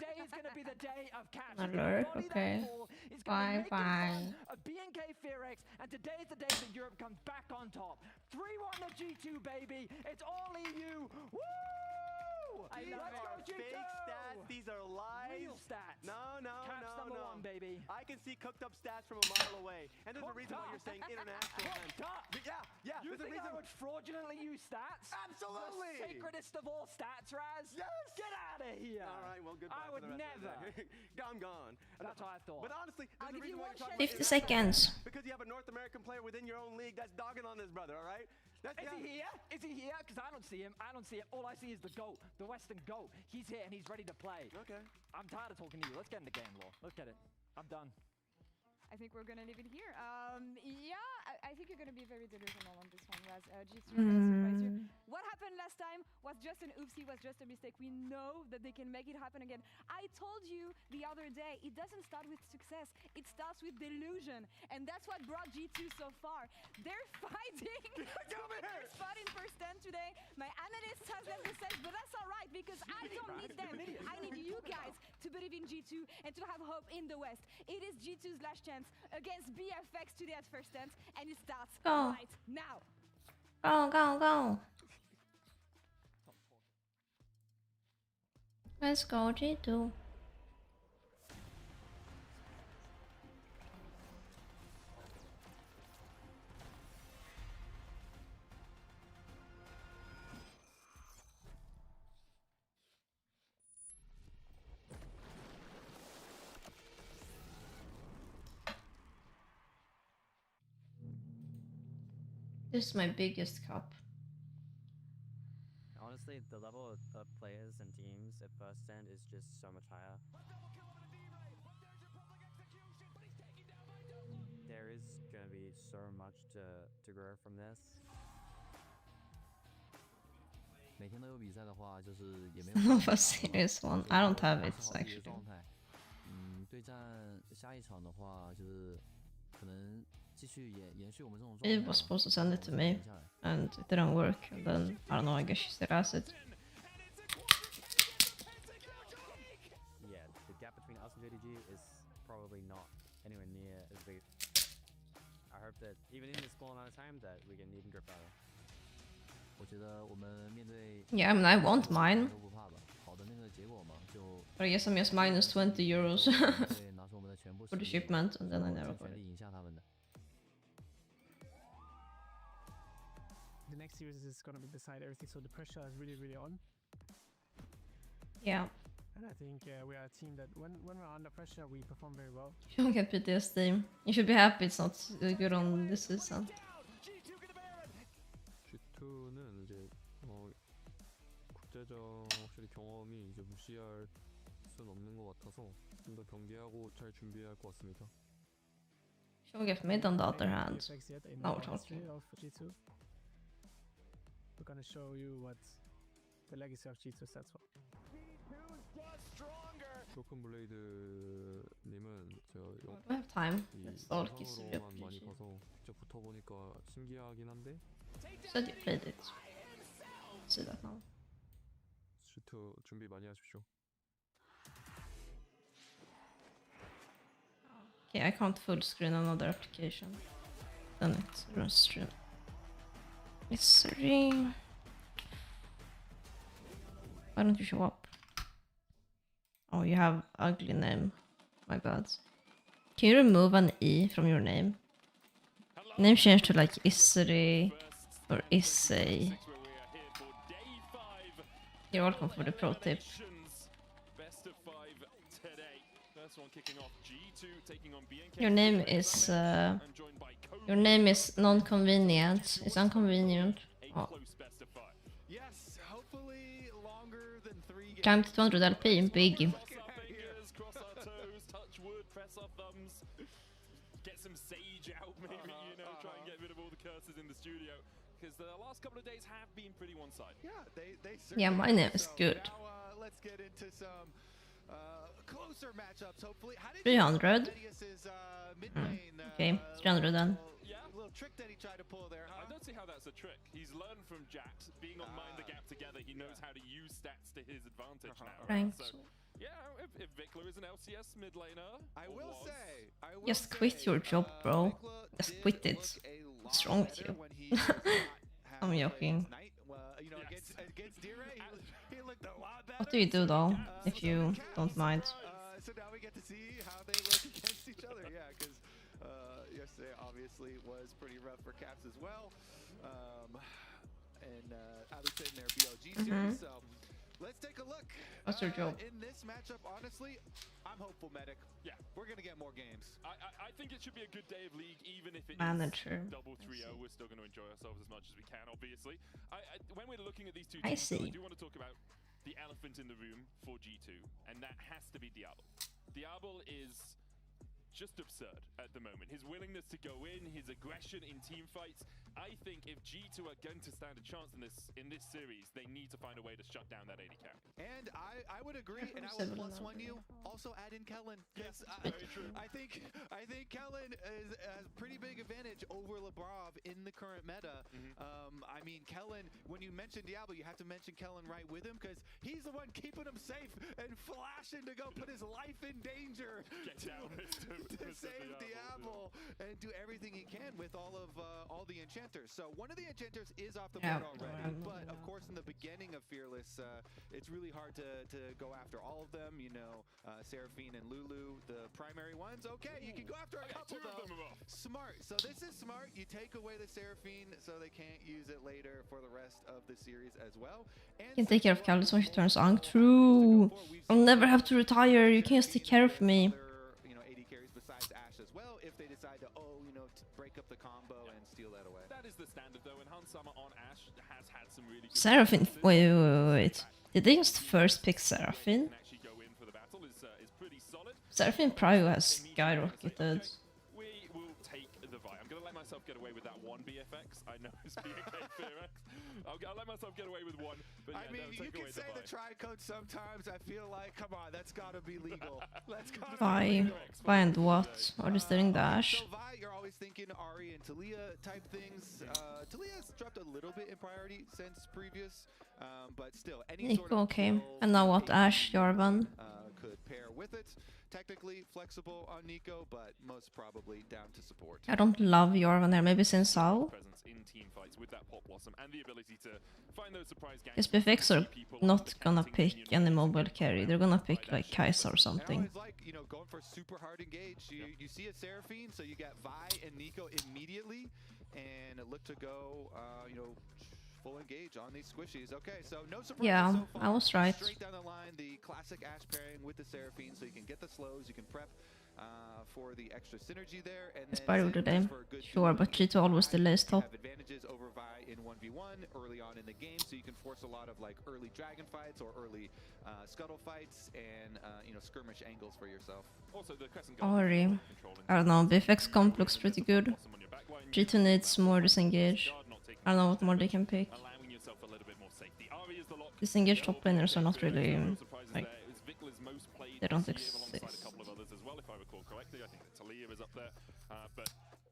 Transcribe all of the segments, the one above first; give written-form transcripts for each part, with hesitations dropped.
Today is going to be the day of catch. Alert, okay. Bye bye. BNK Fearex, and today is the day that Europe comes back on top. 3-1 to G2, baby. It's all EU. Woo! I love it. Fake stats. These are lies. Real stats. No. Caps number one, baby. I can see cooked up stats from a mile away, and there's a reason why you're saying international. Yeah. You there's think a reason. I would fraudulently use stats? Absolutely. The sacredest of all stats, Raz. Yes. Get out of here. All right. Well, goodbye. I would for the rest never. Of the day. I'm gone. That's what I thought. But honestly, there's a give reason you why one you're talking chance. 50 about seconds. because you have a North American player within your own league that's dogging on this brother. All right. Is he here? Is he here? Because I don't see him. All I see is the GOAT, the Western GOAT. He's here and he's ready to play. Okay. I'm tired of talking to you. Let's get into game law. Let's get it. I'm done. I think we're gonna leave it here. I think you're gonna be very delusional on this one, Raz. G2 surprise you. What happened last time was just an oopsie, was just a mistake. We know that they can make it happen again. I told you the other day, it doesn't start with success, it starts with delusion. And that's what brought G2 so far. They're fighting their spot in first 10 today. My analyst has them the same, but that's all right because I don't need them. I need you guys to believe in G2 and to have hope in the West. It is G2's last chance against BFX today at first 10, and it starts right now. Go. Let's go, G2. This is my biggest cup. Honestly, the level of players and teams at first end is just so much higher. There is going to be so much to grow from this. 每天都有比赛的话，就是也没有。 Not a serious one. I don't have it actually. 对战下一场的话，就是可能继续延续我们这种状态。 Eve was supposed to send it to me, and it didn't work. And then I don't know. I guess she still has it. Yeah, the gap between us and JDG is probably not anywhere near as big. I hope that even in this small amount of time that we can even grip better. 我觉得我们面对 Yeah, I mean, I want mine. 都不怕吧，好的那个结果嘛，就 But I guess I'm just minus 20 euros 会拿出我们的全部 for the 实力， shipment, and then I 尽 never got 全 it. 力赢下他们的。 The next series is going to be beside everything, so the pressure is really on. Yeah. And I think we are a team that when we're under pressure, we perform very well. You don't get PTSD. You should be happy it's not good on this season. G2는 이제 국제적 확실히 경험이 이제 무시할 수는 없는 것 같아서 좀 더 경계하고 잘 준비해야 할 것 같습니다. Should we get mid on the other hand? BFX yet in Now the we're history talking. of G2. We're going to show you what the legacy of G2 stands for. 브로큰 블레이드님은 제가 Do I have time? Let's all kiss you up. 영상으로만 많이 봐서 직접 붙어보니까 신기하긴 한데 Said you played it. See that now. G2 준비 많이 하십시오. Okay, I can't full screen another application. Then it's run stream. It's ring. Why don't you show up? Oh, you have ugly name. My bad. Can you remove an E from your name? Name change to like Isri or Issei. You're welcome for the pro tip. Your name is non-convenient. It's inconvenient. Oh. Climb to 200 LP, big. Get some sage out, maybe, you know, try and get rid of all the curses in the studio. Because the last couple of days have been pretty one-sided. Yeah, my name is good. Let's get into some closer matchups, hopefully. 300. Okay, 300 then. Yeah. Little trick that he tried to pull there, huh? I don't see how that's a trick. He's learned from Jax. Being on Mind the Gap together, he knows how to use stats to his advantage now. Thanks. So, yeah, Vikla is an LCS mid laner. I or will was. say, Just quit your job, bro. Vikla Just did quit it. look a What's lot wrong with better you? when he was not I'm having to play joking. against Knight. Well, you know, Yes. against Dire, he looked a lot better. What do you do though, if so you Caps, don't mind? So now we get to see how they look against each other. Yeah, because yesterday obviously was pretty rough for Caps as well. And at least in their BLG series. So let's take a look. What's your job? In this matchup, honestly, I'm hopeful, Medic. Yeah. We're going to get more games. I think it should be a good day of League, even if it Manager. is double 3-0. We're still going to enjoy ourselves as much as we can, obviously. When we're looking at these two I teams, though, I see. do want to talk about the elephant in the room for G2, and that has to be Diablo. Diablo is just absurd at the moment. His willingness to go in, his aggression in team fights. I think if G2 are going to stand a chance in this series, they need to find a way to shut down that AD carry. And I would agree, and I Seven will plus and one you. Also add in Kellen. Yes, I very true. think Kellen has pretty big advantage over Labrov in the current meta. I mean, Kellen, when you mention Diablo, you have to mention Kellen right with him because he's the one keeping him safe and flashing to go put his life in danger to save Diablo and do everything he can with all the enchanters. So one of the enchanters is off the board already, but of course in the beginning of Fearless, it's really hard to go after all of them. You know, Seraphine and Lulu, the primary ones. Okay, you can go after a couple two of though. them are off. Smart. So this is smart. You take away the Seraphine so they can't use it later for the rest of the series as well. And You can take care of Khaled when she turns on. True. I'll never have to retire. You can just take care of me. You know, AD carries besides Ashe as well if they decide to break up the combo and steal that away. That is the standard, though, and Hansama on Ashe has had some really good Seraphine. performances. Wait. Did they just first pick Seraphine? Can actually go in for the battle is pretty solid. Seraphine probably has skyrocketed. We will take the Vi. I'm going to let myself get away with that one BFX. I know it's BFX Fearx. I'll let myself get away with one. But yeah, I mean, no, you can say the Vi. tri-code sometimes. I feel like, come on, that's got to be legal. That's got to Vi. be legal. Vi and what? Are they stealing Dash? So Vi, you're always thinking Ari and Talia type things. Talia's dropped a little bit in priority since previous, but still, any Nico, sort of okay. kill And now what? AD Ash, Jarvan. could pair with it. Technically flexible on Nico, but most probably down to support. I don't love Jarvan there. Maybe since Sao. Presence in team fights with that Pop Blossom and the ability to find those surprise ganks. Because BFX are not gonna pick any mobile carry. They're gonna pick like Kai'Sa or And I something. always like, going for super hard engage. You see a Seraphine, so you got Vi and Nico immediately, and it looked to go, full engage on these squishies. Okay, so no surprise. Yeah, so far. I was right. Straight down the line, the classic Ashe pairing with the Seraphine, so you can get the slows, you can prep for the extra synergy there, and Inspired then with the same day. for a good Sure, but G2 always delays you top. have advantages over Vi in 1v1 early on in the game, so you can force a lot of like early dragon fights or early scuttle fights and skirmish angles for yourself. Also, the Crescent Ori. I don't know, BFX comp looks pretty good. G2 needs more disengage. I don't know what more they can pick. Allowing yourself a little bit more safety. Ari is the lock. Disengage top laners are not really No surprises like there. It was Vikla's most played they don't this year alongside exist. a couple of others as well, if I recall correctly. I think that Talia is up there, but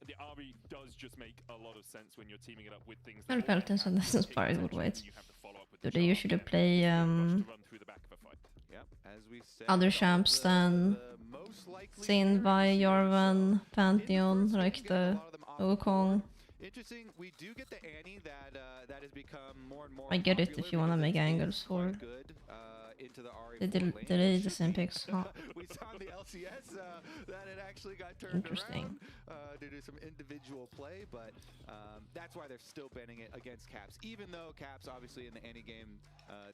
the Ari does just make a lot of sense when you're teaming it up with things. Well, that Peltons and already Inspired take would attention, wait. and you have to follow up with Do the they charge usually again. play Rush to run through the back of a fight. Yep, as we said, other champs than Xin, Vi, Jarvan, Pantheon, like the Wukong? Interesting. We do get the Annie that has become more and more. I get it popular if you wanna because make it's angles for quite good into the Ari They forward lane. delay the same picks. Huh. We saw in the LCS that it actually got turned Interesting. around due to some individual play, but that's why they're still banning it against Caps, even though Caps obviously in the Annie game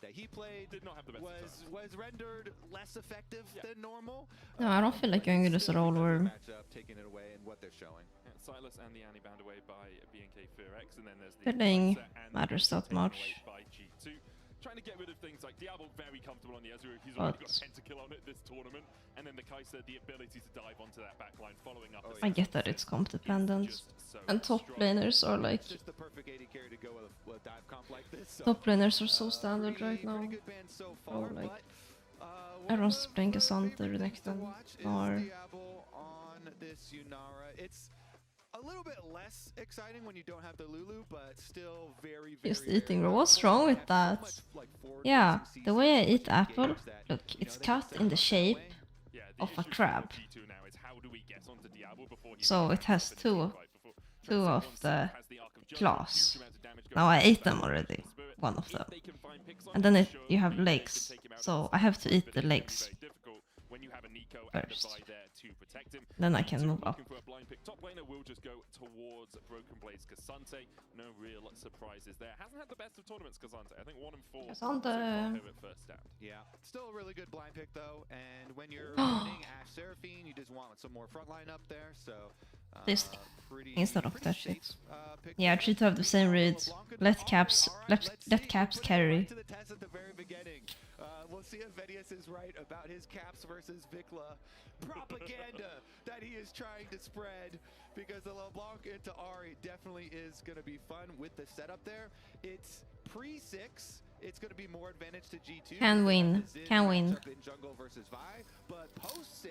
that he played Did not have the best of was rendered less effective than normal. No, I don't feel like Jungle is a role where Matchup taking it away and what they're showing. Silas and the Annie bound away by BNK Fearx, and then there's the Playing Kai'Sa and matters that taken away much. by G2. Trying to get rid of things like Diablo, very comfortable on the Ezreal. He's already got But- pentakill on it this tournament, and then the Kai'Sa, the ability to dive onto that backline, following up. I get that it's comp dependent. And top laners are like It's just the perfect AD carry to go with a dive comp like this. So, top laners are so standard right pretty now. good band so Oh, far, like but, everyone's playing one of the Cassandra favorite next things to time. watch is Or Diablo on this Yunara. It's a little bit less exciting when you don't have the Lulu, but still very, very. just eating, bro. very What's powerful. wrong They with have so that? much, like, Yeah, forward-facing the way I CC eat apple, engage that, look, you it's know, they cut can in the set up that shape way, of issue a for crab. G2 now is how do we get onto Diablo before he So really it has gets two into of the team fight. two First of one the has the Arc of Judgment, claws. huge amount of damage going Now I into ate that them Arc of already, Spirit. one of If them. they can find picks on And him, then sure, you have maybe they legs, can take him out so of I have to the eat fight, the but it's gonna be legs very difficult when you have a Nico first. and a Vi there to protect him. Then I can G2 move up. looking for a blind pick. Top laner will just go towards Broken Blades Cassante. No real surprises there. Hasn't had the best of tournaments, Cassante. I think 1 and 4 so far Cassante. here at first stand. Yeah, still a really good blind pick though. And when you're running Ash Seraphine, you just want some more frontline up there. So This pretty, instead of pretty that safe, shit. pick Yeah, there. treat have the same reads. Let caps, Let's let see. caps Put it carry. right to the test at the very beginning. We'll see if Vedius is right about his caps versus Vikla propaganda that he is trying to spread, because the LeBlanc into Ahri definitely is going to be fun with the setup there. It's pre-6. It's going to be more advantage to G2. Can win. Can win. In jungle versus Vi, but post-6,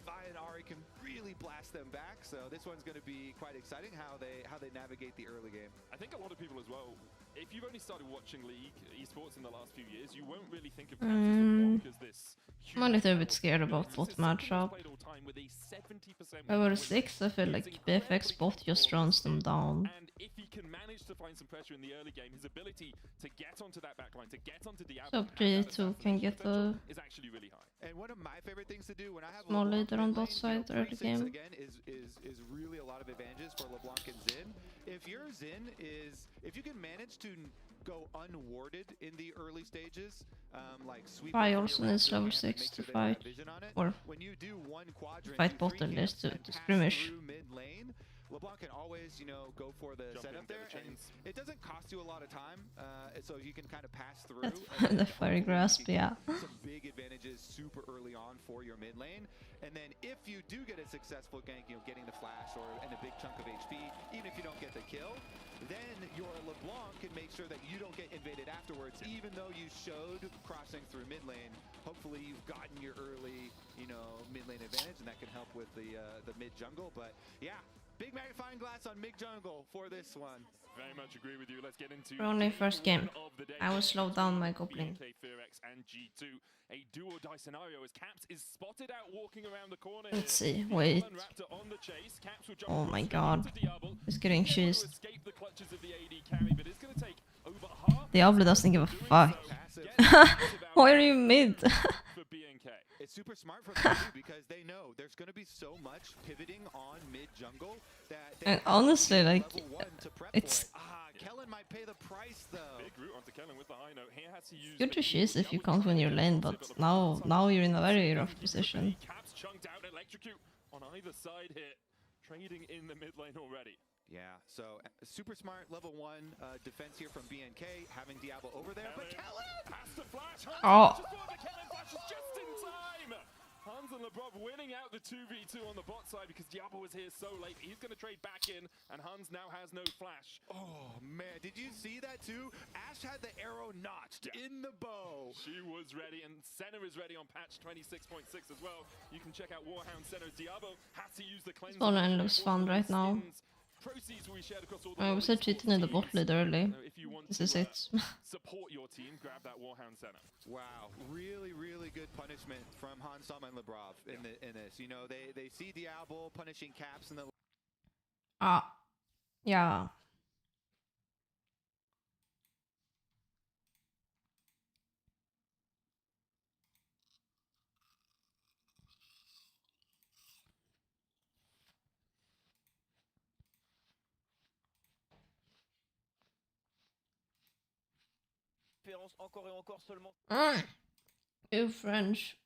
Vi and Ahri can really blast them back. So this one's going to be quite exciting how they navigate the early game. I think a lot of people as well, if you've only started watching League esports in the last few years, you won't really think of Caps as LeBlanc as this I'm a little bit scared about bot matchup. Over 6, I feel like BFX bot just runs them down. And if he can manage to find some pressure in the early game, his ability to get onto that backline, to get onto Diablo, So G2 can get a is actually really high. And one of my favorite things to do when I have small LeBlanc leader on mid bot lane, side early pre-6 game. again is really a lot of advantages for LeBlanc and Xin. If your Xin if you can manage to go unwarded in the early stages, like sweep Vi over also your needs ramp level and make 6 to sure they have fight, vision on it, or when you do one quadrant, fight do bot 3 at least camps to and pass skirmish. through mid lane, LeBlanc can always, go for the Jump in, setup get there, the and chains. it doesn't cost you a lot of time, so you can kind of pass through. That's and the then fiery hopefully you grasp, can yeah. get some big advantages super early on for your mid lane, and then if you do get a successful gank, getting the flash and a big chunk of HP, even if you don't get the kill, then your LeBlanc can make sure that you don't get invaded afterwards, even though you showed crossing through mid lane. Hopefully you've gotten your early, mid lane advantage, and that can help with the mid jungle. But yeah, big magnifying glass on mid jungle for this one. Very much agree with you. Let's get into Only first game. of the day. I will slow down my goblin. BNK, Fearex, and G2. A do-or-die scenario as Caps is spotted out walking around the corner. Let's here. see, wait. Diablo and Raptor on the chase. Caps will jump Oh my straight god. into Diablo. It's getting He's able to cheesed. escape the clutches of the AD carry, but it's going to take over half. Diablo doesn't give a Doing fuck. so, Passive. getting massive Why out are you mid? for BNK. It's super smart for them too, because they know there's going to be so much pivoting on mid jungle that they And have honestly, like, level 1 to prep it's for it. Kellen might pay the price though. Big root onto Kellen with the high note. He has to use good to the cheese if you double can't win your jump lane, to but save it. now you're in a very rough position. Caps chunked out, electrocute on either side here, trading in the mid lane already. Yeah, so super smart level 1 defense here from BNK, having Diablo over there, but Kellen! Has to flash. Oh. Just before the Kellen flashes just in time. Hans and LeBron winning out the 2v2 on the bot side because Diablo was here so late. He's going to trade back in, and Hans now has no flash. Oh man, did you see that too? Ash had the arrow notched in the bow. She was ready, and Senna is ready on patch 26.6 as well. You can check out Warhound Senna's Diablo. Has to use the cleanse. Online looks fun right now. Proceeds will be shared across all the I was cheating in the bot lead early. If you want This to, is it. support your team, grab that Warhound Senna. Wow, really, really good punishment from Hansam and Lebrov in this. They see Diablo punishing Caps in the Ah, yeah. Encore et encore seulement. You French.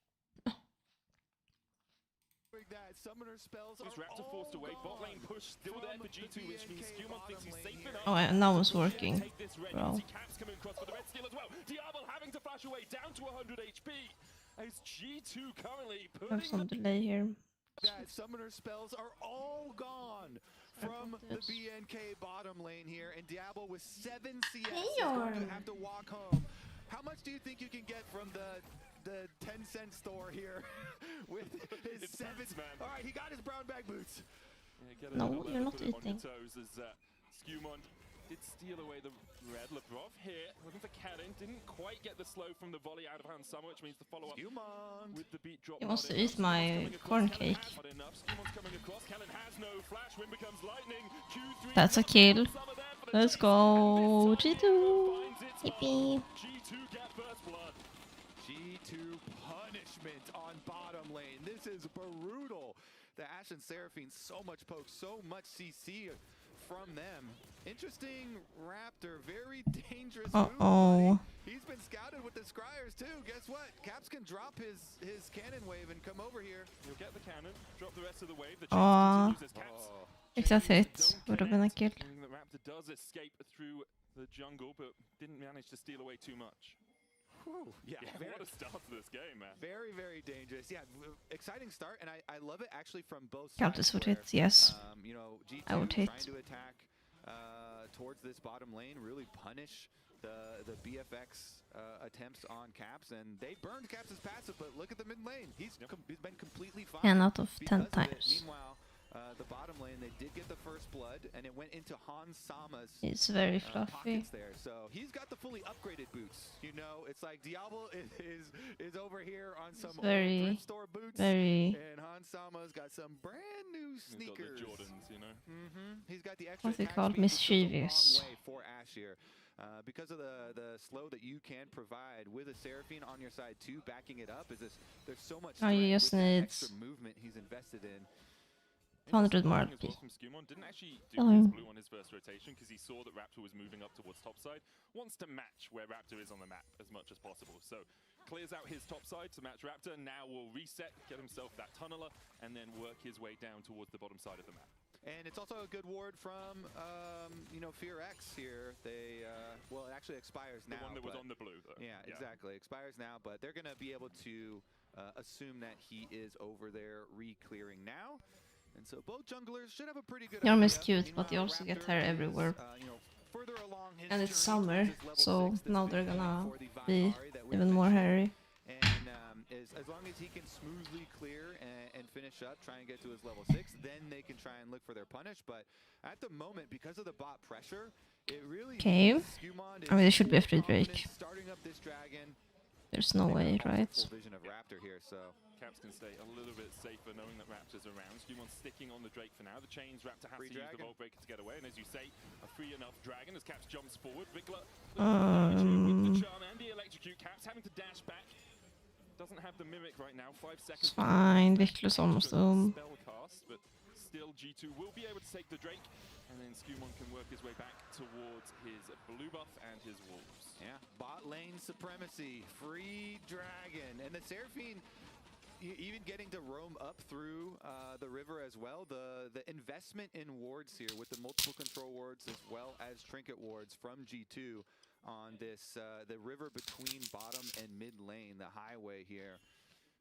that summoner spells This are Raptor all forced away. Bot lane gone push still there for G2, which means BNK Skewmon thinks he's bottom safe lane enough. Oh, and now it's working. Take this red. Bro. See Caps coming across for the red steal as well. Diablo having to flash away down to 100 HP. As G2 currently I have putting some delay here. that summoner spells are all gone from the this. BNK bottom lane here, and Diablo with 7 CS is Hey, going to Yorm. have to walk home. How much do you think you can get from the 10-cent store here with his It's 7? nuts, man. All right, he got his brown bag boots. Yeah, get a No, little you're not put it on your eating. toes as Skewmon Did steal away the red. Labrov here, looking for Kellen. Didn't quite get the slow from the volley out of hand summer, which means the follow-up with the beat drop. He wants to eat my corn cake. That's a kill. Let's go, G2. Yippee. G2 get first blood. G2 punishment on bottom lane. This is brutal. The Ashe and Seraphine, so much poke, so much CC from them. Interesting Raptor, very dangerous move. Uh-oh. He's been scouted with the Scryers too. Guess what? Caps can drop his cannon wave and come over here. He'll get the cannon, drop the rest of the wave. The chase continues as Caps. If that hit, would have been a kill. The Raptor does escape through the jungle, but didn't manage to steal away too much. Whew. Yeah, what a start to this game, man. Very, very dangerous. Yeah, exciting start, and I love it actually from both sides. Countess would hit, yes. You know, G2 I would hit. trying to attack towards this bottom lane, really punish the BFX attempts on Caps, and they burned Caps' passive, but look at the mid lane. He's been completely fine. 10 out of 10 because of it. times. Meanwhile, the bottom lane, they did get the first blood, and it went into Han Sama's It's very fluffy. pockets there. So he's got the fully upgraded boots. You know, it's like Diablo is over here on some very, thrift store boots, very. and Han Sama's got some brand new sneakers. He's got the Jordans, you know. He's got the extra What's it attack called? speed, which goes a long Mischievous. way for Ashe here. Because of the slow that you can provide with a Seraphine on your side too, backing it up is this. There's so much. Oh, you strength just with that need extra movement he's invested in. 200 more As well LP. from Skumon. Didn't actually do Oh. his blue on his first rotation because he saw that Raptor was moving up towards topside. Wants to match where Raptor is on the map as much as possible. So clears out his topside to match Raptor. Now will reset, get himself that tunneler, and then work his way down towards the bottom side of the map. And it's also a good ward from, you know, Fear X here. They, well, it actually expires now. The one that was but- on the blue, though. Yeah, exactly. Expires now, but they're going to be able to assume that he is over there re-clearing now. And so both junglers should have a pretty good Yarm is idea. cute, but you Meanwhile, also get Raptor hair is, everywhere. you know, further along his And it's journey summer, towards his level so 6 that's now been they're coming gonna for the be Valkyrie that we even more mentioned. hairy. And as long as he can smoothly clear and finish up, try and get to his level 6, then they can try and look for their punish. But at the moment, because of the bot pressure, it really Okay. means Skumon is I mean, they should be full after Drake. confidence starting up this dragon. There's no They got way, also right? full vision of Raptor here, so Caps can stay a little bit safer knowing that Raptor's around. Skumon's sticking on the Drake for now. The chains, Raptor has Free to use the dragon. Vault Breaker to get away. And as you say, a free enough dragon as Caps jumps forward. Vikla with the charm and the electrocute. Caps having to dash back. Doesn't have the mimic right now. 5 seconds. It's fine. Viklus almost home. Spell cast, but still G2 will be able to take the Drake. And then Skumon can work his way back towards his blue buff and his wolves. yeah, bot lane supremacy, free dragon, and the Seraphine even getting to roam up through the river as well. The investment in wards here with the multiple control wards as well as trinket wards from G2 on this the river between bottom and mid lane, the highway here.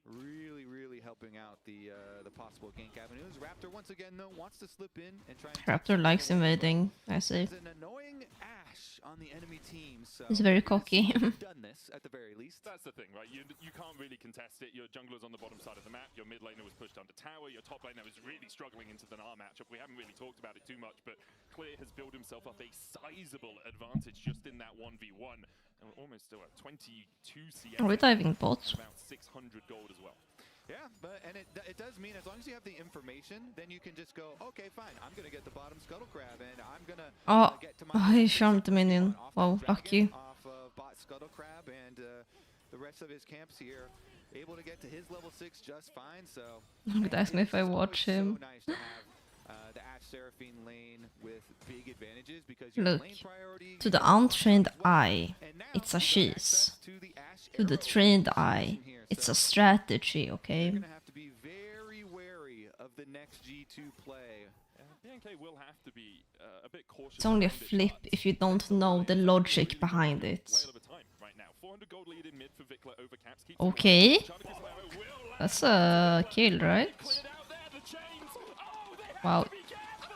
Really helping out the possible gank avenues. Raptor once again though wants to slip in and try and Raptor likes invading, I see. there's an annoying Ashe on the enemy team, so He's very you're gonna cocky. see if you've done this at the very least. That's the thing, right? You can't really contest it. Your jungler's on the bottom side of the map. Your mid laner was pushed under tower. Your top laner was really struggling into the Gnar matchup. We haven't really talked about it too much, but Clear has built himself up a sizable advantage just in that 1v1. And we're almost to a 22 CS. Are we diving bot? About 600 gold as well. Yeah, but and it does mean as long as you have the information, then you can just go, okay, fine, I'm gonna get the bottom scuttle crab, and I'm gonna Oh, get to my he charmed the minion. off Wow, the dragon, lucky. off of bot scuttle crab, and the rest of his camps here able to get to his level 6 just fine. So Look, ask me if I watch him. So nice to have the Ashe Seraphine lane with big advantages because your Look, lane priority to the is untrained as well. eye, And now it's a you got cheese. access to the Ashe To the arrow trained solution eye, here. it's So a strategy, okay? you're gonna have to be very wary of the next G2 play. BNK will have to be a bit cautious. It's only a around it, flip but if you don't know the logic behind it. whale of a time right now. 400 gold lead in mid for Vikla over Caps. Keeps Okay. Charticus Laro will land. That's a kill, right? Cleared out there, the chains. Oh, they have Wow. to be careful.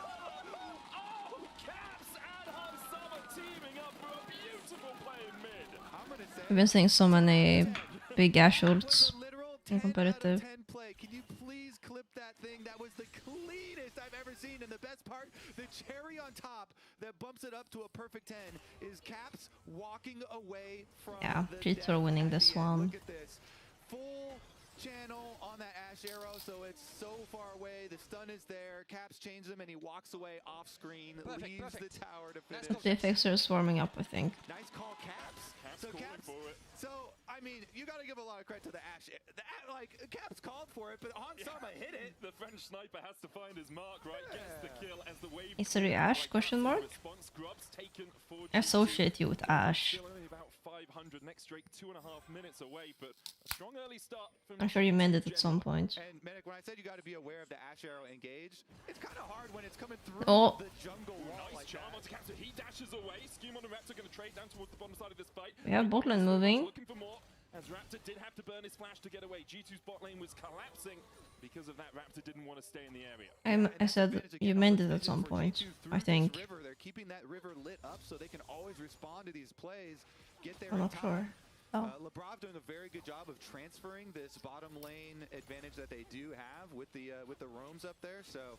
Oh, Caps and Han Summer teaming up for a beautiful play in mid. I'm gonna say I've been seeing so many big Ashe ults. literal 10 out of competitive. 10 play. Can you please clip that thing? That was the cleanest I've ever seen. And the best part, the cherry on top that bumps it up to a perfect 10 is Caps walking away from Yeah, the G2 are death winning at this the end. one. Look at this. Full channel on that Ash arrow, so it's so far away. The stun is there. Caps change them and he walks away off screen, leaves the tower to finish. BFX are swarming up, I think. Nice call, Caps. So Caps, so I mean, you got to give a lot of credit to the Ash. Like Caps called for it, but Hansama hit it. The French sniper has to find his mark, right? Gets the kill as the wave. Is there Ash? Question mark? Associate you with Ash. Still only about 500 next straight, 2.5 minutes away, but a strong early start from I'm sure you meant it at some point. And Medic, when I said you got to be aware of the Ash arrow engage, it's kind of hard when it's coming through Oh. the jungle wall nice like charm that. onto Captain. He dashes away. Skewmon and Raptor going to trade down towards the bottom side of this fight. We have bot lane moving. Looking for more, as Raptor did have to burn his flash to get away. G2's bot lane was collapsing. Because of that, Raptor didn't want to stay in the area. I said you meant it at some point, I think. They're keeping that river lit up so they can always respond to these plays, get there I'm in not sure. time. Oh. Lebrov doing a very good job of transferring this bottom lane advantage that they do have with the roams up there. So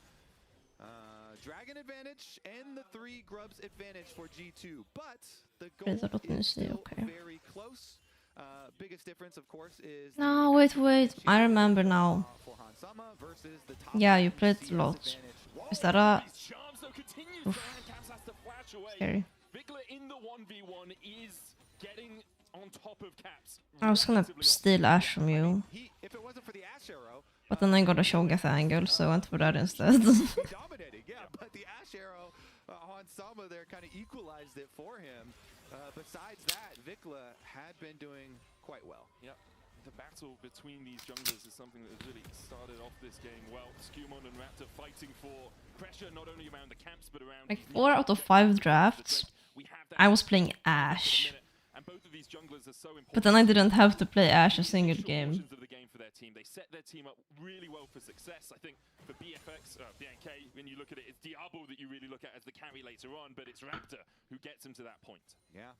Dragon advantage and the 3 grubs advantage for G2, but the goal is still very close. Biggest difference, of course, is No, wait. I remember now. for Hansama versus the top Yeah, you lane played CS a lot. advantage. Is that a... Charms though continues Oof. to Caps has to flash away. Scary. Vikla in the 1v1 is getting on top of Caps. I was gonna steal Ash from you. If it wasn't for the Ash arrow, But then I got a Shogath angle, so I went for that instead. dominating, yeah. But the Ash arrow, Hansama there kind of equalized it for him. Besides that, Vikla had been doing quite well. Yep. The battle between these junglers is something that has really started off this game well. Skewmon and Raptor fighting for pressure not only around the camps but around Like 4 out of 5 drafts, I was playing Ash. And both of these junglers are so important. But then I didn't have to play Ash a single game. Of the game for their team. They set their team up really well for success. I think for BFX, BNK, when you look at it, it's Diablo that you really look at as the carry later on, but it's Raptor who gets him to that point. Yeah.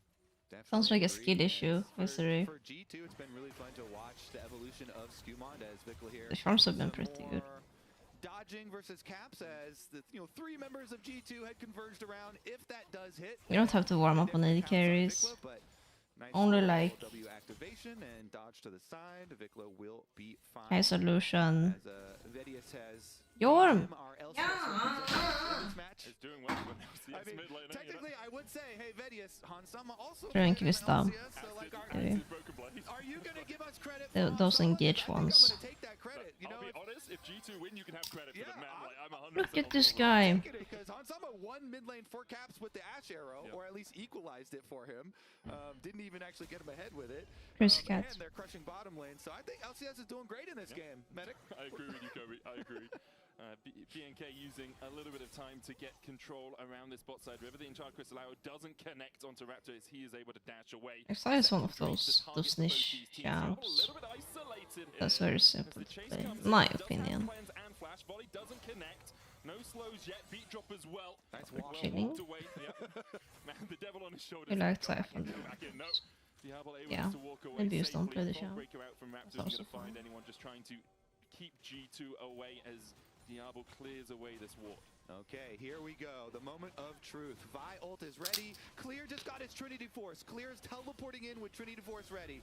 Sounds like a skill issue, history. For G2, it's been really fun to watch the evolution of Skewmon as Vikla here. The farms have been pretty good. Dodging versus Caps as the 3 members of G2 had converged around. If that does hit, You don't have to warm up on AD carries. Only like W activation and dodge to the side. Vikla will be fine. high solution. As Vedius has Yorm! Is doing well with LCS I mean, mid lane. technically, I would say, hey, Vedius, Hansama also Drink played this in down. LCS, so like, are you going to give us credit for Those Hansama? engaged I think ones. I'm going to take that credit. You know, I'll be honest, if G2 win, you can have credit for them, man. Like, I'm 100% Look at on this board. guy. because Hansama won mid lane for Caps with the Ash arrow, or at least equalized it for him. Didn't even actually get him ahead with it. Chris And Cat. they're crushing bottom lane, so I think LCS is doing great in this game. Medic? I agree with you, Kobe. I agree. BNK using a little bit of time to get control around this bot side river. The Enchanted Crystal Arrow doesn't connect onto Raptor as he is able to dash away. Exile is one of those niche champs. That's very simple to play, in my opinion. And Flash Volley doesn't connect. No slows yet. Beat drop as well. Nice Well Chilling. walked away. Man, the devil on his shoulders. You like Got back Typhon. in, back in. No. Diablo able Yeah. to walk away Maybe you just don't safely. play the Thought champ. breaker out from Raptor That's isn't also going to find fine. anyone, just trying to keep G2 away as Diablo clears away this ward. Okay, here we go. The moment of truth. Vi ult is ready. Clear just got his Trinity Force. Clear is teleporting in with Trinity Force ready.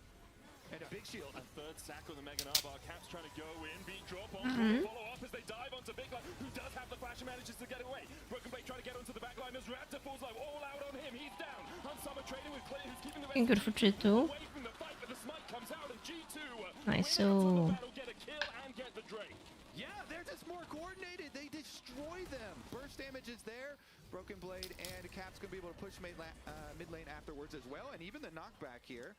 And a big shield. A third sack on the Mega Narbar. Caps trying to go in. Beat drop on. Follow up as they dive onto Vikla, who does have the flash and manages to get away. Broken Blade trying to get onto the back line as Raptor falls low. All out on him. He's down. Hansama trading with Clear, who's keeping the Looking good for G2. away from the fight, but the smite comes out and G2 Nice, win out on the so- battle, get a kill and get the Drake. Yeah, they're just more coordinated. They destroy them. Burst damage is there. Broken Blade and Cap's going to be able to push mid lane afterwards as well. And even the knockback here.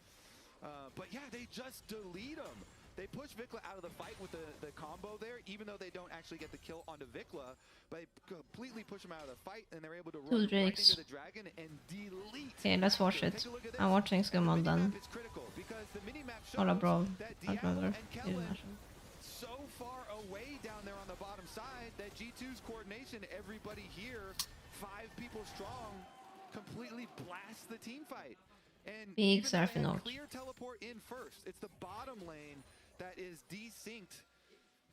But yeah, they just delete them. They push Vikla out of the fight with the combo there, even though they don't actually get the kill onto Vikla. But they completely push him out of the fight, and they're able to run right Drakes. into the dragon and delete. Okay, let's watch it. Take a look at I'm this. watching Skewmon The then. minimap is critical because the minimap Hola, shows bro. that I Diablo remember. and Didn't Kellen matter. so far away down there on the bottom side that G2's coordination, everybody here, 5 people strong, completely blast the team fight. And Big even though they had Zarfinot. Clear teleport in first. It's the bottom lane that is desynced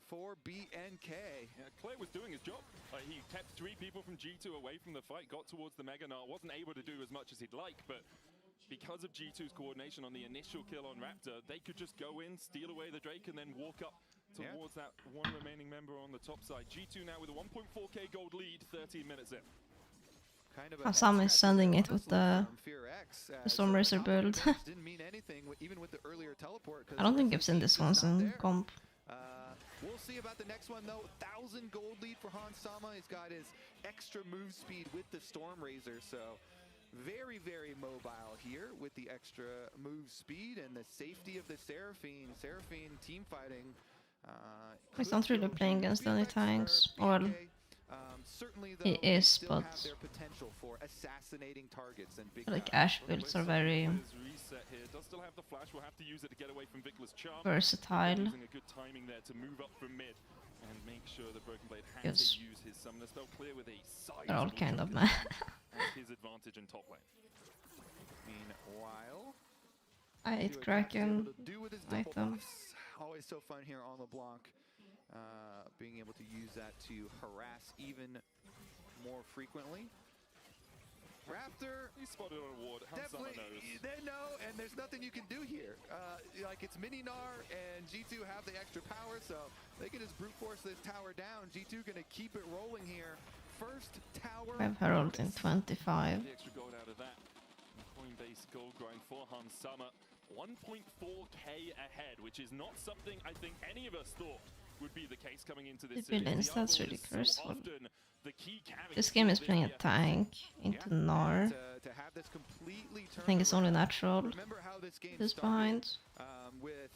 for BNK. Yeah, Clay was doing his job. He kept 3 people from G2 away from the fight, got towards the Mega Gnar, wasn't able to do as much as he'd like, but because of G2's coordination on the initial kill on Raptor, they could just go in, steal away the Drake, and then walk up towards that one remaining member on the top side. G2 now with a 1.4k gold lead, 13 minutes in. Kind of a Sam is sending it with honestly, the from Fear X, Storm Racer build. didn't mean anything, even with the earlier teleport. I don't think I've seen this one in comp. We'll see about the next one though. 1,000 gold lead for Hans Sama. He's got his extra move speed with the Storm Razor, so very, very mobile here with the extra move speed and the safety of the Seraphine. Seraphine team fighting. He's not really playing against any tanks. Well, certainly he though, is, still but have their potential for assassinating targets and big like Ash builds are very Reset here. Does still have the flash. Will have to use it to get away from Victor's charm. versatile. Using a good timing there to move up from mid and make sure the Broken Blade has Yes. to use his summoner spell clear with a They're all sizable kind of chunk mad. at his advantage in top lane. Meanwhile, I see ate what Cap's Kraken able to do with his double item. buffs. Always so fun here on LeBlanc. Being able to use that to harass even more frequently. Raptor, He spotted on a ward. Hans Sama definitely, knows. they know, and there's nothing you can do here. Like, it's Mini-Gnar, and G2 have the extra power, so they can just brute force this tower down. G2 gonna keep it rolling here. First tower. I have Herald in 25. The extra gold out of that. Coinbase gold grind for Hans Sama. 1.4k ahead, which is not something I think any of us thought would be the case coming into this The build series. stats Diablo really is so curseful. often the key carry This game is for playing a BFX. tank into Gnar. To have this completely I think it's only natural. Remember how this game This started, behind. with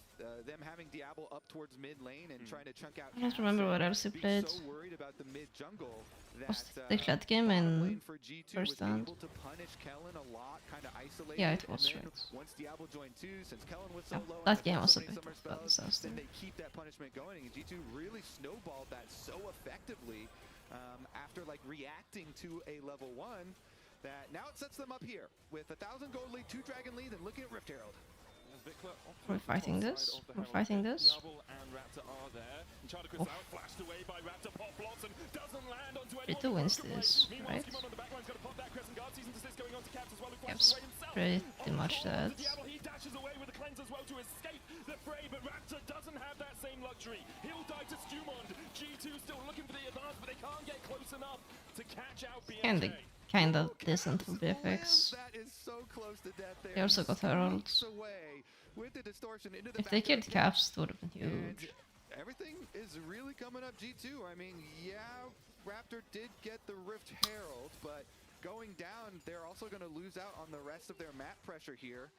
them having Diablo up towards mid lane and trying to chunk out. I don't remember what else he being played. So worried about the mid jungle Was that Decayed game bottom in lane for G2 was first hand? able to punish Kellen a lot, kind of isolated. Yeah, it and was, then right. Once Diablo joined too, since Kellen was so Yeah, low, that and game had was so a many bit summer of a spells, disaster. then they keep that punishment going, and G2 really snowballed that so effectively after like reacting to a level 1. That now it sets them up here with 1,000 gold lead, 2 dragon lead, and looking at Rift Herald. We're fighting this. We're fighting this. Diablo and Raptor are there. And Chadwick out flashed away by Raptor. Pop blocks and doesn't land onto G2 wins this, right? Meanwhile, on the backline's got to pop that Crescent Guard. Season desist going on to Caps as well, who Yep, flashes away himself. pretty much that. Diablo, he dashes away with the cleanse as well to escape the fray, but Raptor doesn't have that same luxury. He'll die to Stumond. G2 still looking for the advance, but they can't get close enough to catch out BFX. Kind of decent for BFX. That is so close to death there. They also got Heralds. Away with the distortion into the If they backyard killed again. Caps, it would have been And huge. everything is really coming up G2. I mean, yeah, Raptor did get the Rift Herald, but going down, they're also going to lose out on the rest of their map pressure here.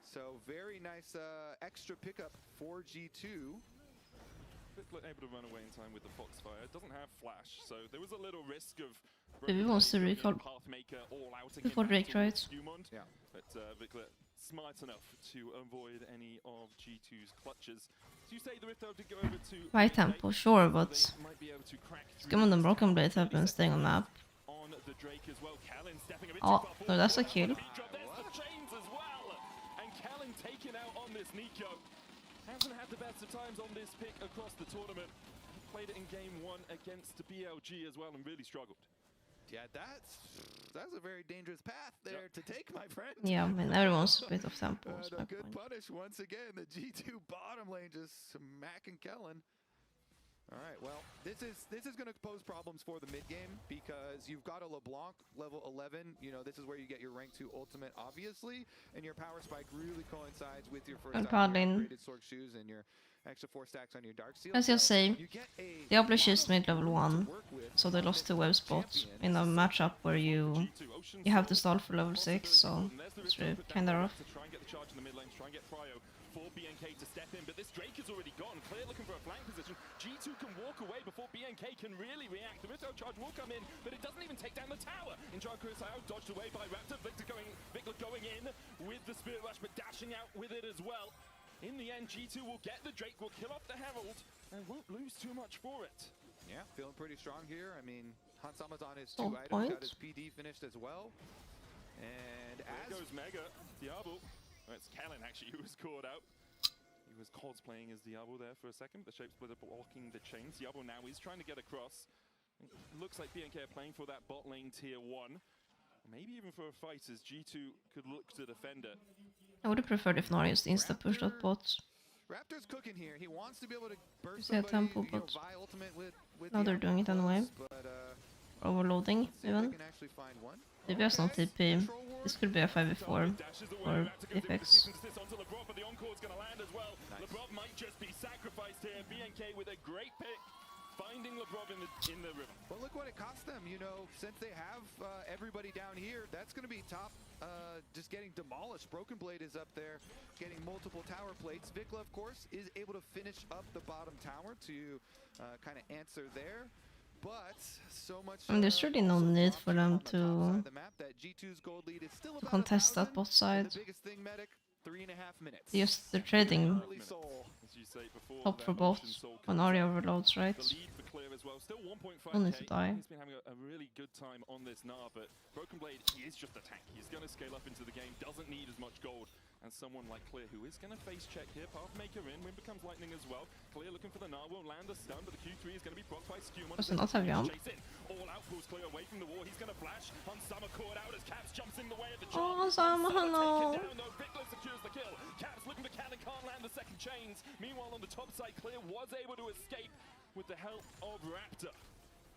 So very nice extra pickup for G2. Able to run away in time with the Foxfire. It doesn't have flash, so there was a little risk of Maybe wants to recall Pathmaker all out before Drake tries. Yeah. But Viklet smart enough to avoid any of G2's clutches. So you say the Rift did go over to High BFX, tempo, sure, so but they might be able to crack through Scum and Broken Blade have been staying on map. on the Drake as well. Kellen stepping a bit Oh, too far no, forward. that's a kill. Beat drop. There's the chains as well. And Kellen taken out on this Nico. Hasn't had the best of times on this pick across the tournament. He played it in game 1 against BLG as well and really struggled. Yeah, that's a very dangerous path there to take, my friend. Yeah, I mean, everyone's a bit of tempo, is And my a good point. punish once again. The G2 bottom lane just smacking Kellen. All right, well, this is going to pose problems for the mid game because you've got a LeBlanc level 11. You know, this is where you get your rank 2 ultimate, obviously, and your power spike really coincides with your first And item, your Paladin. upgraded SOLOQ shoes and your extra 4 stacks on your dark seal. As you So say, you get a Diablo lot just of made level room 1, to work with so they on lost this to web spots champion. in a matchup where you G2 Ocean have to Soul, stall for level 6, so And there's the it's Rift really put down kinda by rough. To try and get the charge in the mid lane, try and get Cryo for BNK to step in, but this Drake is already gone. Clear looking for a flank position. G2 can walk away before BNK can really react. The Rift charge will come in, but it doesn't even take down the tower. Injar Kurosawa dodged away by Raptor. Victor going in with the Spirit Rush, but dashing out with it as well. In the end, G2 will get the Drake, will kill off the Herald, and won't lose too much for it. Yeah, feeling pretty strong here. I mean, Hansama's on his 2 On items, point. got his PD finished as well. And There goes Mega, Diablo. Well, it's Kellen actually who was caught out. He was cosplaying as Diablo there for a second. The shape splitter blocking the chains. Diablo now is trying to get across. It looks like BNK are playing for that bot lane tier 1. Maybe even for a fight as G2 could look to defend it. I would have preferred if Nari just insta-pushed that bot. Raptor's cooking here. He wants to be able to burst See a somebody, tempo, you know, but via ultimate with now they're the doing it anyway. but, Overloading, see if they even. can actually find one. Maybe there's no Okay, TP. control ward. This could be a 5v4 Dashes away, or Raptor goes in BFX. position to this onto LeBron, but the encore's going to land as well. Nice. LeBron might just be sacrificed here. BNK with a great pick, finding LeBron in the river. But look what it cost them, you know, since they have everybody down here, that's going to be top, just getting demolished. Broken Blade is up there, getting multiple tower plates. Vikla, of course, is able to finish up the bottom tower to kind of answer there. But so much. And there's really no need for them to the map, that G2's gold lead is still about contest that 1,000. bot side. The biggest thing, Medic, 3.5 minutes. They're trading Early soul. As you say before, top that for both motion soul when comes Ari in. overloads, right? The lead for Clear as well. Still 1.5k. Don't need to die. He's been having a really good time on this Gnar, but Broken Blade, he is just a tank. He's going to scale up into the game, doesn't need as much gold as someone like Clear, who is going to face check here. Pathmaker in, Wind becomes lightning as well. Clear looking for the Gnar, won't land the stun, but the Q3 is going to be procced by Skew. Does not have jump. All out pulls Clear away from the wall. He's going to flash. On Summer caught out as Caps jumps in the way of the jump. Oh, Sama, hello. Taken down, though. Vikla secures the kill. Caps looking for cannon, can't land the second chains. Meanwhile, on the top side, Clear was able to escape with the help of Raptor.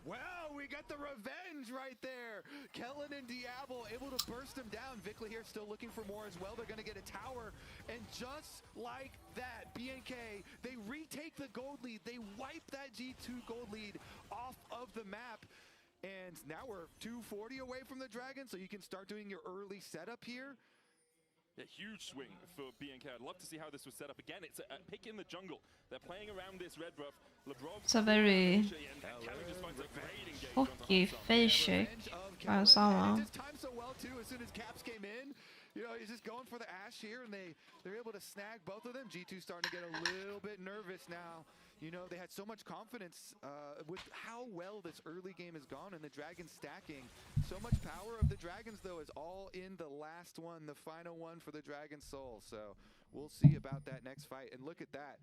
Well, we got the revenge right there. Kellen and Diablo able to burst him down. Vikla here still looking for more as well. They're going to get a tower. And just like that, BNK, they retake the gold lead. They wipe that G2 gold lead off of the map. And now we're 240 away from the Dragon, so you can start doing your early setup here. Yeah, huge swing for BNK. I'd love to see how this was set up. Again, it's a pick in the jungle. They're playing around this red buff. LeBron, It's a very hockey face shake by Sama. And it just timed so well too. As soon as Caps came in, you know, he's just going for the Ash here, and they're able to snag both of them. G2 starting to get a little bit nervous now. You know, they had so much confidence with how well this early game has gone, and the Dragons stacking. So much power of the Dragons, though, is all in the last one, the final one for the Dragon Soul. So we'll see about that next fight. And look at that.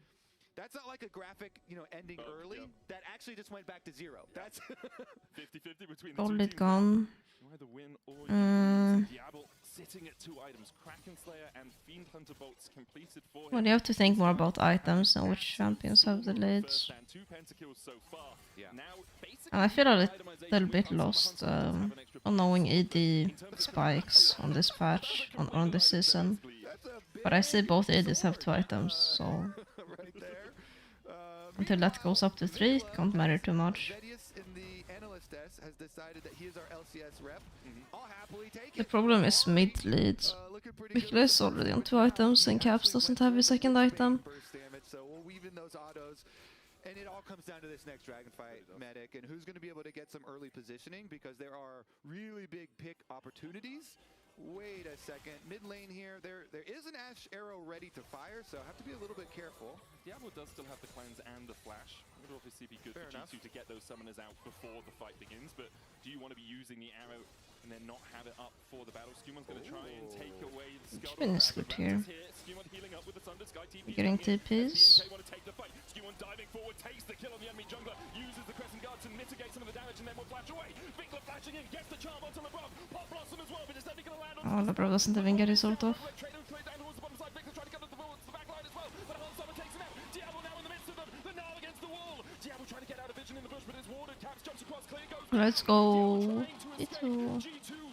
That's not like a graphic, you know, ending early. Yep. That actually just went back to 0. That's 50-50 between the Gold two lead teams. gone. Either win or you lose. Diablo sitting at 2 items. Kraken Slayer and Fiend Hunter bolts completed for him. Well, you have to think more about items and which champions have the leads. And 2 pentakills so far. Yeah. Now, basically, And I feel a little bit lost on knowing AD spikes on this patch, on this season. But I see both ADs have 2 items, so right there. until that goes up to 3, it can't matter too much. Vedius in the analyst desk has decided that he is our LCS rep. I'll happily take The it. problem is mid lead. Looking pretty good. Vikla is already on 2 items and Caps doesn't have his second item. Burst damage, so we'll weave in those autos. And it all comes down to this next Dragon fight, Medic, and who's going to be able to get some early positioning, because there are really big pick opportunities. Wait a second, mid lane here, there is an Ash arrow ready to fire, so have to be a little bit careful. Diablo does still have the cleanse and the flash. It would obviously be good Fair for enough. G2 to get those summoners out before the fight begins, but do you want to be using the arrow and then not have it up for the battle? Skewn's going to try and take away the scuttle. Skewn is good here. Skewon healing up with the Thunder Sky TP. Getting TPs. BNK want to take the fight. Skewon diving forward, takes the kill on the enemy jungler, uses the Crescent Guard to mitigate some of the damage, and then will flash away. Vikla flashing in, gets the charm onto LeBron. Pop Blossom as well, but it's only going to land on. Oh, LeBron doesn't even get his ult off. Let's go. G2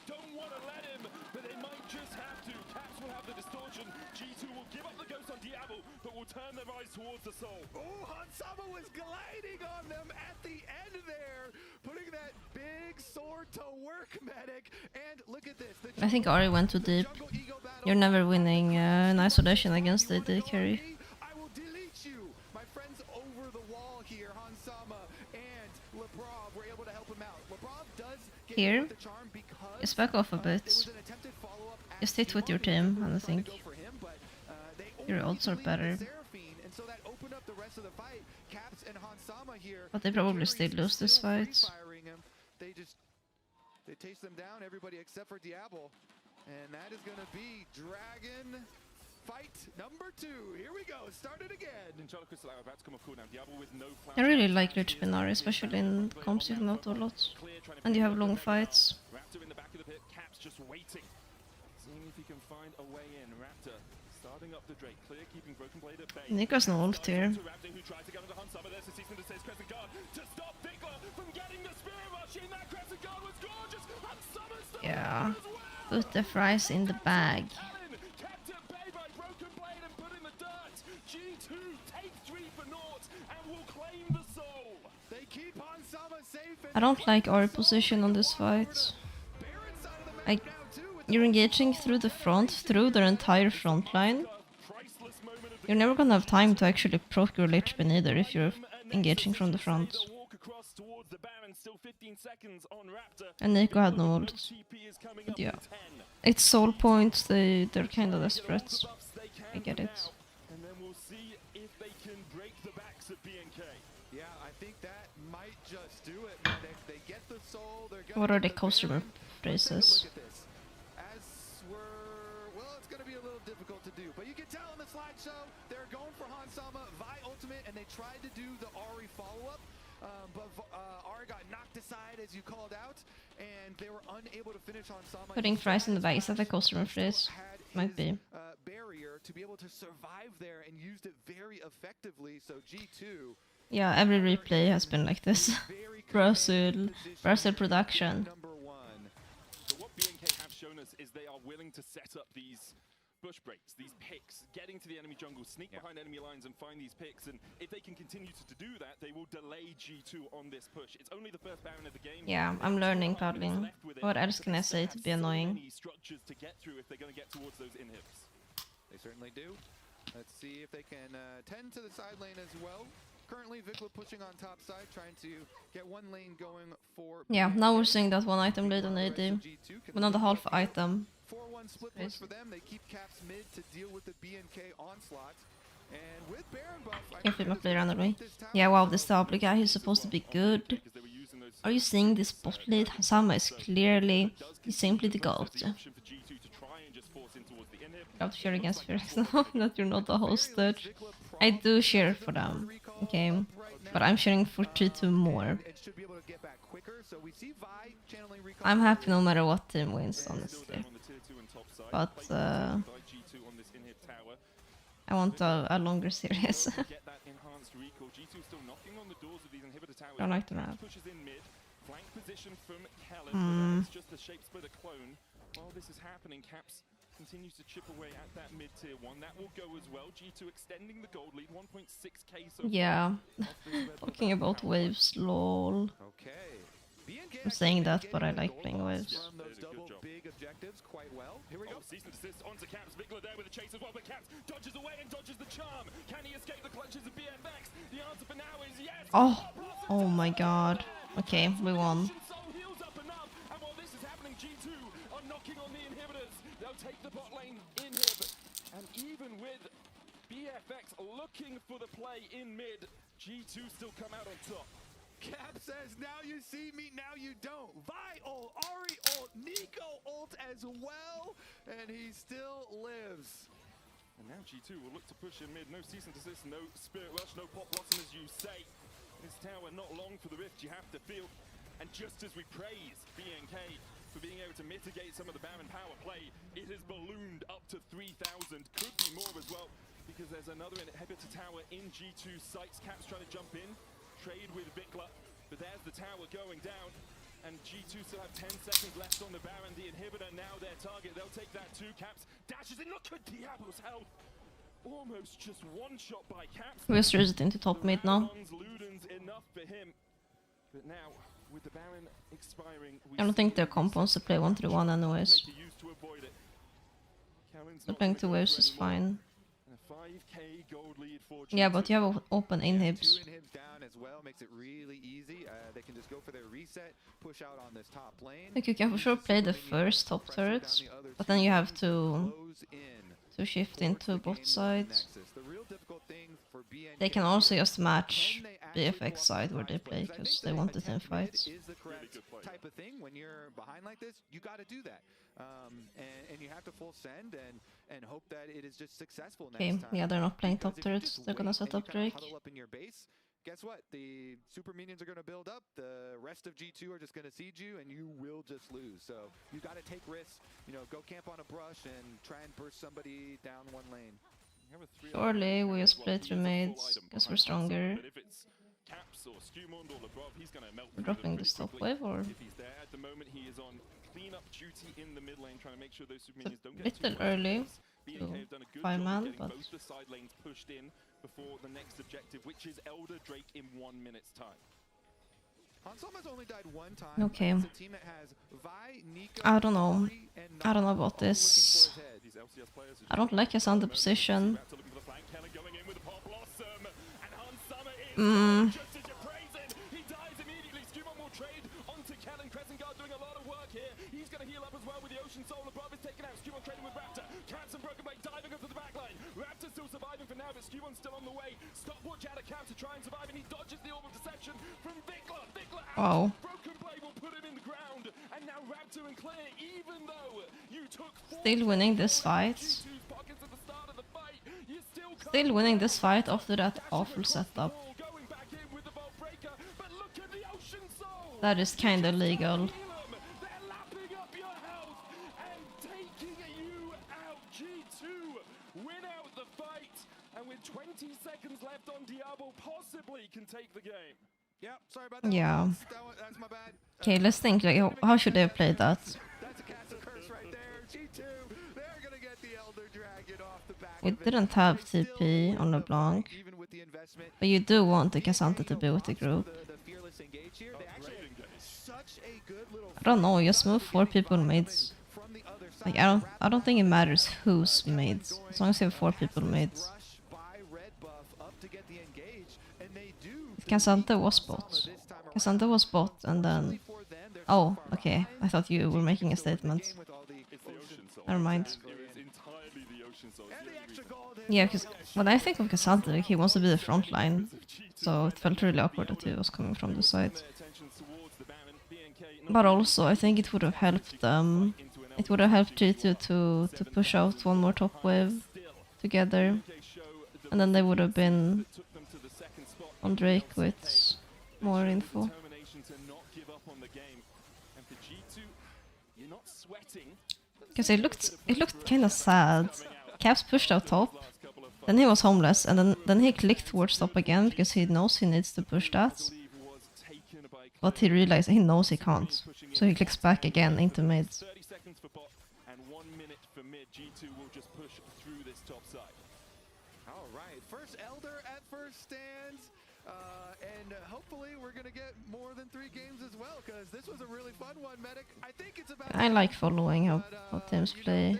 don't want to let him, but they might just have to. Caps will have the distortion. G2 will give up the ghost on Diablo, but will turn their eyes towards the soul. Oh, Hansama was gliding on them at the end there, putting that big sword to work, Medic. And look at this. I think Ari went too deep. You're never winning in isolation against the AD carry. I will delete you. My friends over the wall here, Hansama and Lebrov were able to help him out. Lebrov does get Here, with the charm because just back off a there bit. was an attempted follow-up at Just hit with your Simo. team, and I think Go for him, but, they your only ults are believed better. in Seraphine, and so that opened up the rest of the fight. Caps and Hansama here. But they the probably carries still lose this still fight. free-firing him. They taste them down, everybody except for Diablo. And that is going to be Dragon fight number 2. Here we go. Start it again. About to come off cooldown. Diablo with no flash. I really like Lich Binari, especially in comps you can auto a lot. And you have long fights. Raptor in the back of the pit. Caps just waiting. Seeing if he can find a way in. Raptor starting up the Drake. Clear, keeping Broken Blade at bay. Nico's no ult here. Raptor who tried to get on the hunt. Some of this is Season to Crescent Guard to stop Bigler from getting the Spirit Rush in. That Crescent Guard was gorgeous. And Summon's still Yeah. as well. Put the fries in the bag. Kept at bay by Broken Blade and put in the dirt. G2 take 3 for naught and will claim the soul. They keep Hansama safe. I don't like our position on this fight. Baron's side of the map Like, now too with you're engaging through the front, through their entire front line. Priceless moment of the You're never gonna have time to actually proc your Lich Bin either if you're engaging from the front. They'll walk across towards the Baron, still 15 seconds on Raptor. And Nico had no No ult. TP is coming But up yeah. in 10. It's soul points, they're kinda desperate. All the buffs they can I get for it. now, and then we'll see if they can break the backs of BNK. Yeah, I think that might just do it. Man. They get the soul. They're gonna What are get the Costream Baron. Let's take a phrases? look at this. As well, it's going to be a little difficult to do, but you can tell in the slideshow they're going for Hansama, Vi ultimate, and they tried to do the Ari follow-up, but Ari got knocked aside as you called out, and they were unable to finish Hansama. Putting fries in the bag, is that a Costream phrase? Had Might his, be. barrier to be able to survive there and used it very effectively. So G2 Yeah, every replay has been like this. very Brazil, commanding position Brazil here. production. Number 1. So what BNK have shown us is they are willing to set up these bush breaks, these picks, getting to the enemy jungle, sneak behind enemy lines and find these picks. And if they can continue to do that, they will delay G2 on this push. It's only the first Baron of the game. Yeah, They I'm have learning 2 minutes paddling. left with it, What else but can they I still say have to be so annoying? many structures to get through if they're going to get towards those inhibs. They certainly do. Let's see if they can tend to the side lane as well. Currently, Vikla pushing on top side, trying to get one lane going for. Yeah, now we're seeing that one item lead on AD. G2 can Another move half up. item. 4-1 split push for them. They keep caps mid to deal with the BNK onslaught. And with Baron buff, I Can't feel my mean, player under me. this tower Yeah, wow, is this so Diablo guy, he's supposed to be good. Because they were using those Are you seeing this bot lead? Hansama is clearly, he's simply the goat. the option for G2 to try and just force in towards the inhib. Proud to cheer against Felix now that you're not a hostage. I do cheer for them, okay? But I'm cheering for G2 more. and should be able to get back quicker. So we see Vi channeling recall. I'm happy no matter what team wins, Still honestly. down on the tier 2 and top side. But, By G2 on this inhib tower. I want a longer series. Don't get that enhanced recall. G2 still knocking on the doors of these inhibitor towers. Don't like the map. Pushes in mid. Flank position from Kellen. Hmm. It's just a shape splitter clone. While this is happening, Caps continues to chip away at that mid tier 1. That will go as well. G2 extending the gold lead. 1.6k so Yeah, off this red buff talking about tower. waves, lol. Okay. BNK I'm saying that, actually but I getting like the playing gold waves. from those They did a good double job. big objectives quite well. Here we go. Oh, cease and desist onto Caps. Vikla there with a chase as well, but Caps dodges away and dodges the charm. Can he escape the clutches of BFX? The answer for now is yes. Oh my god. Okay, we won. Soul heals up enough, and while this is happening, G2 are knocking on the inhibitors. They'll take the bot lane inhib, and even with BFX looking for the play in mid, G2 still come out on top. Cap says, now you see me, now you don't. Vi ult, Ari ult, Nico ult as well, and he still lives. And now G2 will look to push in mid. No cease and desist, no spirit rush, no pop blossom as you say. This tower not long for the rift, you have to feel. And just as we praise BNK for being able to mitigate some of the Baron power play, it has ballooned up to 3,000. Could be more as well, because there's another inhibitor tower in G2 sights. Caps trying to jump in, trade with Vikla, but there's the tower going down. And G2 still have 10 seconds left on the Baron. The inhibitor now their target. They'll take that too. Caps dashes in. Look at Diablo's health. Almost just one shot by Caps. We're straight into top mid now. Radon's Ludens enough for him. But now, with the Baron expiring, we I don't think see their a comp wants to play 1-3-1 anyways. make a use to avoid it. Kellen's So not playing gonna two go waves for is any more. fine. And a 5k gold lead for Yeah, G2. but you have open inhibs. 2 inhibs down as well, makes it really easy. They can just go for their reset, push out on this top lane. Like you can for sure play the first top turrets, but then you have to Close in. to shift into bot side. The real difficult thing for BNK They can also just match when they actually BFX go side where they optimize play plays. I because think they the want the team attack mid fights. is the correct type of thing. When you're behind like this, you got to do that. And you have to full send and hope that it is just successful next Okay, time. yeah, they're not playing Because top if you turrets. just They're gonna wait set and up you kinda Drake. huddle up in your base, guess what? The super minions are going to build up. The rest of G2 are just going to siege you, and you will just lose. So you got to take risks. You know, go camp on a brush and try and burst somebody down one lane. Surely we just play through maids because we're stronger. Caps or Skewmund or Lebrov, he's going to melt We're through them dropping pretty this top quickly. wave or If he's there at the moment, he is on cleanup duty in the mid lane, trying to make sure those super minions don't get too little close to early us. BNK to have done a good 5 job man, of getting but both the side lanes pushed in before the next objective, which is Elder Drake in 1 minute's time. Hanselma's only died one time. Okay. It's a team that has Vi, Nika, I don't know. Ari, and I don't know Nala about all looking this. for his head. These LCS players are I don't like his under position. Raptor looking for the flank. Keller going in with a pop blossom, and Hansama is just as you praise it. He dies immediately. Skewmund will trade onto Kellen. Crescent Guard doing a lot of work here. He's going to heal up as well with the Ocean Soul. Above is taken out. Skewmund trading with Raptor. Caps and Broken Blade diving up to the backline. Raptor still surviving for now, but Skewmund's still on the way. Stopwatch out of Cap to try and survive, and he dodges the orb of deception from Vikla. Vikla out. Wow. Broken Blade will put him in the ground, and now Raptor and Clear, even though you took Still winning this fight. G2's pockets at the start of the fight, you still can't Still winning this fight after that awful setup. going back in with the Vault Breaker, but look at the Ocean Soul. That is kinda legal. They're lapping up your health and taking you out. G2 win out the fight, and with 20 seconds left on Diablo, possibly can take the game. Yep, sorry about that. Yeah. That's my bad. Okay, let's think like how should they have played that? That's a castle curse right there. G2, they're gonna get the Elder Dragon off the back We of it. didn't have They still TP win on the LeBlanc, fight, even with the investment. but you do want the Cassandra to be with the group. The fearless engage here. They actually had such a good little I don't know, just move 4 people maids. from the other Like side. I don't think it matters who's maids, as long as you have 4 people maids. Rush by Red Buff up to get the engage, and they do. Cassandra was bot. Cassandra was bot and then... Oh, okay. I thought you were making a statement. It's the Ocean Soul. Never mind. It was entirely the Ocean Soul. And the extra gold. Yeah, because when I think of Cassandra, like, he wants to be the front line. So it felt really awkward that he was coming from the side. But also, I think it would have helped them. It would have helped G2 to push out one more top wave together. And then they would have been on Drake with more info. Because it looked kind of sad. Caps pushed out top, then he was homeless, and then he clicked towards top again because he knows he needs to push that. But he realized he knows he can't, so he clicks back again into mid. 30 seconds for bot and 1 minute for mid. G2 will just push through this top side. All right, first Elder at first stands, and hopefully we're gonna get more than 3 games as well, because this was a really fun one, Medic. I think it's about. I like following how teams play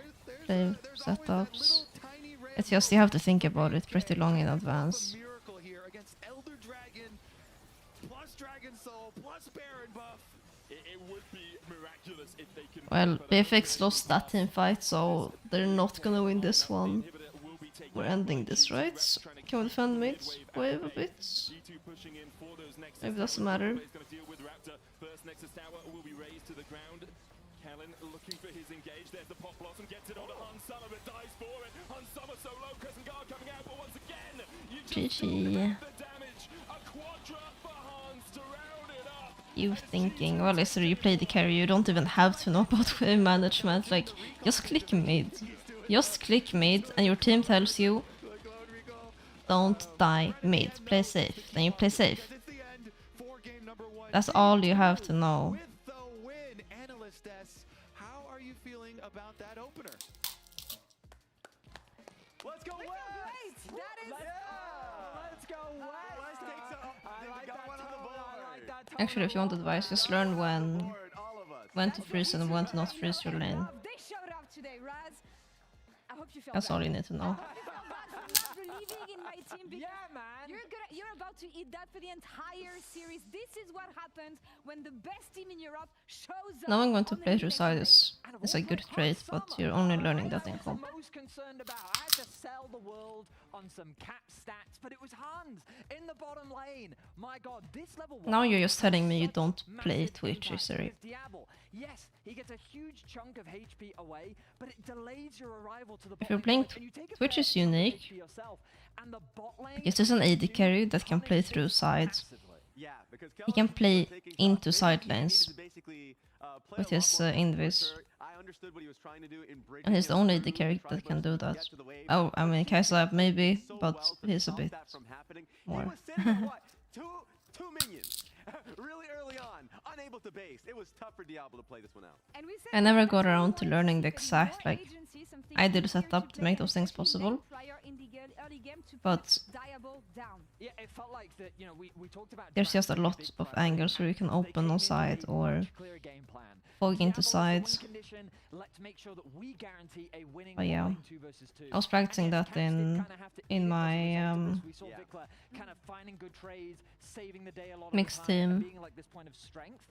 setups. It's just you have to think about it pretty long in advance. Miracle here against Elder Dragon plus Dragon Soul plus Baron buff. It would be miraculous if they can. Well, BFX lost that team fight, so they're not gonna win this one. We're ending this, right? So can we defend mid wave a bit? G2 pushing in for those next. Maybe it doesn't matter. He's going to deal with Raptor. First Nexus Tower will be raised to the ground. Kellen looking for his engage. There's the Pop Blossom. Gets it onto Hansama, but dies for it. Hansama so low. Crescent Guard coming out, but once again, you just don't GG. have the damage. A quadra for Hans to round it up. You thinking, well, Lister, you play the carry, you don't even have to know about wave management. Like, just click mid. Just click mid, and your team tells you, don't die mid, play safe. Then you play safe. It's the end for game number 1. That's all you have to know. With the win, Analyst S, how are you feeling about that opener? Let's go They feel great. That is. Let's go West. I like that tone. I like that tone. Actually, if you want advice, just learn when to freeze and when to not freeze your lane. They showed up today, Raz. I hope you feel That's bad. all you need to know. I feel bad for not believing in my team because Yeah, man. you're about to eat that for the entire series. This is what happens when the best team in Europe shows up. Knowing when to on the play through big side stage. is a good trait, but you're only learning that in comp. Most concerned about. I had to sell the world on some cap stats, but it was Hans in the bottom lane. My God, this level. Now you're just telling me you such don't play massive Twitch, impact Isari. because Diablo, yes, he gets a huge chunk of HP away, but it delays your arrival to the If you're bot playing lane, and you take a Twitch fair is chunk of unique. HP yourself, and the bot lane Because there's an AD do carry that can play punish through this sides. massively. Yeah, because He can Kellen play was taking into shots. side Maybe he lanes needed to basically, play with a lot his more invis. closer. I understood what he was trying to do in bridging And he's the him only through AD carry the that can tri-bush do to that. get to the wave. Oh, I mean, But he Kai'Sa did maybe, so but well to he's a stop bit that from happening. more. He was sitting there, what, two minions, really early on, unable to base. It was tough for Diablo to play this one out. And we said I never that's got what we around to want learning the see, exact, more like, agency, something ideal easier setup to play, make those things especially possible. lane prior in the early game to But put Diablo down. Yeah, it felt like that, you know, we talked about there's just a drafting lot big of priority angles where you can packs. They open came on in with side a or much clearer game plan. fog into Diablo is the win sides. condition. Let's make sure that we guarantee a winning But yeah, lane 2 versus 2. I was practicing And yes, that Caps did in kinda have to eat in it as a my result of this. We saw Yeah. Vikla kind of finding good trades, saving the day a lot of mixed the time, and team. being like this point of strength.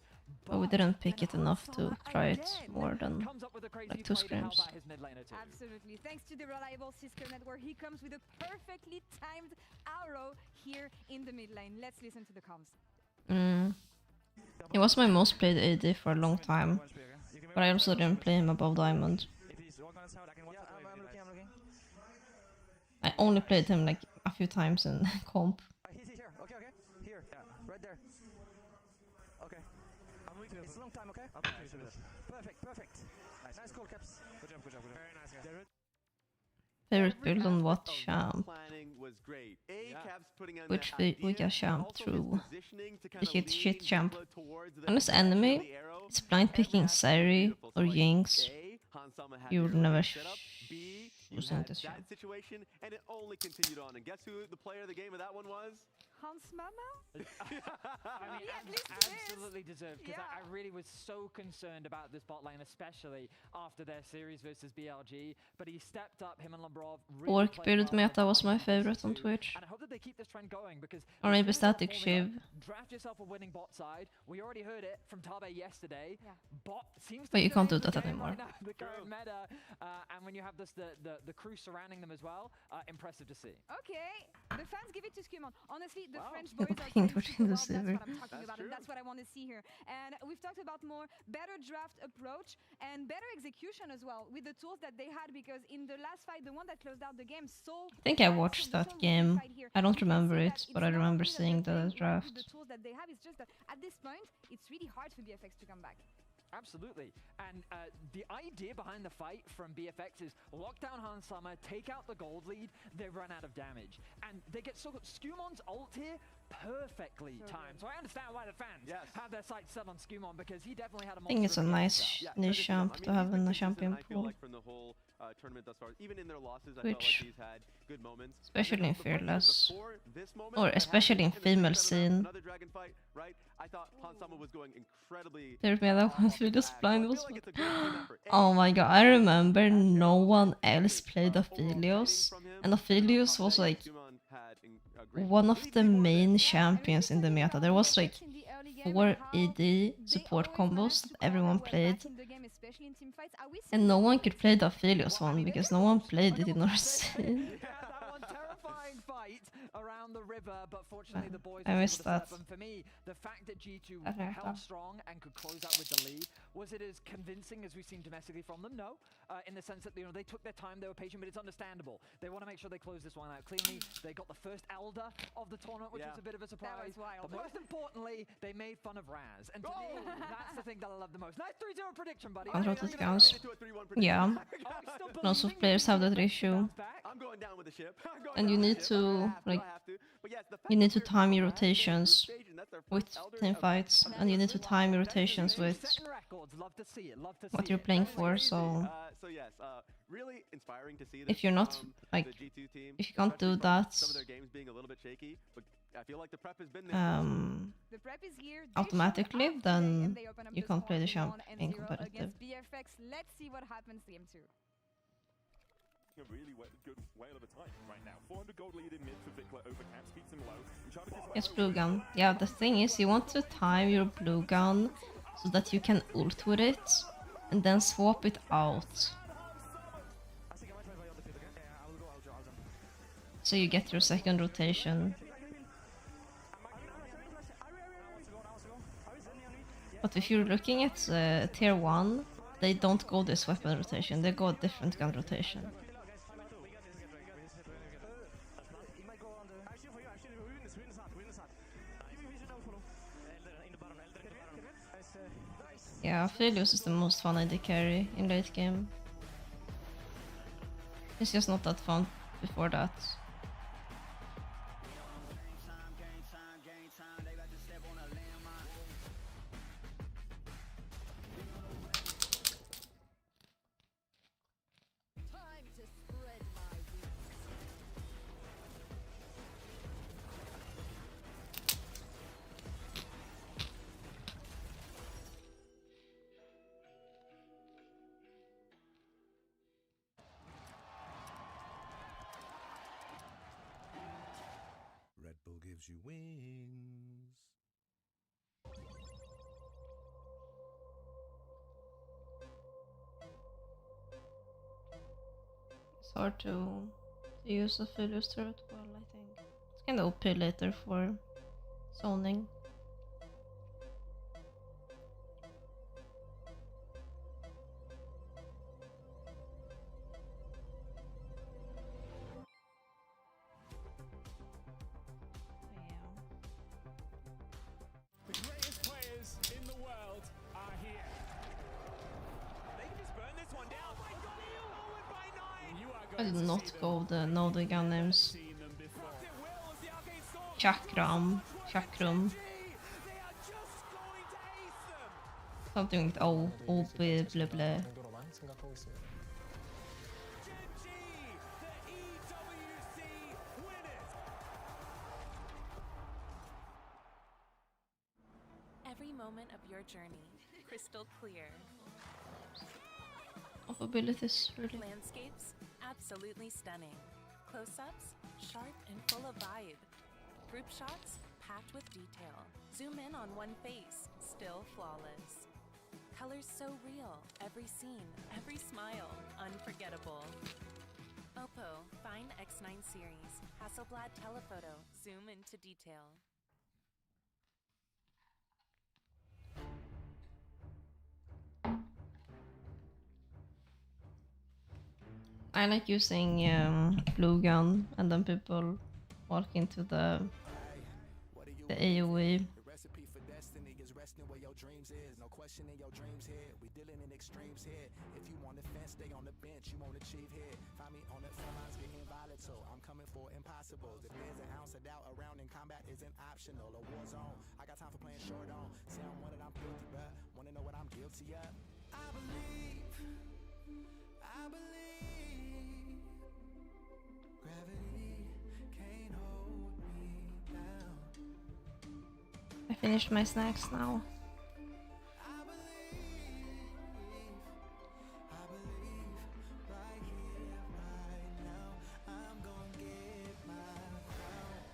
But we didn't pick then it enough to Hansama try it again more than comes up with a crazy like 2 play to help scrims. out his mid laner too. Absolutely. Thanks to the reliable Cisco network, he comes with a perfectly timed arrow here in the mid lane. Let's listen to the comms. He was my most played AD for a long time, but I also didn't play him above Diamond. I only played him like a few times in comp. He's here. Okay. Here. Yeah. Right there. Okay. I'm waiting. It's a long time, okay? Perfect. Nice call, Caps. Good job. Very nice, guys. Favorite build on what champ? Planning was great. Caps putting on Which that we idea, got champ and also his through positioning to the kinda hit shit lead champ. Diablo towards the On this direction of enemy, the arrow. it's blind picking Sari Beautiful. or So, like, Jinx. A, Hansama had You the would early never setup. B, you choose him had to that champ. situation, and it only continued on. And guess who the player of the game of that one was? Hans Mama? I mean, At least it is. absolutely deserved, because I Yeah. really was so concerned about this bot lane, especially after their series versus BLG. But he stepped up, him and Lambrov. Really Orc played build well meta was in my versus favorite on 2, Twitch. And I hope that they keep this trend going, because Or the maybe teams that are Static performing Shiv. well, draft yourself a winning bot side. We already heard it from Tabe yesterday. Yeah. Bot seems to But be you the can't name do of the that game right anymore. now, the current meta. And when you have the crew surrounding them as well, impressive to see. Okay, the fans give it to Skimon. Honestly, the Wow. French boys are Playing playing Twitch super in the well. That's server. what I'm talking That's about, true. and that's what I want to see here. And we've talked about more better draft approach and better execution as well with the tools that they had, because in the last fight, the one that closed out the game, so I think I watched that game. I don't remember it, but I remember seeing the draft. The tools that they have, it's just that at this point, it's really hard for BFX to come back. Absolutely. And the idea behind the fight from BFX is lock down Hansama, take out the gold lead, they run out of damage. And they get so good. Skummon's ult here, perfectly timed. So I understand why the fans have their sights set on Skumon, because he definitely had a I think it's a nice niche champ to have in the champion I feel pool. like from the whole tournament thus far, even in their losses, I felt like Which, he's had good moments. especially in The point Fearless, before this moment, or I had especially in the female second scene. another dragon fight, right? I thought Hansama was going incredibly. Their meta was really back. So I blind feel was. like it's a great team effort. Oh my god, I remember no one else played Aphelios, and Aphelios was like one of the main champions in the meta. There was like 4 AD support combos that everyone played, and no one could play the Aphelios one because no one played it in our scene. Yeah, that one terrifying fight around the river, but fortunately the boys I were able missed to step that. up. And for me, the fact that G2 I heard held that. strong and could close out with the lead, was it as convincing as we've seen domestically from them? No, in the sense that they took their time, they were patient, but it's understandable. They want to make sure they close this one out cleanly. They got the first Elder of the tournament, which was a bit of a surprise. wild. But most importantly, they made fun of Raz, and to me, that's the thing that I love the most. Nice 3-0 prediction, buddy. Control I'm to gonna counts. Yeah. still Lots of believing players have that that they issue. bounce back. I'm going down with the ship. I'm going And down you with need the ship. to, like, But yes, the fact you need that to they're time your back there rotations stage, and that's their with first Elder team of- fights, and you need to time your rotations with Setting records, love to see it, love to what see you're it. playing That's for, crazy. so So yes, really inspiring to see this if you're not, from like, the G2 team, if you can't especially do from that, some of their games being a little bit shaky, but I feel like the prep has been there. The prep is here. They automatically, showed up then today and they open up you the can't play the score champ 1-0 in competitive. against BFX. Let's see what happens game 2. a really good whale of a time right now. 400 gold lead in mid for Vikla over Caps, keeps him low. Yes, blue gun. Yeah, the thing is, you want to time your blue gun so that you can ult with it and then swap it out. So you get your second rotation. But if you're looking at tier 1, they don't go this weapon rotation, they go a different gun rotation. Yeah, Philios is the most fun AD carry in late game. It's just not that fun before that. Red Bull gives you wings. It's hard to use a Philios turret well, I think. It's kinda OP later for zoning. The greatest players in the world are here. They can just burn this one down. Oh my god, he'll roll it by 9. You are I going did to not see go them. the know the gun names. Seen them before. Rocked it will as the arcane storm. Chakram, Chakram, They are just going to ace them. something with O, O, B, blah, blah. 정도로만 생각하고 있습니다. Genji, the EWC winners. Every moment of your journey, crystal clear. Of abilities, really. Landscapes, absolutely stunning. Close-ups, sharp and full of vibe. Group shots, packed with detail. Zoom in on one face, still flawless. Colors so real, every scene, every smile, unforgettable. Oppo, Find X9 series, Hasselblad telephoto, zoom into detail. I like using blue gun and then people walk into the AoE. The recipe for destiny is resting where your dreams is. No questioning your dreams here. We dealing in extremes here. If you want to fence, stay on the bench. You won't achieve here. Find me on the front lines getting volatile. I'm coming for impossibles. If there's an ounce of doubt around in combat isn't optional. A war zone. I got time for playing short on. Say I'm winning, I'm guilty, bruh. Wanna know what I'm guilty of? I believe. Gravity can't hold me down. I finished my snacks now. I believe right here, right now, I'm gonna get my crown.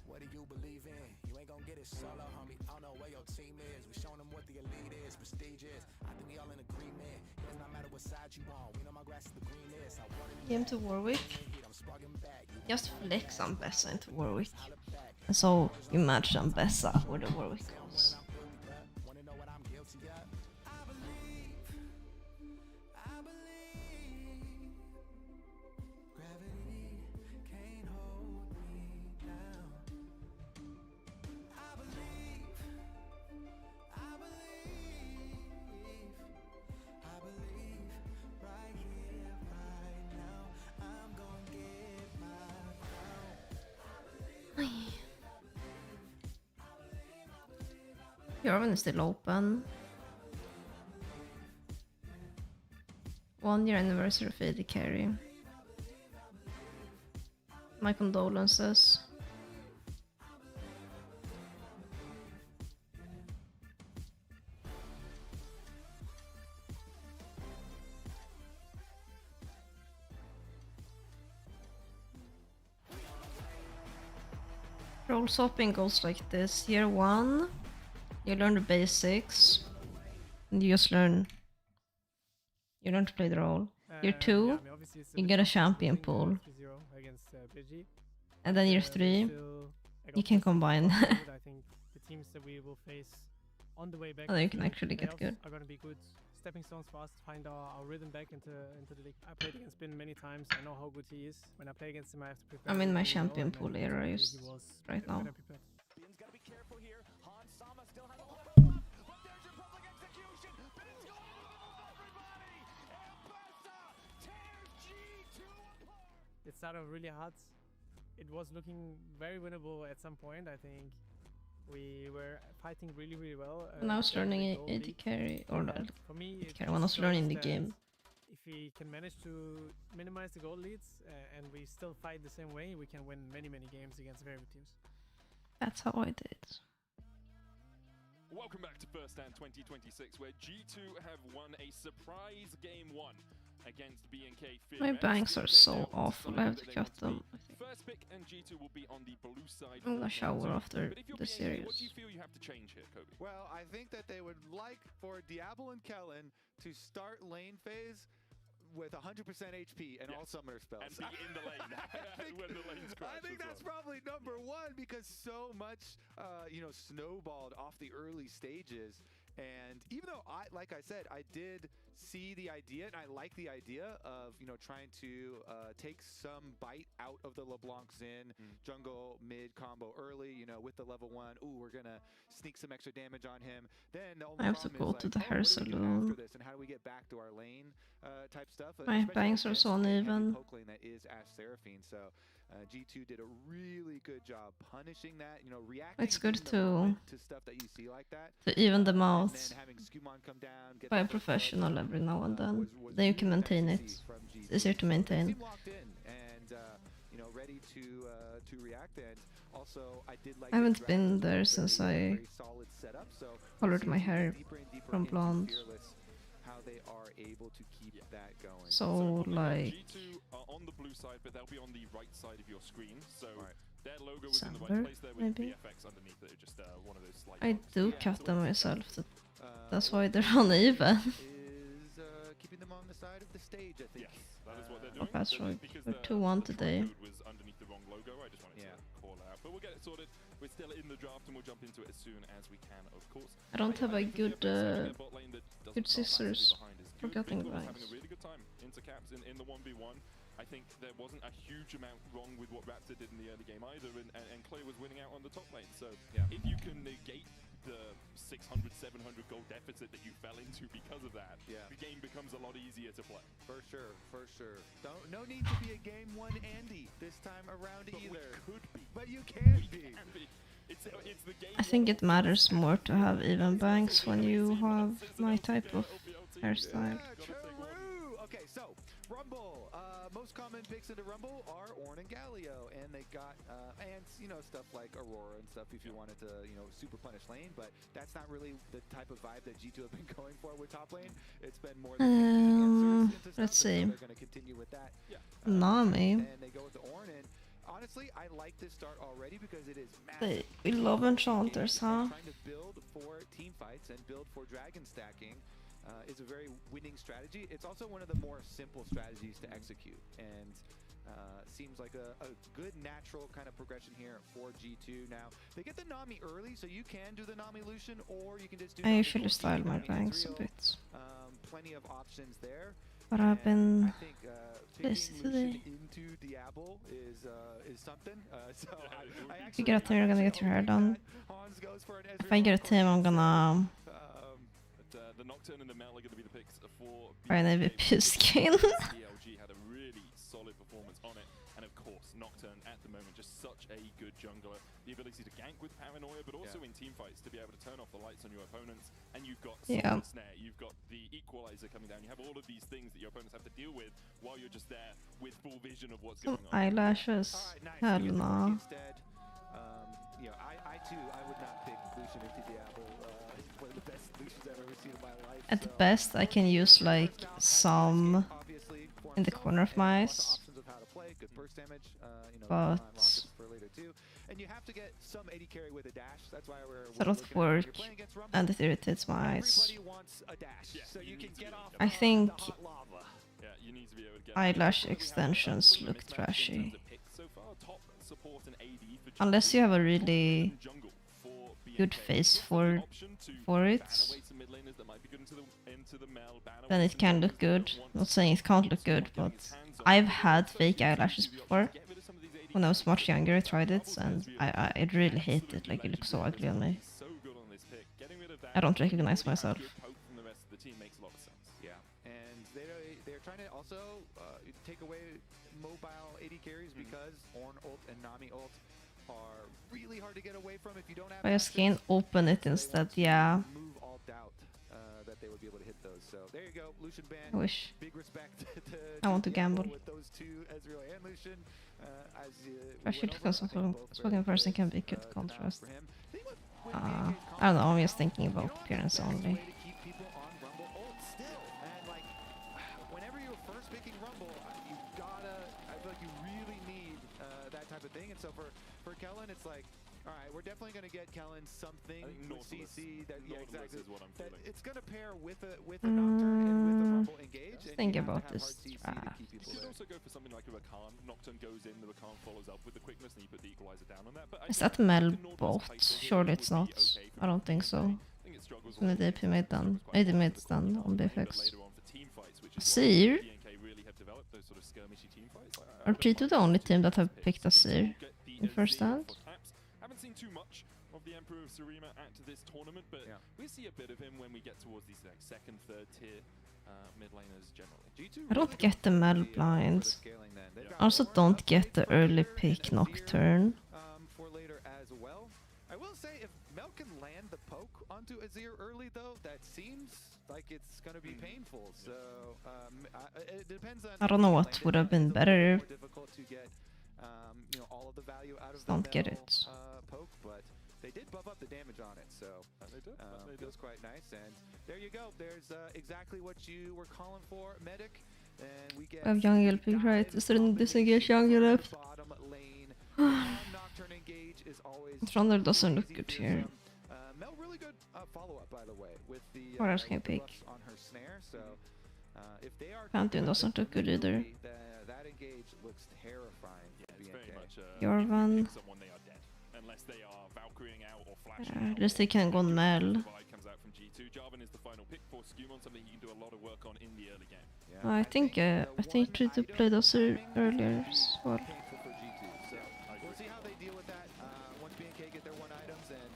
What do you believe in? You ain't gonna get it solo, homie. I don't know where your team is. We showing them what the elite is, prestigious. I think we all in agreement. It does not matter what side you on. We know my grass is the greenest. I wanted Game to Warwick. I'm sparking back. Just flex Ambessa into Warwick. And so you match Ambessa where the Warwick goes. Wanna know what I'm guilty of? I believe. Gravity can't hold me down. I believe right here, right now, I'm gonna get my crown. Jorven is still open. 1 year anniversary of AD Carry. My condolences. Role swapping goes like this. Year 1, you learn the basics, and you just learn. You learn to play the role. Year 2, yeah, I mean, obviously it's a you bit get a tough champion losing, pool, 3-0 against BG. and then year But 3, still, I you got can positive combine. about it. I think the teams that we will face on the way back And then you to can actually get playoffs good. are going to be good stepping stones for us to find our rhythm back into the league. I played against Ben many times. I know how good he is. When I play against him, I have to prepare. I'm in my really well, champion and I pool think era he is was right now. better prepared. Bin's got to be careful here. Han Sama still has a level up, but there's your public execution. Bin's going to everybody. Ambassa tears G2 apart. It started really hard. It was looking very winnable at some point. I think we were fighting really, really well. When I was during the learning gold AD league. carry, or And not for me, AD it carry, when I was shows learning the that game. if we can manage to minimize the goal leads and we still fight the same way, we can win many, many games against very good teams. That's how I did. Welcome back to First Stand 2026, where G2 have won a surprise game 1 against BNK. My banks are so awful, I have to cut them. First pick and G2 will be on the blue side. I'm gonna shower after But if you're the BNK, series. what do you feel you have to change here, Kobe? Well, I think that they would like for Diablo and Kellen to start lane phase with 100% HP and all summoner spells. And be in the lane when the lanes crash. I think that's probably number one because so much, snowballed off the early stages. And even though like I said, I did see the idea and I like the idea of, trying to take some bite out of the LeBlanc Xin jungle mid combo early, with the level 1. Ooh, we're going to sneak some extra damage on him. Then the only I have to problem go is to like, the hair what do we do salon. after this and how do we get back to our lane type stuff? My especially bangs are against so a heavy uneven. poke lane that is Ash Seraphine. So G2 did a really good job punishing that, reacting It's good in the to moment to stuff that you see like that. even them And out then having Skumon come down, get by the a first blood, professional every now and then. was Then you can really nice maintain to it. see from G2. It's easier to maintain. They seem locked in and ready to react. And also, I did like I haven't their been draft as there well, since very, I very solid setup. So colored we'll my see hair deeper and deeper from into blonde. Fearless, how they are able to keep that going. So like G2 are on the blue side, but they'll be on the right side of your screen. So their logo was in the December, right place there with maybe? BFX underneath it. Just one of those slight I bugs. do cut them myself. That's why they're uneven. Is keeping them on the side of the stage, I think. Yes, that is what they're Oh, doing. that's They're right. doing because We're the 2-1 try today. code was underneath the wrong logo. I just wanted to call it out. But we'll get it sorted. We're still in the draft and we'll jump into it as soon as we can, of course. I don't have a think good BFX actually a bot lane that doesn't good start massively scissors behind is for good. cutting Bingo was having bangs. a really good time into caps in the 1v1. I think there wasn't a huge amount wrong with what Raptor did in the early game either, and Clay was winning out on the top lane. So if you can negate the 600, 700 gold deficit that you fell into because of that, the game becomes a lot easier to play. For sure, for sure. No need to be a game 1 Andy this time around But either. we could be. But you can be. It's the game. I think it matters more to have even bangs when you have my type of hairstyle. True. Okay, so Rumble. Most common picks into Rumble are Ornn and Galio, and they got and stuff like Aurora and stuff if you wanted to super punish lane, but that's not really the type of vibe that G2 have been going for with top lane. It's been more Let's see. They're going to continue with that. Nami. And they go with the Ornn, and honestly, I like this start already because it is massive. We love enchanters, huh? Trying to build for team fights and build for dragon stacking is a very winning strategy. It's also one of the more simple strategies to execute, and seems like a good natural kind of progression here for G2. Now, they get the Nami early, so you can do the Nami Lucian, or you can just do I Nami usually Gold, style my Nami bangs a Ezreal. bit. Plenty of options there. But I've been I think busy picking today. Lucian into Diablo is something. So I If actually you get a team, you're gonna get your hair done. If I get a team, I'm gonna the Nocturne and the Mel are going to be the picks for buy an AVP skin. DLG had a really solid performance on it. And of course, Nocturne at the moment, just such a good jungler. The ability to gank with Paranoia, but also in team fights to be able to turn off the lights on your opponents. And you've got Silver Snare, you've got the Equalizer coming down. You have all of these things that your opponents have to deal with while you're just there with full vision of what's going on. Eyelashes. Hell no. Instead, you know, I too, I would not pick Lucian into Diablo. He's one of the best Lucians I've ever seen in my life. At best, I can use like some in the corner of my eyes. But it's a lot of work and it irritates my eyes. I think eyelash extensions look trashy. Unless you have a really good face for it, then it can look good. Not saying it can't look good, but I've had fake eyelashes before. When I was much younger, I tried it, and I really hate it. Like, it looks so ugly on me. I don't recognize myself. Yeah, and they're trying to also take away mobile AD carries because Ornn ult and Nami ult are really hard to get away from if you don't have. I just can open it instead. Yeah. Move all doubt that they would be able to hit those. So there you go, Lucian ban. I wish. Big respect to I want to gamble. with those two, Ezreal and Lucian. Actually, because spoken person can be good contrast. I don't know. I'm just thinking about appearance only. Whenever you're first picking Rumble, you gotta. I feel like you really need that type of thing. And so for Kellen, it's like, all right, we're definitely gonna get Kellen something with CC that exactly is what I'm that feeling. it's gonna pair with a Nocturne and with a Rumble engage. Think about this. You could also go for something like a Rakan. Nocturne goes in, the Rakan follows up with the quickness, and you put the Equalizer down on that. But Is that Mel bot? Surely it's not. I don't think so. When the AP mid done. AD mid's done on BFX. Seer? Are G2 the only team that have picked a Seer in first hand? Haven't seen too much of the Emperor of Sarima at this tournament, but we see a bit of him when we get towards these like second, third tier mid laners generally. I don't get the Mel blind. I also don't get the early pick Nocturne. For later as well. I will say if Mel can land the poke onto Azir early though, that seems like it's going to be painful. So it depends on. I don't know what would have been better. Difficult to get, you know, all of the value out of don't the get it. Poke, but they did buff up the damage on it, so feels quite nice. And there you go. There's exactly what you were calling for, Medic. And we get jungle pick right. Is there any disengage jungle left? Nocturne engage is always. Trundle doesn't look good here. Mel really good follow-up, by the way, with the what else can I pick? On her snare, so if they are Pantheon doesn't look good either. That engage looks terrifying. Yeah, it's very much Jorvan. Someone they are dead unless they are Valkyrying out or flashing At least they can go on Mel. Comes out from G2. Jarvan is the final pick for Skewmon, something you can do a lot of work on in the early game. I think G2 played us earlier as well. We'll see how they deal with that once BNK get their one items and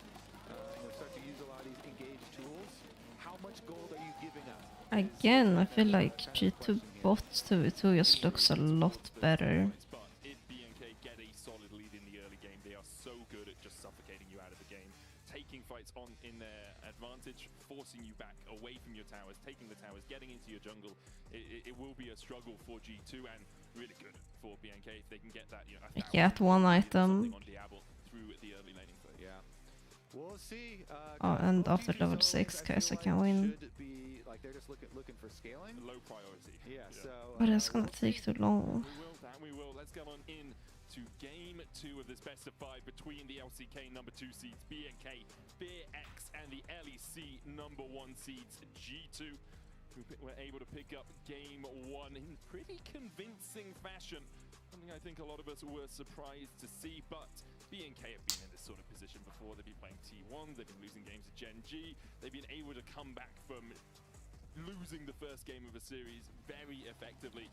start to use a lot of these engage tools. How much gold are you giving us? Again, I feel like G2 bots 2v2 just looks a lot better. But if BNK get a solid lead in the early game, they are so good at just suffocating you out of the game, taking fights on in their advantage, forcing you back away from your towers, taking the towers, getting into your jungle. It will be a struggle for G2 and really good for BNK if they can get that. You know, get one item. Through the early laning phase. Yeah, we'll see. Oh, and after level 6, guys, I can win. Be like they're just looking for scaling. Low priority. Yeah. So. But it's gonna take too long. We will. Let's go on in to game 2 of this best of 5 between the LCK number 2 seeds BNK, BFX, and the LEC number 1 seeds G2. Who were able to pick up game 1 in pretty convincing fashion. Something I think a lot of us were surprised to see, but BNK have been in this sort of position before. They've been playing T1, they've been losing games to Gen G, they've been able to come back from losing the first game of a series very effectively.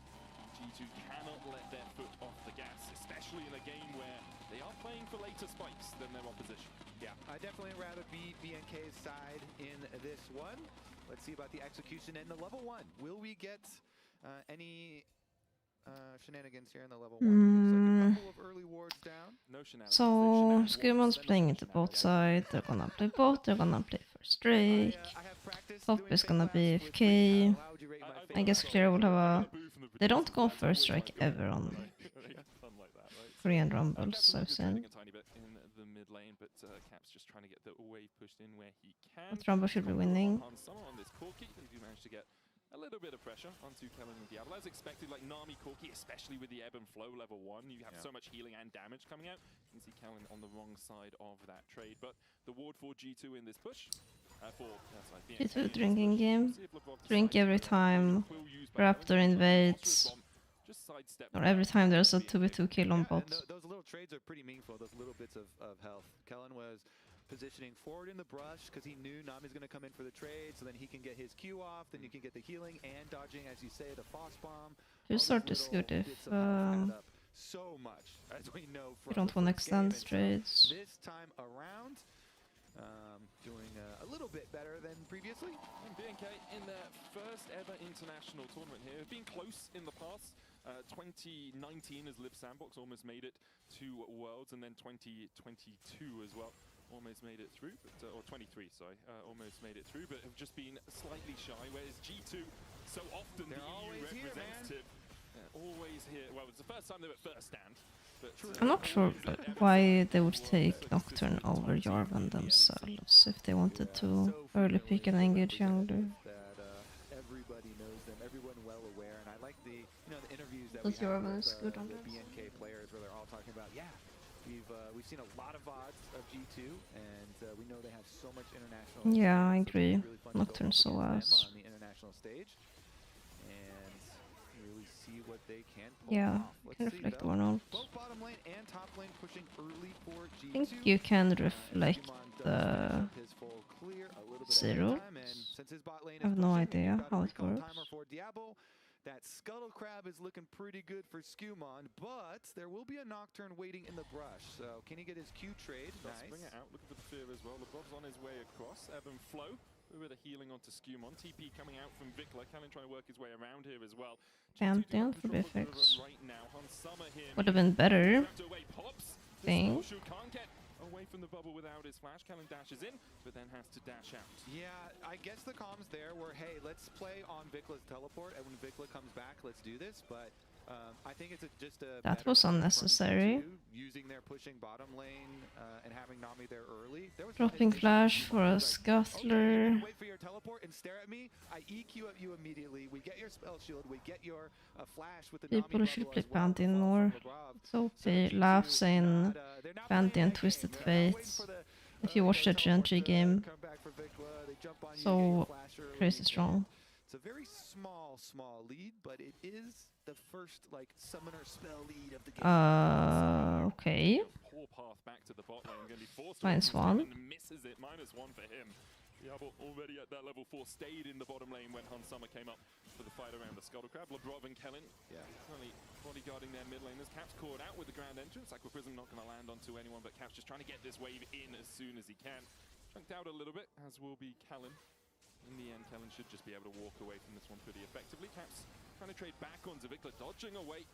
G2 cannot let their foot off the gas, especially in a game where they are playing for later spikes than their opposition. Yeah, I definitely rather be BNK's side in this one. Let's see about the execution and the level 1. Will we get any shenanigans here in the level 1. Looks like a couple of early wards down. No shenanigans. So Skumon's playing into bot side. They're gonna play bot. They're gonna play first Drake. Top is gonna be BFK. I guess Clear will have a. They don't go first strike ever on Korean Rumbles, I've seen. The mid lane, but Cap's just trying to get the wave pushed in where he can. But Rumble should be winning. On this Corki, they do manage to get a little bit of pressure onto Kellen and Diablo. As expected, like Nami Corki, especially with the ebb and flow level 1, you have so much healing and damage coming out. You can see Kellen on the wrong side of that trade, but the ward for G2 in this push. G2 drinking game. Drink every time Raptor invades. Or every time there's a 2v2 kill on bot. Those little trades are pretty meaningful, those little bits of health. Kellen was positioning forward in the brush because he knew Nami's going to come in for the trade, so then he can get his Q off, then you can get the healing and dodging, as you say, the Foss Bomb. Your sort is good if so much, as we know from you don't want to extend trades. This time around, doing a little bit better than previously. And BNK in their first ever international tournament here have been close in the past. 2019 as Live Sandbox almost made it to Worlds, and then 2022 as well almost made it through, but, or 23, sorry, almost made it through, but have just been slightly shy, whereas G2 so often the EU representative, always here. Well, it's the first time they were first stand. But, I'm not sure why they would take Nocturne over Jarvan themselves if they wanted to early pick and engage jungler. Everybody knows them, everyone well aware, and I like the the interviews that we have with the BNK players where they're all talking about, we've seen a lot of VODs of G2, and we know they have so much international. Yeah, I agree. Nocturne so ass. On the international stage, and really see what they can pull yeah, off. you can reflect one ult. Both bottom lane and top lane pushing early for G2. I think you can reflect the zero. I have no idea how it works. That Scuttle Crab is looking pretty good for Skumon, but there will be a Nocturne waiting in the brush. So can he get his Q trade? Nice. Bring it out, looking for the fear as well. LeBron's on his way across. Ebb and Flow with a healing onto Skumon. TP coming out from Vikla. Cannon trying to work his way around here as well. Pantheon for BFX. Would have been better. Thing. Away from the bubble without his flash. Kellen dashes in, but then has to dash out. Yeah, I guess the comms there were, hey, let's play on Vikla's teleport, and when Vikla comes back, let's do this. But I think it's just a that was unnecessary. Using their pushing bottom lane and having Nami there early. Dropping flash for a scuttler. Wait for your teleport and stare at me. I EQ at you immediately. We get your spell shield. We get your flash with the People should play Pantheon more. So OP laughs in Pantheon Twisted Fate. If you watch the Gentry game, so crazy strong. It's a very small lead, but it is the first summoner spell lead of the game. Okay. Poor path back to the bot lane. Going to be forced -1. Misses it. -1 for him. Diablo already at that level 4 stayed in the bottom lane when Hans Summer came up for the fight around the Scuttle Crab. Lebrov and Kellen currently bodyguarding their mid laners. Cap's caught out with the ground entrance. Aqua Prism not going to land onto anyone, but Cap's just trying to get this wave in as soon as he can. Chunked out a little bit, as will be Kellen. In the end, Kellen should just be able to walk away from this one pretty effectively. Cap's trying to trade back onto Vikla, dodging away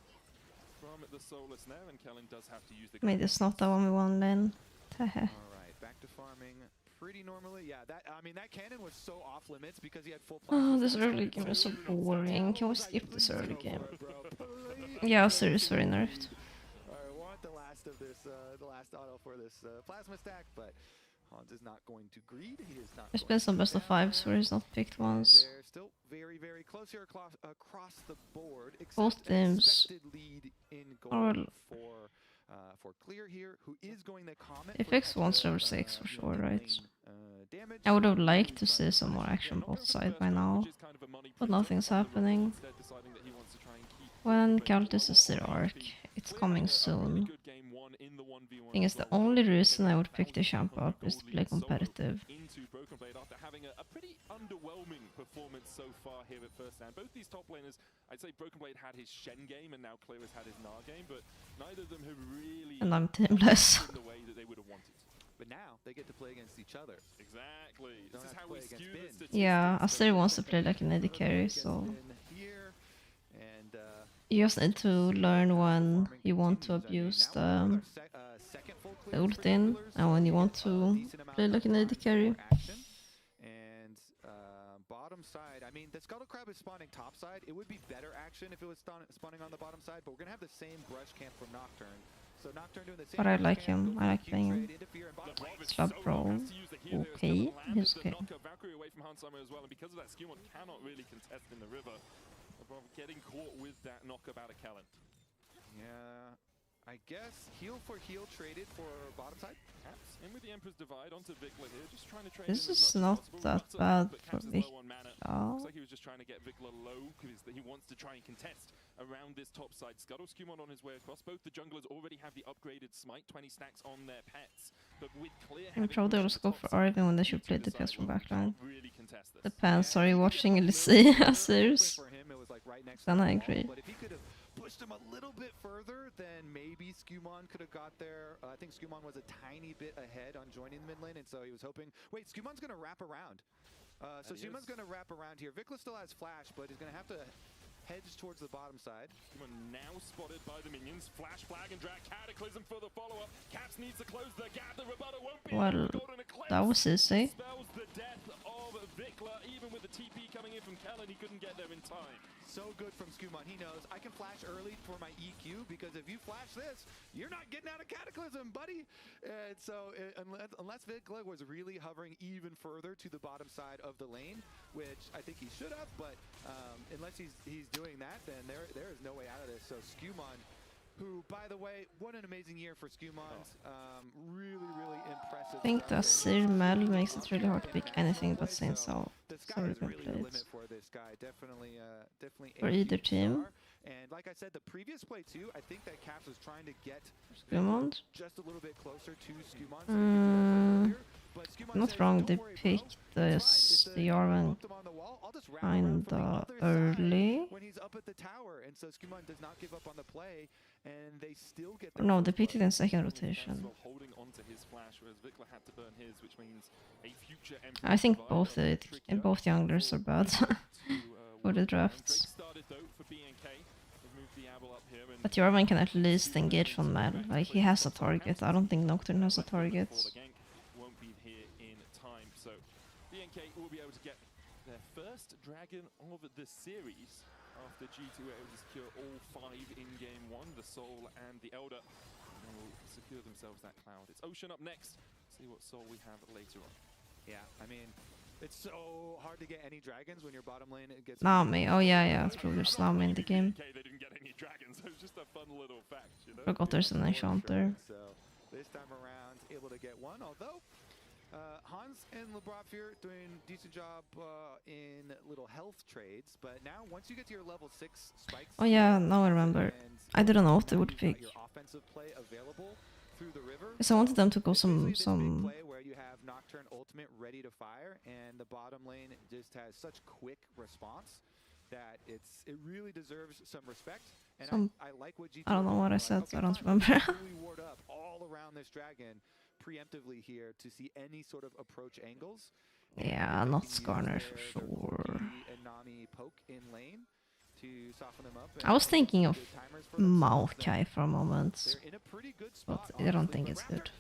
from the Solar Snare, and Kellen does have to use the... Maybe it's not the 1v1 then. Alright, back to farming pretty normally. Yeah, that cannon was so off limits because he had full... Oh, this early game is so boring. Can we skip this early game? Yeah, Sirius very nerfed. I want the last of this, the last auto for this plasma stack, but Hans is not going to greed. He is not. There's been some best of 5s where he's not picked once. They're still very close here across the board. Both teams lead in are for Clear here, who is going the Comet. BFX wants over 6 for sure, right? I would have liked to see some more action bot side by now, but nothing's happening. When Cultist is their arc, it's coming soon. I think it's the only reason I would pick the champ up is to play competitive. After having a pretty underwhelming performance so far here at first stand. Both these top laners, I'd say Broken Blade had his Shen game and now Clear has had his Gnar game, but neither of them have really and I'm teamless. in the way that they would have wanted. But now they get to play against each other. Exactly. This is how we skew the statistics. Yeah, Aster wants to play like an AD carry, so... Here, and You just need to learn when you want to abuse the ult in, and when you want to play like an AD carry. And bottom side, I mean, the Scuttle Crab is spawning top side. It would be better action if it was spawning on the bottom side, but we're gonna have the same brush camp from Nocturne. So Nocturne doing the same. But I like him. I like playing him. Slap roll. Okay, he's okay. Valkyrie away from Hans Sommer as well, and because of that, Skewmon cannot really contest in the river. Getting caught with that knockabout of Kellen. Yeah, I guess heal for heal traded for bottom side. Caps in with the Emperor's Divide onto Vikla here, just trying to trade. This is not that bad for Vikla. Looks like he was just trying to get Vikla low because he wants to try and contest around this top side. Scuttle Skewmon on his way across. Both the junglers already have the upgraded smite, 20 stacks on their pets. But with clear, I'm sure they will go for Arvin when they should play the PS from backline. Depends. Are you watching Elysee series? Then I agree. But if he could have pushed him a little bit further, then maybe Skewmon could have got there. I think Skewmon was a tiny bit ahead on joining the mid lane, and so he was hoping. Wait, Skewmon's going to wrap around. So Skewmon's going to wrap around here. Vikla still has flash, but he's going to have to hedge towards the bottom side. Now spotted by the minions. Flash, flag, and drag. Cataclysm for the follow-up. Caps needs to close the gap. The rebuttal won't be. Well, that was easy. Spells the death of Vikla. Even with the TP coming in from Kellen, he couldn't get there in time. So good from Skewmon. He knows I can flash early for my EQ, because if you flash this, you're not getting out of Cataclysm, buddy. And so unless Vikla was really hovering even further to the bottom side of the lane, which I think he should have, but unless he's doing that, then there is no way out of this. So Skewmon, who, by the way, what an amazing year for Skewmon. Really, really impressive. I think the Sir Mel makes it really hard to pick anything but Saint Sol. So we can play it. For this guy, definitely For either team. And like I said, the previous play too, I think that Caps was trying to get Skewmon. just a little bit closer to Skewmon. Not wrong, they picked the Yarvan kinda early. When he's up at the tower, and so Skewmon does not give up on the play, and they still get No, they picked it in second rotation. I think both junglers are bad for the drafts. But Yarvan can at least engage from Mel. Like, he has a target. I don't think Nocturne has a target. BNK will be able to get their first dragon of the series after G2 were able to secure all 5 in game 1, the Soul and the Elder, and will secure themselves that cloud. It's Ocean up next. See what Soul we have later on. Yeah, I mean, it's so hard to get any dragons when your bottom lane gets. Nami, oh yeah, true, there's Nami in the game. They didn't get any dragons, so it's just a fun little fact, you know? Forgot there's an enchanter. So this time around, able to get one, although Hans and Lebrov here doing a decent job in little health trades, but now once you get to your level 6 spikes. Oh yeah, now I remember. I didn't know what they would pick. Your offensive play available through the river. Because I wanted them to go some play where you have Nocturne ultimate ready to fire, and the bottom lane just has such quick response that it really deserves some respect. And I like what G2 I don't know what I said, so I don't remember. really ward up all around this dragon preemptively here to see any sort of approach angles. Yeah, not Skarner for sure. And Nami poke in lane to soften them up. I was thinking of Maokai for a moment, but I don't think it's good.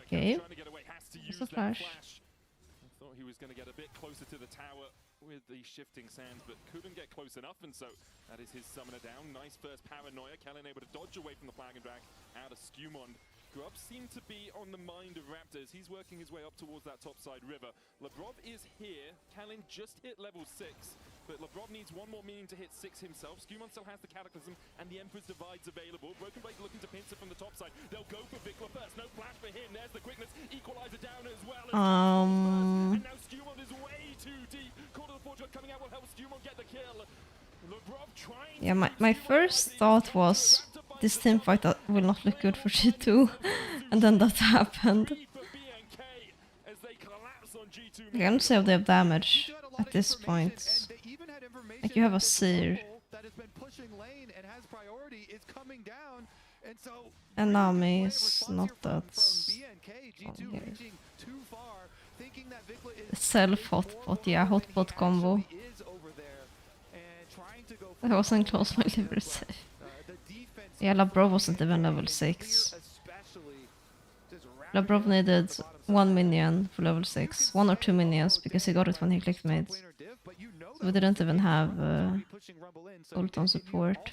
Okay, it's a flash. I thought he was going to get a bit closer to the tower with the shifting sands, but couldn't get close enough, and so that is his summoner down. Nice first paranoia. Kellen able to dodge away from the flag and drag out of Skewmon. Grub seemed to be on the mind of Raptors. He's working his way up towards that topside river. Lebrov is here. Kellen just hit level 6, but Lebrov needs one more meaning to hit 6 himself. Skewmon still has the Cataclysm and the Emperor's Divide's available. Broken Blade looking to pinch it from the top side. They'll go for Vikla first. No flash for him. There's the quickness. Equalizer down as well. And now Skewmon is way too deep. Quarter of the Forge coming out will help Skewmon get the kill. Lebrov trying. Yeah, my first thought was this team fight that will not look good for G2, and then that happened. I can't say if they have damage at this point. Like, you have a Seer. And Nami is not that strong here. Self hotbot, yeah, hotbot combo. to go That wasn't close, my liver save. Yeah, Labrov wasn't even level 6. Labrov needed 1 minion for level 6. 1 or 2 minions, because he got it when he clicked mid. So we didn't even have ult on support.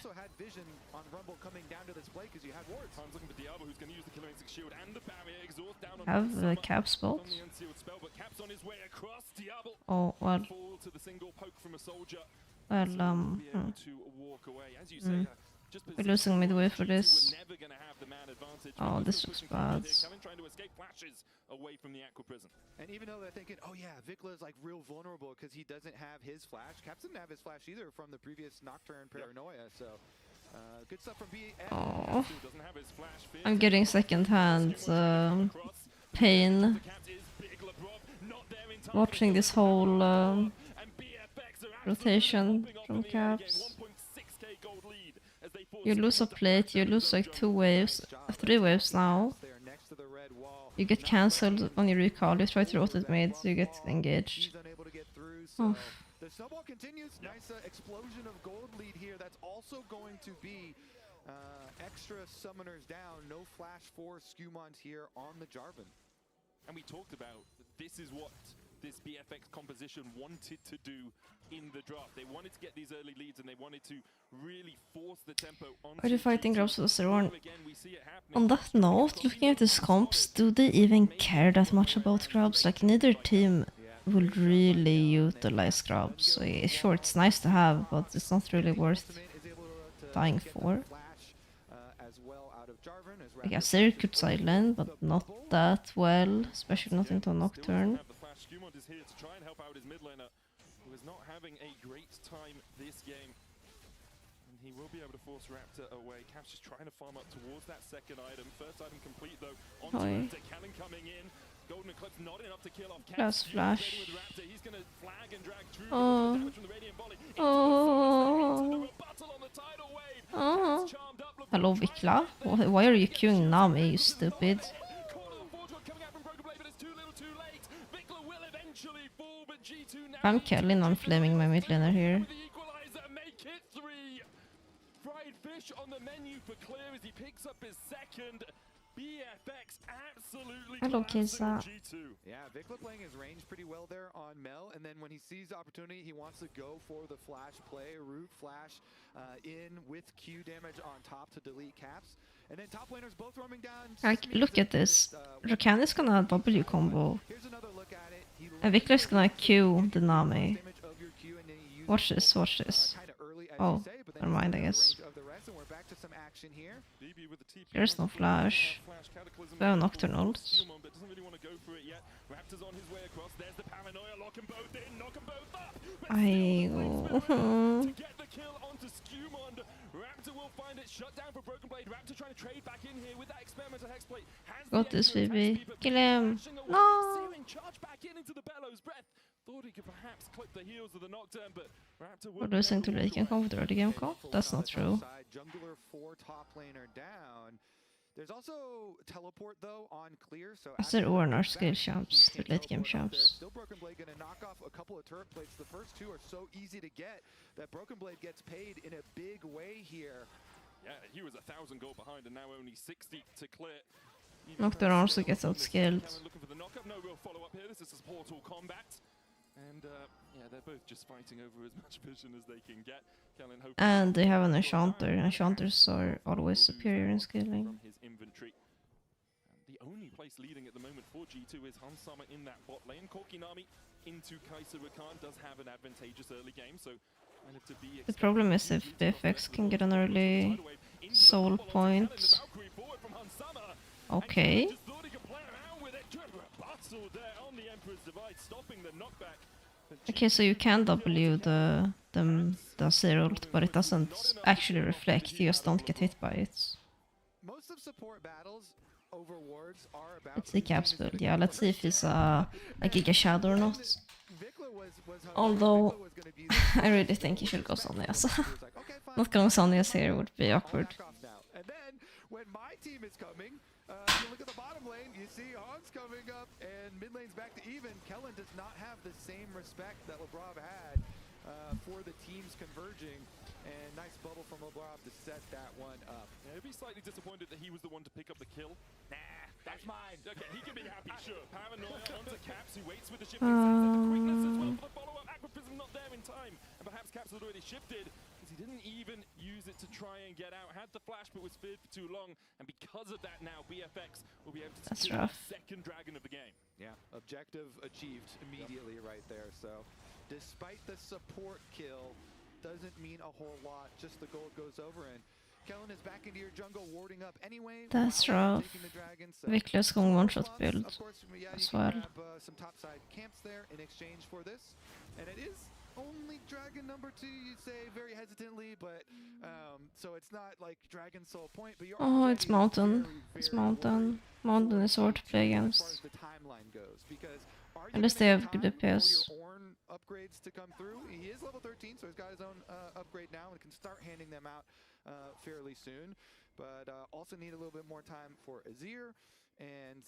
Have cap spot? Oh, well. We're losing midway for this. Oh, this looks bad. And even though they're thinking, oh yeah, Vikla is like real vulnerable because he doesn't have his flash. Caps didn't have his flash either from the previous Nocturne Paranoia, so good stuff from BFX. Oh, I'm getting second-hand pain watching this whole rotation from Caps. You lose a plate, you lose like 2 waves, 3 waves now. You get cancelled on your recall, you try to rotate mid, you get engaged. Oh. The snowball continues. Nice explosion of gold lead here. That's also going to be extra summoners down. No flash for Skumont here on the Jarvan. And we talked about this is what this BFX composition wanted to do in the draft. They wanted to get these early leads and they wanted to really force the tempo on. Are the fighting grabs for the Zero? On that note, looking at these comps, do they even care that much about grabs? Like, neither team will really utilize grabs. So yeah, sure, it's nice to have, but it's not really worth dying for. I guess they could side lane, but not that well, especially not into a Nocturne. Skumont is here to try and help out his mid laner, who is not having a great time this game. And he will be able to force Raptor away. Caps just trying to farm up towards that second item. First item complete though. On Raptor, Cannon coming in. Golden Eclipse not enough to kill off Caps. Flash. With Raptor. He's gonna flag and drag through Oh. from the Radiant Volley. Oh. Oh. Hello, Vikla. Why are you queuing Nami, you stupid? I'm killing, I'm flaming my mid laner here. Fried fish on the menu for Clear as he picks up his second. BFX absolutely. Hello, Kisa. Yeah, Vikla playing his range pretty well there on Mel, and then when he sees the opportunity, he wants to go for the flash play, root flash in with Q damage on top to delete Caps. And then top laners both roaming down. Like, look at this. Rakan is gonna W combo. And Vikla is gonna Q the Nami. Watch this, watch this. Oh, never mind, I guess. There's no flash. We have Nocturne ults. Got this, baby. Kill him. No. We're losing to late game comp with early game comp? That's not true. Jungler 4 top laner down. There's also teleport though on Clear, so as there are our skill champs, the late game champs. Still Broken Blade gonna knock off a couple of turret plates. The first 2 are so easy to get that Broken Blade gets paid in a big way here. Yeah, he was 1,000 gold behind and now only 60 to clear. Nocturne also gets outskilled. Looking for the knockup, no real follow up here. This is portal combat. And yeah, they're both just fighting over as much vision as they can get. And they have an enchanter. Enchanters are always superior in scaling. From his inventory. And the only place leading at the moment for G2 is Hansama in that bot lane. Korkinami into Kaiser Rakan does have an advantageous early game, so kind of to be. The problem is if BFX can get an early soul point. Okay. Okay, so you can W the Zero ult, but it doesn't actually reflect, you just don't get hit by it. Most of support battles over wards are about. It's the Caps build, yeah, let's see if he's a Giga Shadow or not. Although, I really think he should go Sonias. Not going Sonias here would be awkward. And then, when my team is coming, you look at the bottom lane, you see Hans coming up, and mid lane's back to even. Kellen does not have the same respect that Labrov had for the teams converging. And nice bubble from Lebrov to set that one up. Yeah, he'd be slightly disappointed that he was the one to pick up the kill. Nah, that's mine. Okay, he can be happy, sure. Paranoia onto Caps, who waits with the shifting sense and the quickness as well for the follow-up. Aquaprism not there in time, and perhaps Caps had already shifted, because he didn't even use it to try and get out. Had the flash, but was feared for too long, and because of that now, BFX will be able to secure the second dragon of the game. Yeah, objective achieved immediately right there. So, despite the support kill, doesn't mean a whole lot, just the gold goes over, and Kellen is back into your jungle warding up anyway. That's rough. Viklas gång one-shot build as well. Some topside camps there in exchange for this, and it is only dragon number 2, you'd say very hesitantly, but so it's not like dragon soul point, but you're oh, it's mountain. It's mountain. Mountain is hard to play against. as the timeline goes, because Unless they have good DPS. Upgrades to come through. He is level 13, so he's got his own upgrade now and can start handing them out fairly soon. But also need a little bit more time for Azir. And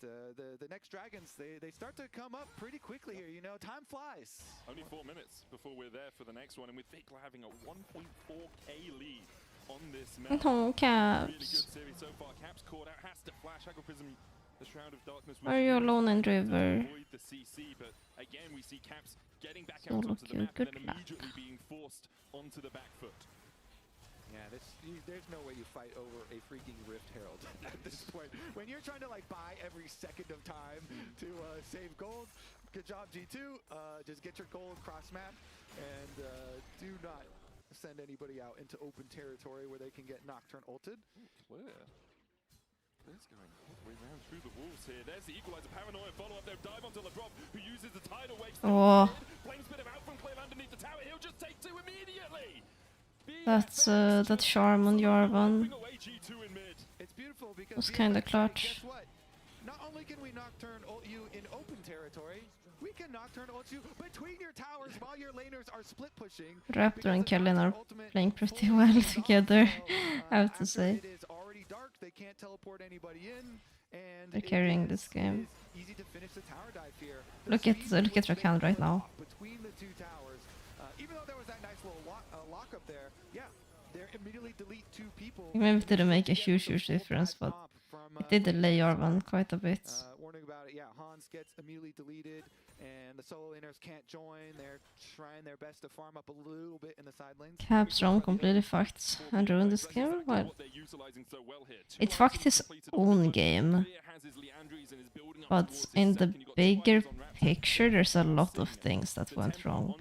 the next dragons, they start to come up pretty quickly here. You know, time flies. Only 4 minutes before we're there for the next one, and with Vikla having a 1.4k lead on this map. Oh, Caps. Really good series so far. Caps caught out, has to flash. Aquaprism, the Shroud of Darkness. Are you alone in river? The CC, but again we see Caps getting back out onto the map and then immediately being forced onto the back foot. Yeah, there's no way you fight over a freaking Rift Herald at this point. When you're trying to like buy every second of time to save gold, good job G2. Just get your gold cross map and do not send anybody out into open territory where they can get Nocturne ulted. Clear. There's going all the way around through the walls here. There's the equalizer, Paranoia follow up there, dive onto Lebrov, who uses the tidal wave. Oh. Flame spit him out from Cliff underneath the tower. He'll just take 2 immediately. That's that charm on Jarvan. It's beautiful because was kind of clutch. Guess what? Not only can we Nocturne ult you in open territory, we can Nocturne ult you between your towers while your laners are split pushing. Raptor and Kellen are playing pretty well together, I have to say. It is already dark, they can't teleport anybody in, and they're carrying this game. Easy to finish the tower dive here. Look at Rakan right now. Between the 2 towers, even though there was that nice little lock up there, yeah, they immediately delete 2 people. Maybe it didn't make a huge difference, but it did delay Jarvan quite a bit. Warning about it, yeah, Hans gets immediately deleted, and the solo laners can't join. They're trying their best to farm up a little bit in the side lanes. Caps Rom completely fucked and ruined this game. Well, it fucked his own game, but in the bigger picture, there's a lot of things that went wrong.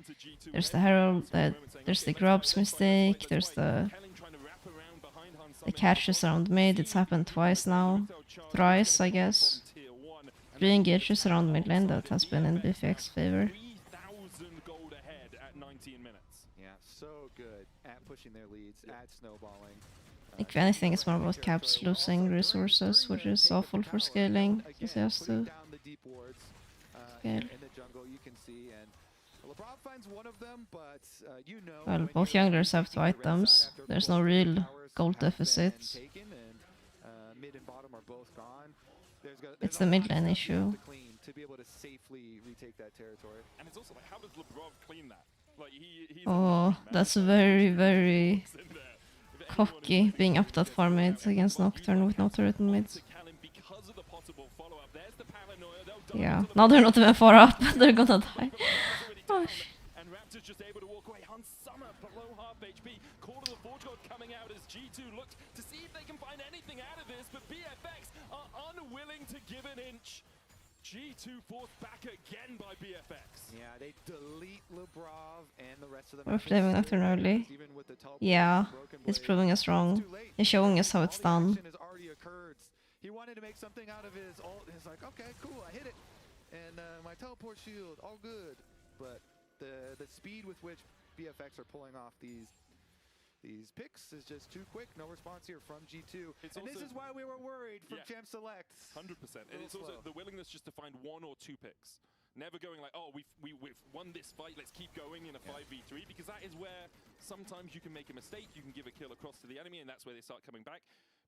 There's the Herald, there's the Grub's mistake, there's the catches around mid. It's happened twice now, thrice I guess. 3 engages around mid lane that has been in BFX favor. Yeah, so good at pushing their leads, at snowballing. If anything, it's more about Caps losing resources, which is awful for scaling. He has to scale. Well, both junglers have 2 items. There's no real gold deficit. It's the mid lane issue. Oh, that's very, very cocky, being up that far mid against Nocturne with no turret in mid. Yeah, now they're not even far up, they're gonna die. Oh, and Raptor's just able to walk away. Hans Summer below half HP. Call to the Forge God coming out as G2 looks to see if they can find anything out of this, but BFX are unwilling to give an inch. G2 forced back again by BFX. Yeah, they delete Lebrov and the rest of them. We're flaming Nocturne early. Yeah, it's proving us wrong. It's showing us how it's done. He wanted to make something out of his ult. He's like, okay, cool, I hit it. And my teleport shield, all good. But the speed with which BFX are pulling off these picks is just too quick. No response here from G2. And this is why we were worried from Champ Select. 100%. And it's also the willingness just to find 1 or 2 picks. Never going like, oh, we've won this fight, let's keep going in a 5v3, because that is where sometimes you can make a mistake, you can give a kill across to the enemy, and that's where they start coming back.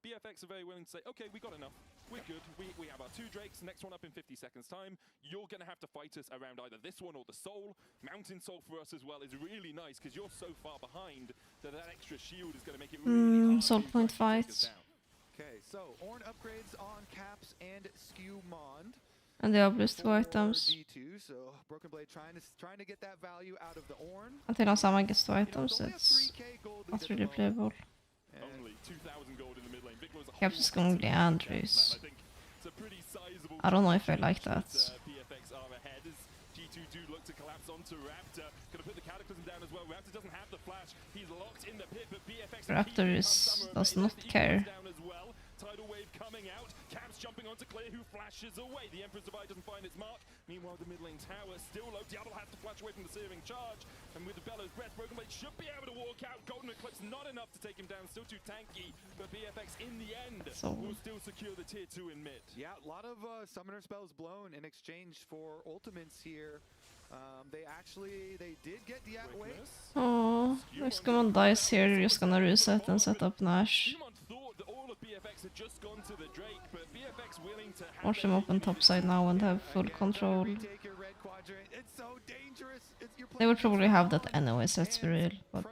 BFX are very willing to say, okay, we got enough. We're good. We have our 2 Drakes. Next one up in 50 seconds time. You're going to have to fight us around either this one or the Soul. Mountain Soul for us as well is really nice because you're so far behind that extra shield is going to make it really hard Soul for you point to actually take us fights. down. Okay, so Ornn upgrades on Caps and Skewmond. And Diablo's 2 for items. G2, so Broken Blade trying to get that value out of the Ornn. Until on samma gets 2 You know, items, it's only a it's 3K gold lead not at really the moment. playable. Only 2,000 gold in the mid lane. Victor was a Caps is whole going to be lot to Andrews. I think it's a pretty sizable I don't know if I change like that. BFX are ahead as G2 do look to collapse onto Raptor. Gonna put the Cataclysm down as well. Raptor doesn't have the flash. He's locked in the pit, but BFX Raptor does not care. down as well. Tidal wave coming out. Caps jumping onto Clear, who flashes away. The Emperor's Divide doesn't find its mark. Meanwhile, the mid lane tower still low. Diablo has to flash away from the searing charge. And with the Bellow's Breath, Broken Blade should be able to walk out. Golden Eclipse not enough to take him down. Still too tanky. But BFX in the end will still secure the tier 2 in mid. Yeah, a lot of summoner spells blown in exchange for ultimates here. They did get the wait. Oh, if Skewmond dies here, you're just gonna reset and set up Nash. Watch them open topside now and have full control. They would probably have that anyways, let's be real. But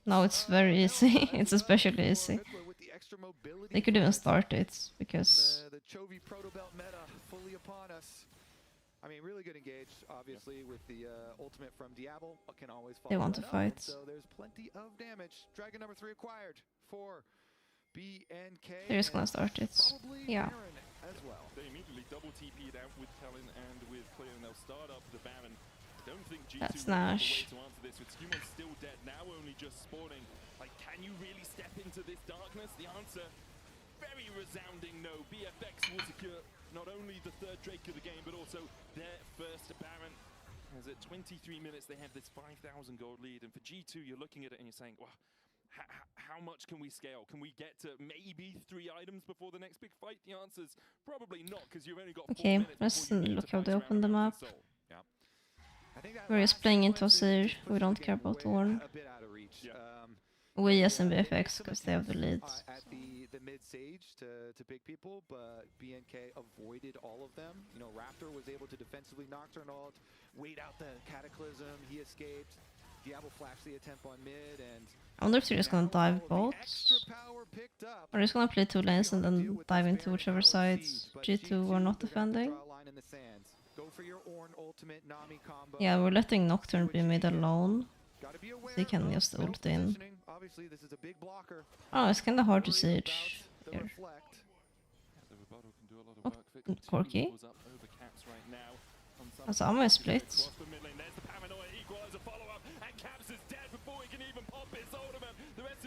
now it's very easy. It's especially easy. They could even start it because The Chovy Proto Belt meta fully upon us. I mean, really good engage, obviously, with the ultimate from Diablo. Can always follow they want to that up, fight. so there's plenty of damage. Dragon number 3 acquired for BNK. They're just gonna start it. Yeah. As well. They immediately double TP'd out with Kellen and with Clear, and they'll start up the Baron. Don't think G2 That's will have a Nash. way to answer this. With Skewmon still dead, now only just spawning. Like, can you really step into this darkness? The answer, very resounding no. BFX will secure not only the 3rd Drake of the game, but also their first Baron. As at 23 minutes, they have this 5,000 gold lead. And for G2, you're looking at it and you're saying, well, how much can we scale? Can we get to maybe 3 items before the next big fight? The answer's probably not, because you've only got 4 Okay, minutes let's before you need look to how fight they around open the Mountain map. Soul. Yeah. We're just playing into Azir, we don't care about Ornn. We as in BFX, because they have the lead. At the mid sage to big people, but BNK avoided all of them. You know, Raptor was able to defensively Nocturne ult, wait out the Cataclysm, he escaped. Diablo flashed the attempt on mid, and I wonder if they're just gonna dive both. Or just gonna play 2 lanes and then dive into whichever sides G2 are not defending. Yeah, we're letting Nocturne be mid alone. They can just ult in. Oh, it's kinda hard to siege here. Oh, Corky. Also, Amma is split.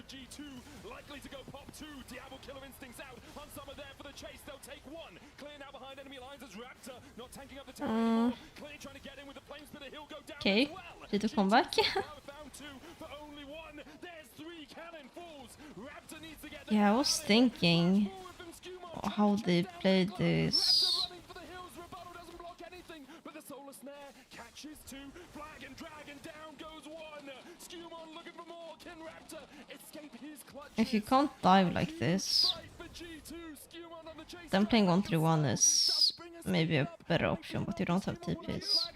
G2 likely to go pop 2. Diablo killer instincts out. On Summer there for the chase. They'll take 1. Clear now behind enemy lines as Raptor not tanking up the tower anymore. Clear trying to get in with the flame spitter. He'll go down Okay, as well. did you come back? Found 2 for only 1. There's 3 cannon falls. Raptor needs to get Yeah, I was thinking how they played this. But the solar snare catches 2. Flag and dragon down goes 1. Skewmon looking for more. Can Raptor escape his clutches? If you can't dive like this, then playing 1-3-1 is maybe a better option, but you don't have TPs.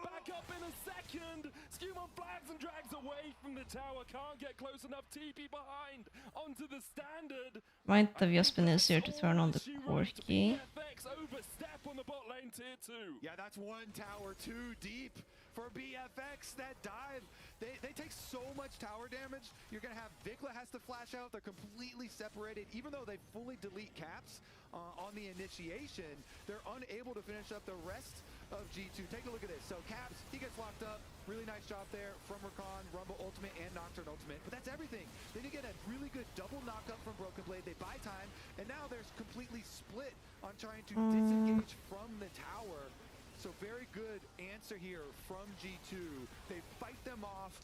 Back up in a second. Skewmon flags and drags away from the tower. Can't get close enough. TP behind onto the standard. Might have just been easier to turn on the Corky. Overstep on the bot lane tier 2. Yeah, that's 1 tower too deep for BFX. That dive, they take so much tower damage. You're gonna have Vikla has to flash out. They're completely separated, even though they fully delete caps on the initiation. They're unable to finish up the rest of G2. Take a look at this. So Caps, he gets locked up. Really nice job there from Rakan, Rumble ultimate, and Nocturne ultimate. But that's everything. They did get a really good double knock-up from Broken Blade. They buy time, and now they're completely split on trying to disengage from the tower. So very good answer here from G2. They fight them off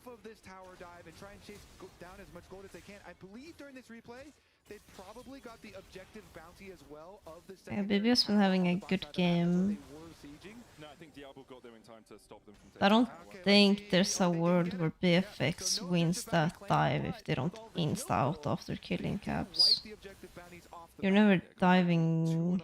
of this tower dive and try and chase down as much gold as they can. I believe during this replay, they probably got about the objective bounty as well of the Yeah, BB's been having a good game. No, I think Diablo got there in time to stop them from I don't taking think there's a world where BFX wins that dive if they don't insta out after killing caps. You're never diving.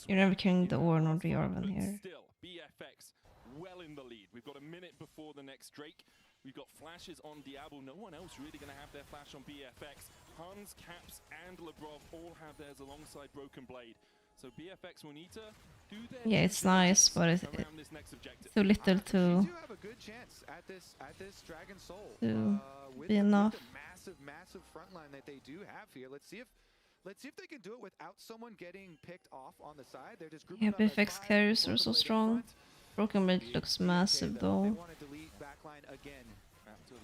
You're never killing the Orn or the Arven here. Still, BFX well in the lead. We've got a minute before the next Drake. We've got flashes on Diablo. No one else really going to have their flash on BFX. Hans, Caps, and Lebrov all have theirs alongside Broken Blade. So BFX will need to do their Yeah, it's nice, but it's too little to be enough. Massive front line that they do have here. Let's see if they can do it without someone getting picked off on the side. They're just Yeah, BFX carries are so strong. Broken Blade looks massive though. Raptor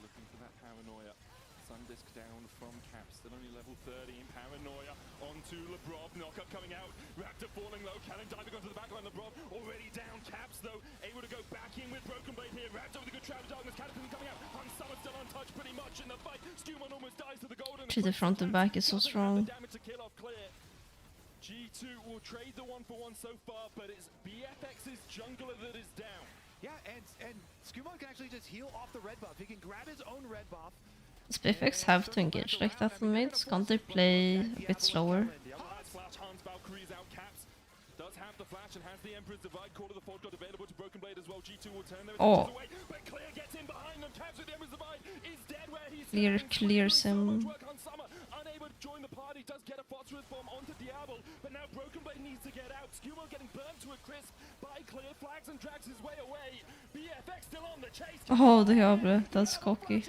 looking for that paranoia. Sundisk down from Caps, still only level 13. Paranoia onto Lebrov. Knockup coming out. Raptor falling low. Cannon diving onto the backline. Lebrov already down. Caps though able to go back in with Broken Blade here. Raptor with a good trap of darkness. Cataclysm coming out. Summer still untouched pretty much in the fight. Skumon almost dies to the golden. To the front and back is so strong. Damage to kill off clear. G2 will trade the 1-for-1 so far, but it's BFX's jungler that is down. Yeah, and Skumon can actually just heal off the red buff. He can grab his own red buff. Does BFX have to engage like that on mids? Can't they play a bit slower? Does have the flash and has the Emperor's Divide. Call of the Forge God available to Broken Blade as well. G2 will turn their Oh. away, but Clear gets in behind them. Caps with the Emperor's Divide is dead where he's Clears him. unable to join the party, does get a phosphorus bomb onto Diablo, but now Broken Blade needs to get out. Skumon getting burned to a crisp by Clear, flags and drags his way away. BFX still on the chase. Oh, Diablo, that's cocky.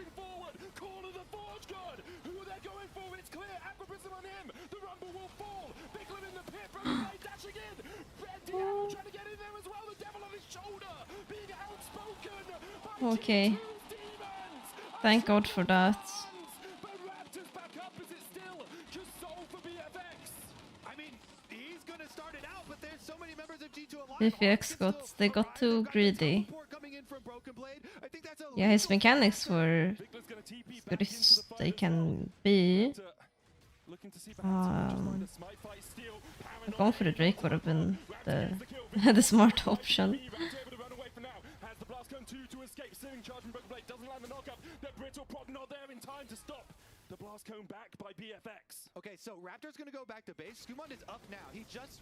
Call of the Forge God. Who are they going for? It's Clear. Aquabrism on him. The Rumble will fall. Biglam in the pit. Broken Blade dashing in. Red Diablo trying to get in there as well. The devil on his shoulder. Being outspoken by Okay. demons. Thank God for that. But Raptors back up. Is it still just Soul for BFX? I mean, he's gonna start it out, but there's so many members of G2 alive. BFX got too greedy. Yeah, his mechanics were as good as they can be. Going for the Drake would have been the the smart option. The blast cone back by BFX. Okay, so Raptor's gonna go back to base. Skumon is up now. He just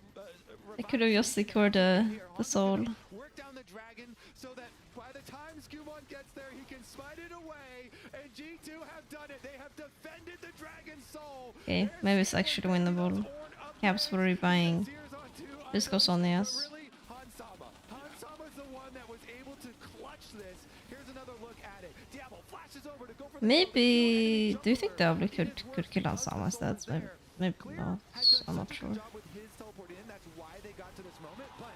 They could have just secured the soul. work down the dragon so that by the time Skumon gets there, he can smite it away. And G2 have done it. They have defended the dragon soul. Okay, maybe it's actually winnable. Caps were rebuying. This goes on, yes. Hansama's the one that was able to clutch this. Here's another look at it. Diablo flashes over to go for the Maybe. Do you think Diablo could kill Hansama instead? Maybe not. I'm not sure. with his teleport in. That's why they got to this moment. But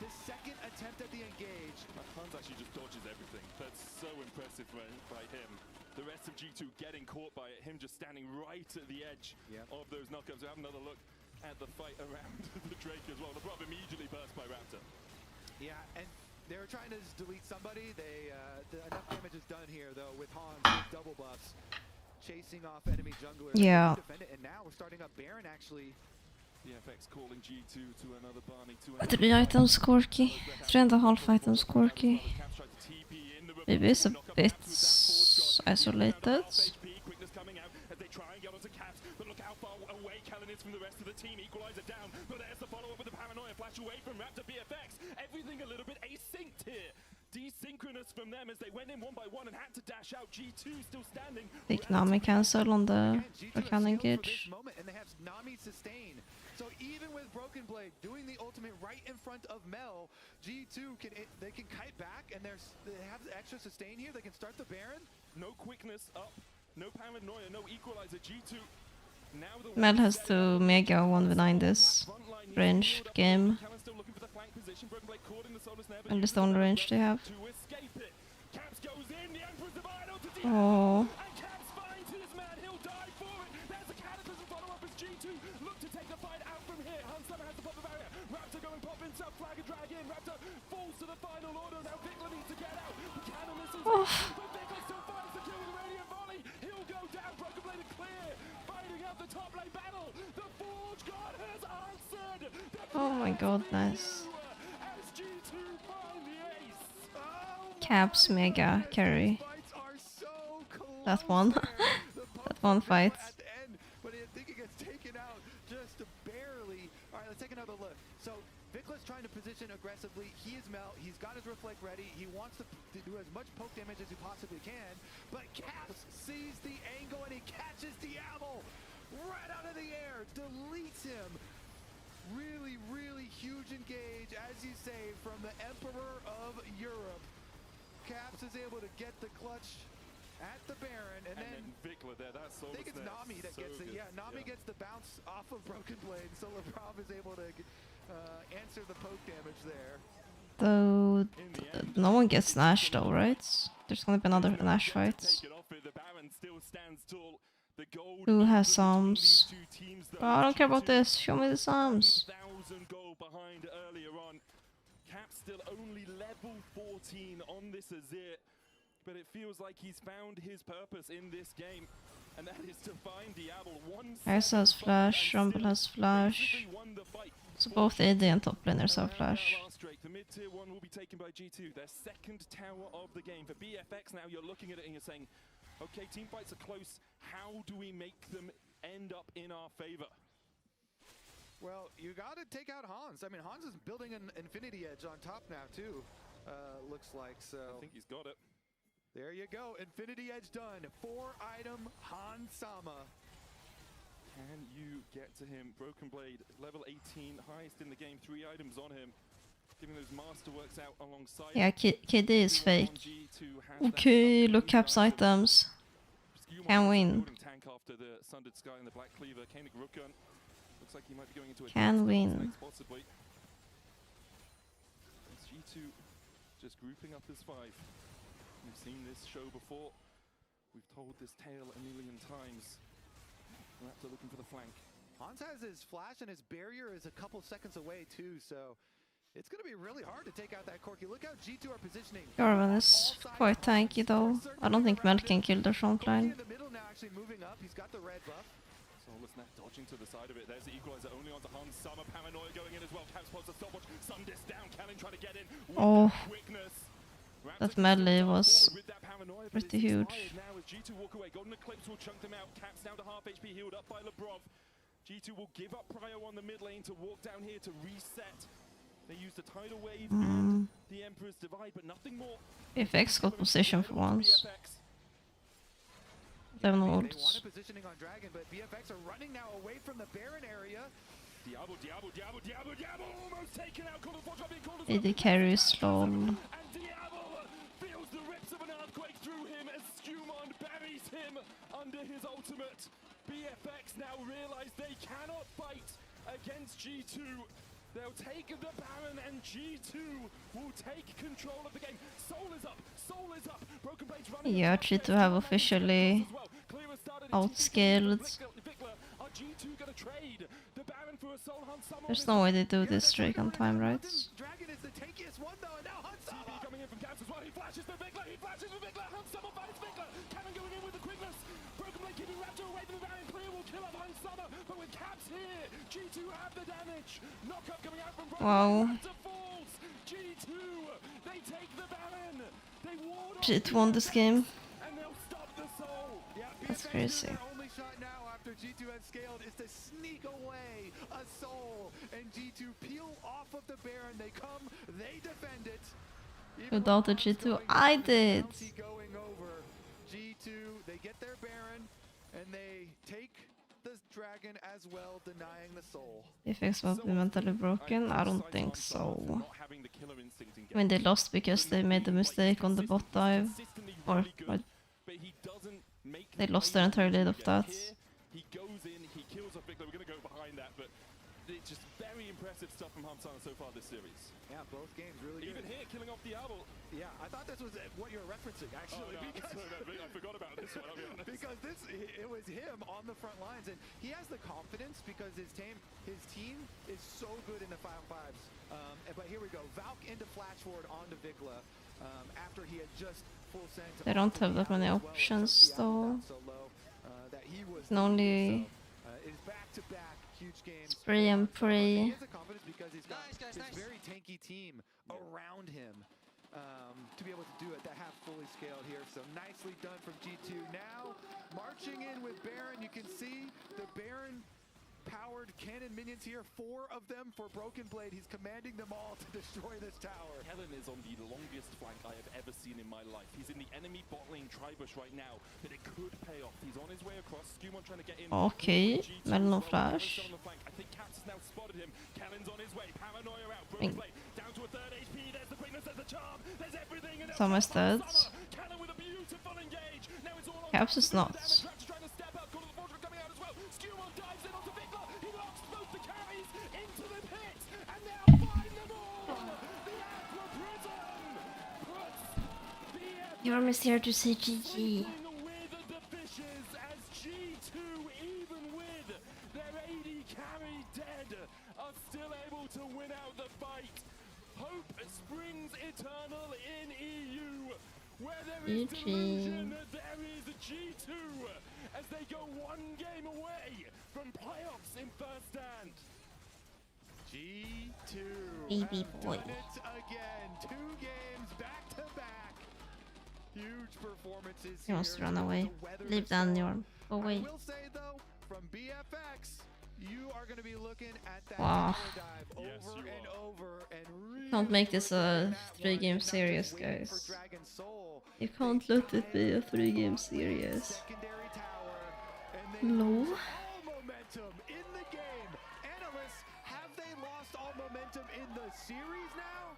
the second attempt at the engage. Hans actually just dodges everything. That's so impressive by him. The rest of G2 getting caught by it. Him just standing right at the edge of those knockups. We have another look at the fight around the Drake as well. The Rob immediately burst by Raptor. Yeah, and they were trying to just delete somebody. They enough damage is done here though with Hans with double buffs, chasing off enemy junglers. Yeah. And now we're starting up Baron actually. BFX calling G2 to another Barney. 3 items quirky. 3.5 items quirky. Maybe it's a bit isolated. Quickness coming out as they try and get onto Caps, but look how far away Kellen is from the rest of the team. Equalizer down, but there's the follow-up with the paranoia flash away from Raptor. BFX. Everything a little bit asynced here. Desynchronous from them as they went in one by one and had to dash out. G2 still standing. Big Nami cancel on the Arcane engage. And they have Nami sustain. So even with Broken Blade doing the ultimate right in front of Mel, G2 they can kite back and they have the extra sustain here. They can start the Baron. No quickness up, no paranoia, no equalizer. G2 now the Mel has to mega 1v9 this range game. And it's the only range they have. Oh. up the top lane battle. The Forge God has answered. Oh my goodness. As G2 find the ace. Caps mega carry. That one. That one fight. At the end, but I think it gets taken out just barely. All right, let's take another look. So Vicla's trying to position aggressively. He is Mel. He's got his reflect ready. He wants to do as much poke damage as he possibly can. But Caps sees the angle and he catches Diablo right out of the air. Deletes him. Really, really huge engage, as you say, from the Emperor of Europe. Caps is able to get the clutch at the Baron, and then Vikla there, that's so I think it's Nami that gets it. Yeah, Nami gets the bounce off of Broken Blade, so LeBron is able to answer the poke damage there. Though no one gets Nash though, right? There's gonna be another Nash fight. Who has Psalms? Oh, I don't care about this. Show me the Psalms. Behind earlier on. Cap still only level 14 on this Azir, but it feels like he's found his purpose in this game, and that is to find Diablo. Ice has flash, Rumble has flash. So both AD and top laners have flash. The mid tier 1 will be taken by G2, their second tower of the game. For BFX now, you're looking at it and you're saying, okay, team fights are close. How do we make them end up in our favor? Well, you got to take out Hans. I mean, Hans is building an Infinity Edge on top now, too, looks like. So I think he's got it. There you go. Infinity Edge done. 4-item Hans Sama. Can you get to him? Broken Blade, level 18, highest in the game. 3 items on him. Giving those masterworks out alongside. Yeah, KD is fake. Okay, look Caps items. Can win. Tank after the Sundered Sky and the Black Cleaver. Koenig Rookgun. Looks like he might be going into a can win. Possibly. It's G2 just grouping up as 5. We've seen this show before. We've told this tale a million times. Raptor looking for the flank. Hans has his flash and his barrier is a couple seconds away too, so it's going to be really hard to take out that Corki. Look how G2 are positioning. Jarvan is quite tanky though. I don't think Mel can kill the front line. In the middle now, actually moving up. He's got the red buff. Soulless now dodging to the side of it. There's the equalizer only onto Hans. Summer Paranoia going in as well. Cap spots a stopwatch. Sundis down. Cannon trying to get in. Oh, that melee was pretty huge. Now as G2 walk away, Golden Eclipse will chunk them out. Caps down to half HP, healed up by Lebrov. G2 will give up Prio on the mid lane to walk down here to reset. They use the Tidal Wave and the Emperor's Divide, but nothing more. BFX got position for once. They have no ults. Positioning on Dragon, but BFX are running now away from the Baron area. Diablo almost taken out. AD carries lol. And Diablo feels the rips of an earthquake through him as Skumon buries him under his ultimate. BFX now realize they cannot fight against G2. They'll take the Baron and G2 will take control of the game. Soul is up. Broken Blade's running. Yeah, G2 have officially outscaled. There's no way they do this streak on time, right? Dragon is the tankiest one though, and now Hansama coming in from Caps as well. He flashes for Vikla. Hansama finds Vikla. Cannon going in with the quickness. Broken Blade keeping Raptor away from the Baron. Clear will kill off Hansama, but with Caps here, G2 have the damage. Knockup coming out from Broken Wow. Raptor falls. G2, they take the Baron. They ward G2 won this game. and they'll stop the Soul. Yeah, That's BFX crazy. their only shot now after G2 has scaled is to sneak away a Soul, and G2 peel off of the Baron. They come, they defend it. Who doubted G2? I did. Going over. G2, they get their Baron, and they take the Dragon as well, denying the Soul. BFX will be mentally broken? I don't think so. I mean, they lost because they made the mistake on the bot dive. Or they lost their entire lead of that. He goes in, he kills off Vikla. We're going to go behind that, but it's just very impressive stuff from Hamsana so far this series. Yeah, both games really good. Even here, killing off Diablo. Yeah, I thought this was what you were referencing, actually. Oh, no, because I forgot about this one, I'll be honest. Because it was him on the front lines, and he has the confidence because his team is so good in the 5-5s. But here we go, Valk into flash forward onto Vikla after he had just full sent. They don't have that many options though. Can only It is back-to-back huge games. Spray and pray. He has the confidence because he's got this very tanky team around him to be able to do it, that have fully scaled here. So nicely done from G2. Now, marching in with Baron, you can see the Baron powered cannon minions here, 4 of them for Broken Blade. He's commanding them all to destroy this tower. Kellen is on the longest flank I have ever seen in my life. He's in the enemy bot lane Tribush right now, but it could pay off. He's on his way across. Skumon trying to get in. Okay, mellomflash. I think Caps has now spotted him. Kellen's on his way. Paranoia out. Broken Blade down to a 3rd HP. There's the quickness, there's the charm. There's everything. And Some is dead. Kellen with a beautiful engage. Now it's all on Caps is not. trying to step out. Call of the Fortune coming out as well. Skumon dives in onto Victor. He locks both the carries into the pit. And now find them all. The Aqua Prism puts BFX You're almost here to say GG. with the fishes as G2, even with their AD carry dead, are still able to win out the fight. Hope springs eternal in EU, where there is delusion, there is G2, as they go 1 game away from playoffs in first stand. G2 Baby have boy. done it again. 2 games back to back. Huge performances He wants to here run to away. weather Leave the down storm. your. Go away. I will say though, from BFX, you are going to be looking at that Wow. tower dive over and over and really Can't make this a that 3-game one, not series, just waiting for guys. Dragon Soul. You can't let it be a 3-game series. Secondary tower, and they No. lose all momentum in the game. Analysts, have they lost all momentum in the series now?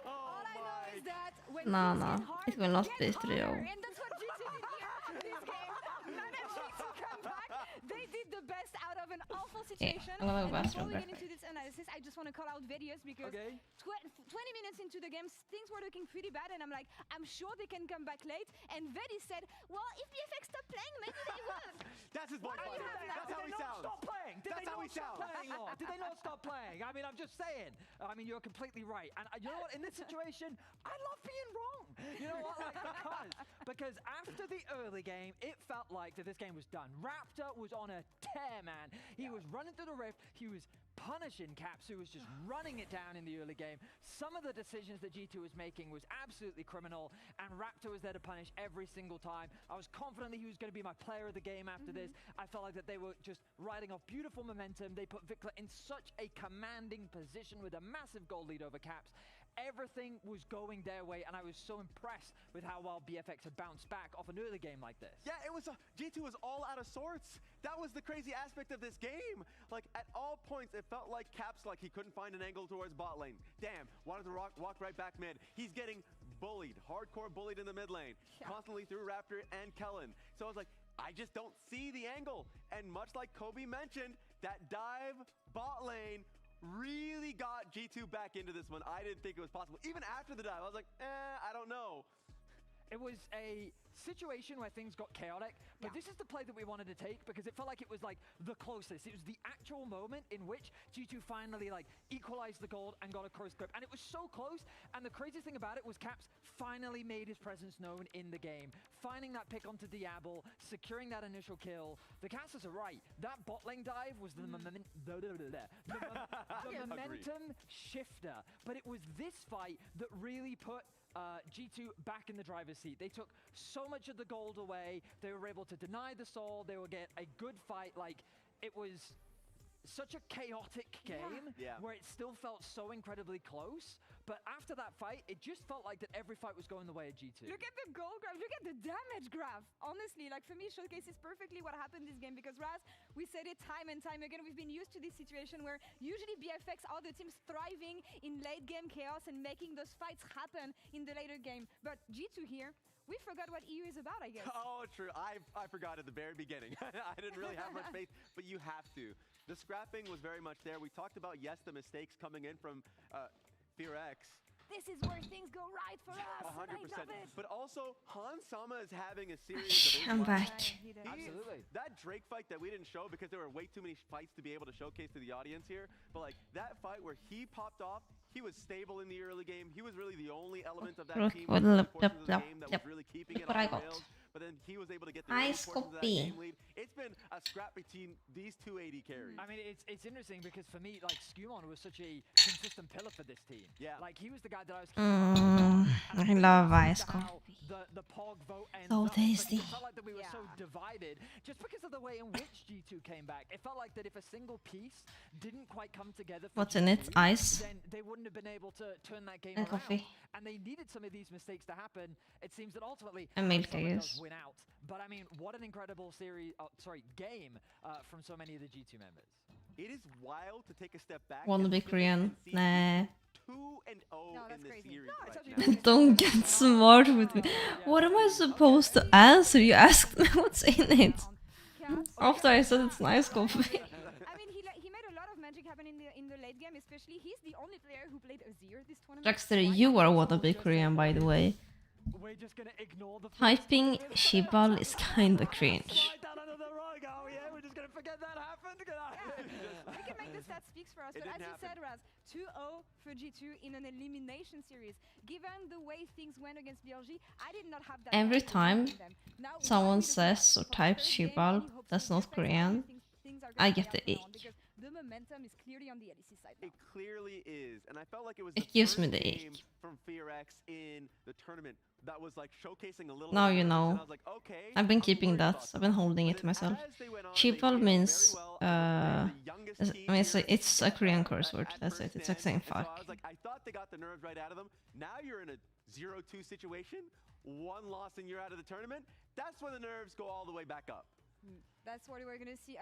All I know is that when Nah, things nah. get hard, It will not get be harder, 3-0. and that's what G2 did here after this game. Managing to come back. They did the best out of an awful situation. I'm gonna go And bathroom before we real get into this analysis, I just want to call out Vedius because 20 minutes into the game, things were looking pretty bad, and I'm like, I'm sure they can come back late. And Vedi said, well, if BFX stopped playing, maybe they would. That's his voice. What do you have now? That's how he sounds. Stop playing? Did That's they how not he stop sounds. playing, Lord? Did they not stop playing? I mean, I'm just saying. I mean, you're completely right. And you know what? In this situation, I love being wrong. You know what? Like, because after the early game, it felt like that this game was done. Raptor was on a tear, man. He was running through the rift. He was punishing Caps, who was just running it down in the early game. Some of the decisions that G2 was making was absolutely criminal, and Raptor was there to punish every single time. I was confident that he was going to be my player of the game after this. I felt like that they were just riding off beautiful momentum. They put Vikla in such a commanding position with a massive goal lead over Caps. Everything was going their way, and I was so impressed with how well BFX had bounced back off an early game like this. Yeah, it was G2 was all out of sorts. That was the crazy aspect of this game. Like at all points, it felt like Caps like he couldn't find an angle towards bot lane. Damn, wanted to walk right back mid. He's getting bullied, hardcore bullied in the mid lane, constantly through Raptor and Kellen. So I was like, I just don't see the angle. And much like Kobe mentioned, that dive bot lane really got G2 back into this one. I didn't think it was possible. Even after the dive, I was like, I don't know. It was a situation where things got chaotic, but this is the play that we wanted to take because it felt like it was like the closest. It was the actual moment in which G2 finally like equalized the gold and got a close grip, and it was so close. And the craziest thing about it was Caps finally made his presence known in the game, finding that pick onto Diablo, securing that initial kill. The casters are right. That bot lane dive was the momentum shifter, but it was this fight that really put G2 back in the driver's seat. They took so much of the gold away. They were able to deny the soul. They would get a good fight. Like, it was such a chaotic game where it still felt so incredibly close. But after that fight, it just felt like that every fight was going the way of G2. Look at the goal graph, look at the damage graph. Honestly, like for me, showcases perfectly what happened this game because Raz, we said it time and time again, we've been used to this situation where usually BFX are the teams thriving in late game chaos and making those fights happen in the later game. But G2 here, we forgot what EU is about, I guess. Oh, true. I forgot at the very beginning. I didn't really have much faith, but you have to. The scrapping was very much there. We talked about, yes, the mistakes coming in from FearX. This is where things go right for us. 100%. I love it. But also, Hans Sama is having a series of I'm back. Absolutely. That Drake fight that we didn't show because there were way too many fights to be able to showcase to the audience here. But like that fight where he popped off, he was stable in the early game. He was really the only element of that Look, team what in the- portions of the yep, game that yep. was really keeping Look it what on I the got. rails. But then he was able to get the Nice early portions of that copy. game lead. It's been a scrap between these two AD carries. I mean, it's interesting because for me, like, Skumon was such a consistent pillar for this team. Yeah. Like, he was the guy that I was I love ice coffee. the POG vote ends So up, because tasty. It felt like that we were so divided just because of the way in which G2 came back. It felt like that if a single piece didn't quite come together for What's in it? G2, Ice? then they wouldn't have been able to turn that game And around. coffee. And they needed some of these mistakes to happen. It seems that ultimately And milk, I Summer does guess. win out. But I mean, what an incredible game from so many of the G2 members. It is wild to take a step back. Wanna and be look at Korean? and see Nah. 2-0 in this series right now. Don't get smart with me. What am I supposed to answer? You asked me what's in it. After I said it's nice coffee. I mean, he made a lot of magic happen in the late game, especially. He's the only player who played Azir this tournament. Jackster, you are wannabe Korean, by the way. We're just gonna ignore the Typing Shibal is kinda cringe. We're just gonna forget that happened. We can make the stat speaks for us, but as you said, Raz, 2-0 for G2 in an elimination series. Given the way things went against BLG, I did not have that. Every confidence time in them. Now, someone why we says or types Shibal that's not Korean, things are I gonna get play the out ick. because the momentum is clearly on the LEC side now. It clearly is, and I felt like it was It the gives first me the game ick. from FearX in the tournament that was like showcasing a little. Now bit you of know. and I was like, okay, I've been I'm keeping worried that. about I've been holding it to myself. Shibal means I mean it's a Korean curse word. That's it. It's like saying And so fuck. I was like, I thought they got the nerves right out of them. Now you're in a 0-2 situation, one loss and you're out of the tournament. That's when the nerves go all the way back up. That's what we're gonna see.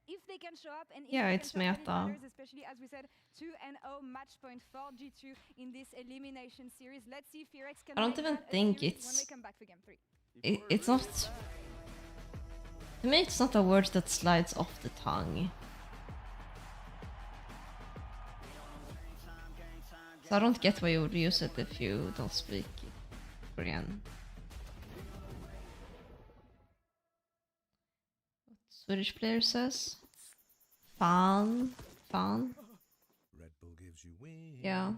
If they can show up and if Yeah, they it's can show up, meta. it matters, especially as we said, 2-0 match point for G2 in this elimination series. Let's see if FearX can. I don't make even that a think series it's- when we come back for game 3. It's not. To me, it's not a word that slides off the tongue. So I don't get why you would use it if you don't speak Korean. What Swedish player says? Fan. Red Bull gives you wings. Yeah.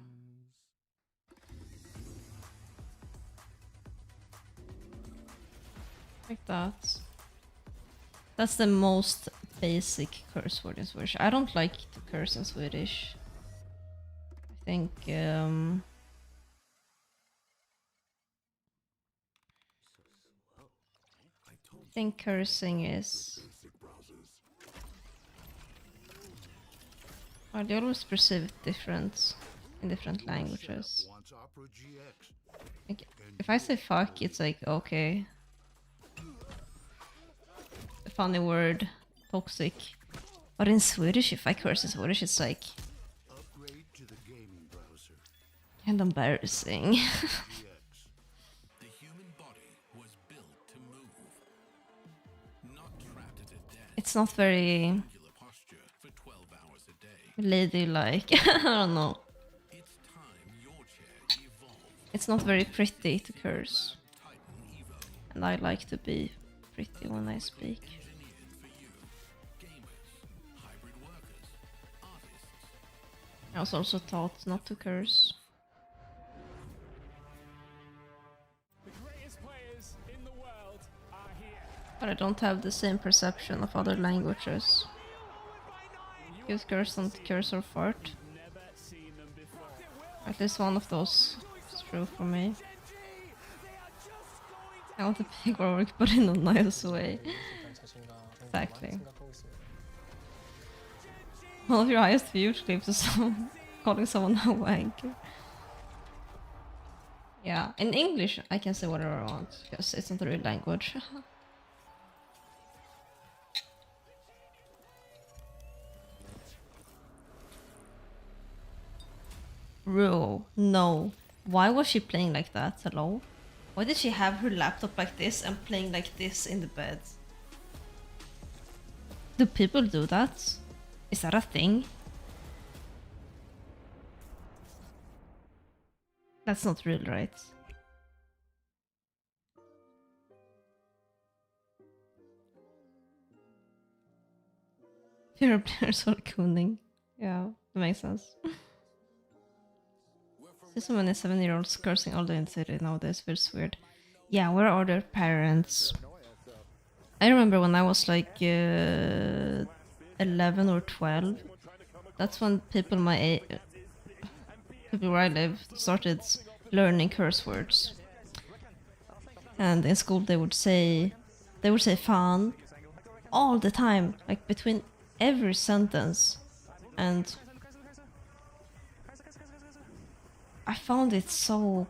Like that. That's the most basic curse word in Swedish. I don't like to curse in Swedish. I think cursing is. Well, they always perceive it different in different languages. Like, if I say fuck, it's like okay. A funny word, toxic. But in Swedish, if I curse in Swedish, it's like kind of embarrassing. The human body was built to move, not trapped at a desk. It's not very Posture for 12 hours a day. ladylike. I don't know. It's time your chair evolved. It's not very pretty to curse. And I like to be pretty when I speak. I was also taught not to curse. The greatest players in the world are here. But I don't have the same perception of other languages. Use curse, don't curse or fart. At least one of those is true for me. I want to pick work, but in a nice way. Exactly. One of your highest views clips is calling someone a wanker. Yeah, in English I can say whatever I want, because it's not a real language. Bro, no. Why was she playing like that? Hello? Why did she have her laptop like this and playing like this in the bed? Do people do that? Is that a thing? That's not real, right? Fewer players are cooning. Yeah, that makes sense. See so many 7-year-olds cursing all day in the city nowadays, feels weird. Yeah, where are their parents? I remember when I was like 11 or 12. That's when people my age, people where I live, started learning curse words. And in school they would say fan all the time, like between every sentence. And I found it so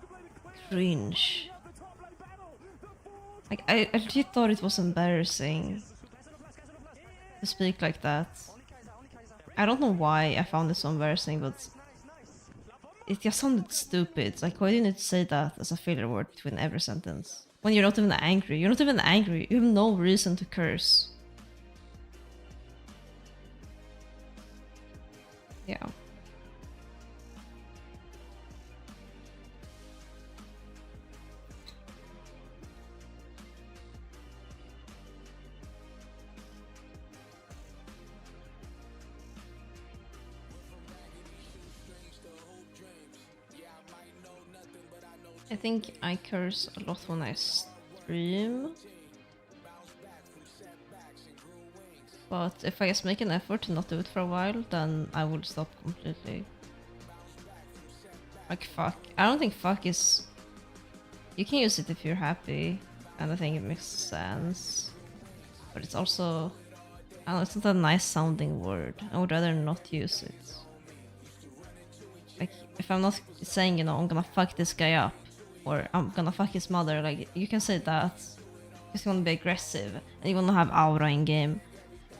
cringe. Like I legit thought it was embarrassing to speak like that. I don't know why I found it so embarrassing, but it just sounded stupid. Like, why didn't you say that as a filler word between every sentence? When you're not even angry. You're not even angry. You have no reason to curse. Yeah. I think I curse a lot when I stream. But if I just make an effort to not do it for a while, then I will stop completely. Like fuck. I don't think fuck is... You can use it if you're happy, and I think it makes sense. But it's also... I don't know, it's not a nice sounding word. I would rather not use it. Like, if I'm not saying, you know, I'm gonna fuck this guy up, or I'm gonna fuck his mother, like, you can say that because you wanna be aggressive and you wanna have aura in game.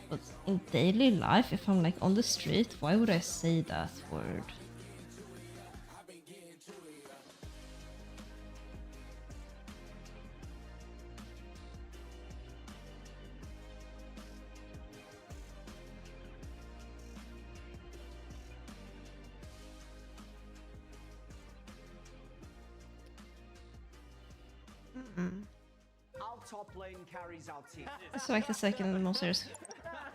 But in daily life, if I'm like on the street, why would I say that word? Our top lane carries our team. It's like the second most serious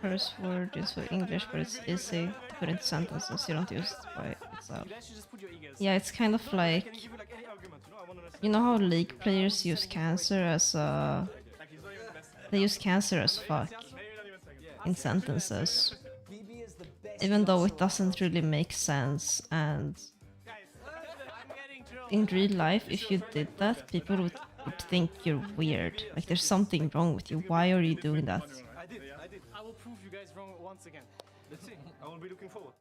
curse word is for English, but it's easy to put into sentences. You don't use it by itself. Yeah, it's kind of like, you know how League players use cancer as a... They use cancer as fuck in sentences. Even though it doesn't really make sense, and in real life, if you did that, people would think you're weird. Like, there's something wrong with you. Why are you doing that? I did. I will prove you guys wrong once again. Let's see. I will be looking forward.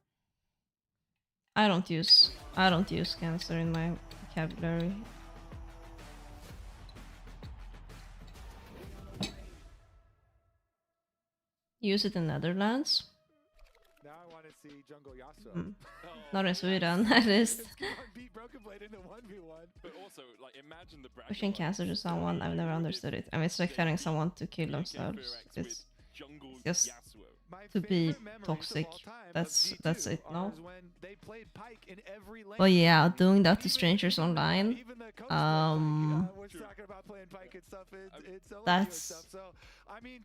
I don't use cancer in my vocabulary. Use it in Netherlands. Now I want to see Jungle Yasuo. Not in Sweden, at least. Pushing cancer to someone, I've never understood it. I mean, it's like telling someone to kill themselves. It's just to be toxic. That's it, no? But yeah, doing that to strangers online, that's... I mean,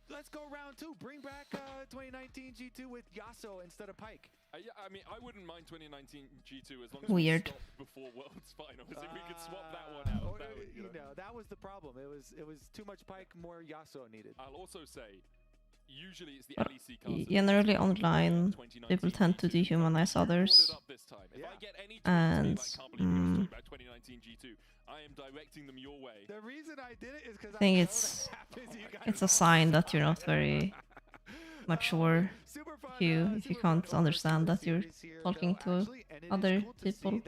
let's go round two. Bring back 2019 G2 with Yasuo instead of Pyke. Yeah, I mean, I wouldn't mind 2019 G2 as long as Weird. we stopped before Worlds Finals. If we could swap that one out, that would, you know, that was the problem. It was too much Pyke, more Yasuo needed. I'll also say, usually it's the But LEC casters. generally online, people tend to dehumanize others. And I am directing them your way. The reason I did it is because I think it's a sign that you're not very mature if you can't understand that you're talking to other people.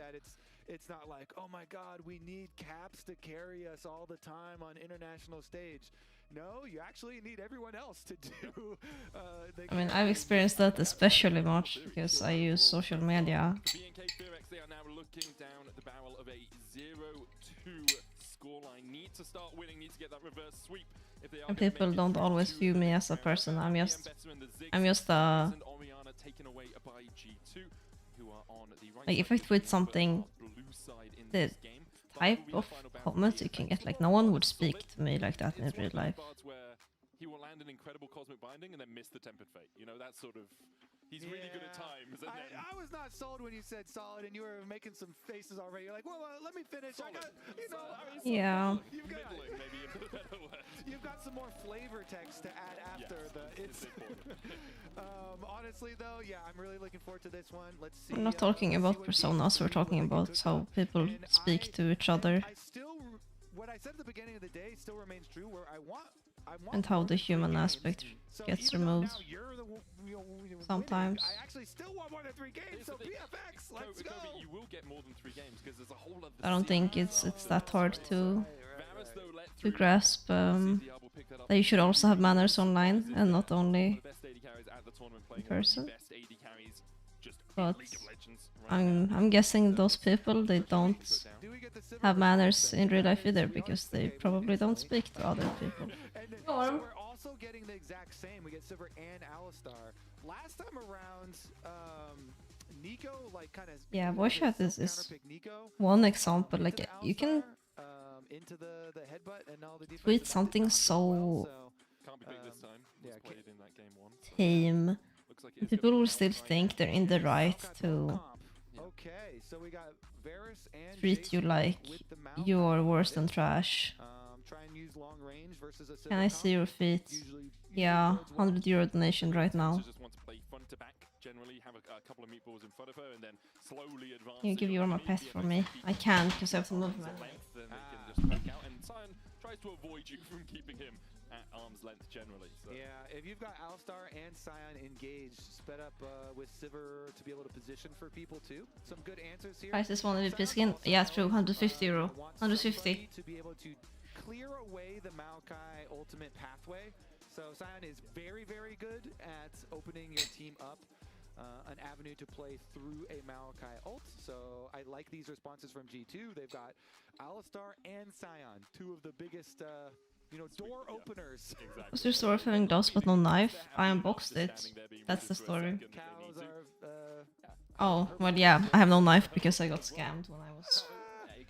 It's not like, oh my god, we need caps to carry us all the time on international stage. No, you actually need everyone else to do. I mean, I've experienced that especially much because I use social media. They are now looking down at the barrel of a 0-2 scoreline. Need to start winning, need to get that reverse sweep. If they are And people don't always view me as a person. I'm just a... Like, if I tweet something, the type of comments you can get, like, no one would speak to me like that in real life. He will land an incredible cosmic binding and then miss the tempered fate. You know, that's sort of He's really good at times. And then I was not sold when you said solid, and you were making some faces already. You're like, well, let me finish. Solid. I got, you know, Yeah. Midlane, maybe a better word. You've got some more flavor text to add after it's important. Honestly, though, yeah, I'm really looking forward to this one. Let's see. We're not talking about personas, we're talking about how people speak to each other. What I said at the beginning of the day still remains true, where I want And how the human aspect gets removed. Sometimes. I actually still want more than 3 games, so BFX, let's go. Kobe, you will get more than 3 games because there's a whole other I don't think it's that hard to grasp that you should also have manners online and not only in person. But I'm guessing those people, they don't have manners in real life either because they probably don't speak to other people. So we're also getting the exact same. We get Sivir and Alistar. Last time around, Nico like kind of voice chat is one example. Like you can into the headbutt and all the tweet something so can't be big this time. Was played in that game once. tame. People will still think they're in the right to treat you like you're worse than trash. Can I see your feet? Yeah, €100 donation right now. Can you give your my pet for me? I can't because I have to move my Tries to avoid you from keeping him at arm's length generally. So. Yeah, if you've got Alistar and Sion engaged, sped up with Sivir to be able to position for people too. Some good answers here. Price is one VP skin. Yeah, true. €150. 150. To be able to clear away the Maokai ultimate pathway. So Sion is very, very good at opening your team up. An avenue to play through a Maokai ult. So I like these responses from G2. They've got Alistar and Sion, 2 of the biggest, door openers. What's your story of having gloves but no knife? I unboxed it. That's the story. Oh, well, yeah, I have no knife because I got scammed when I was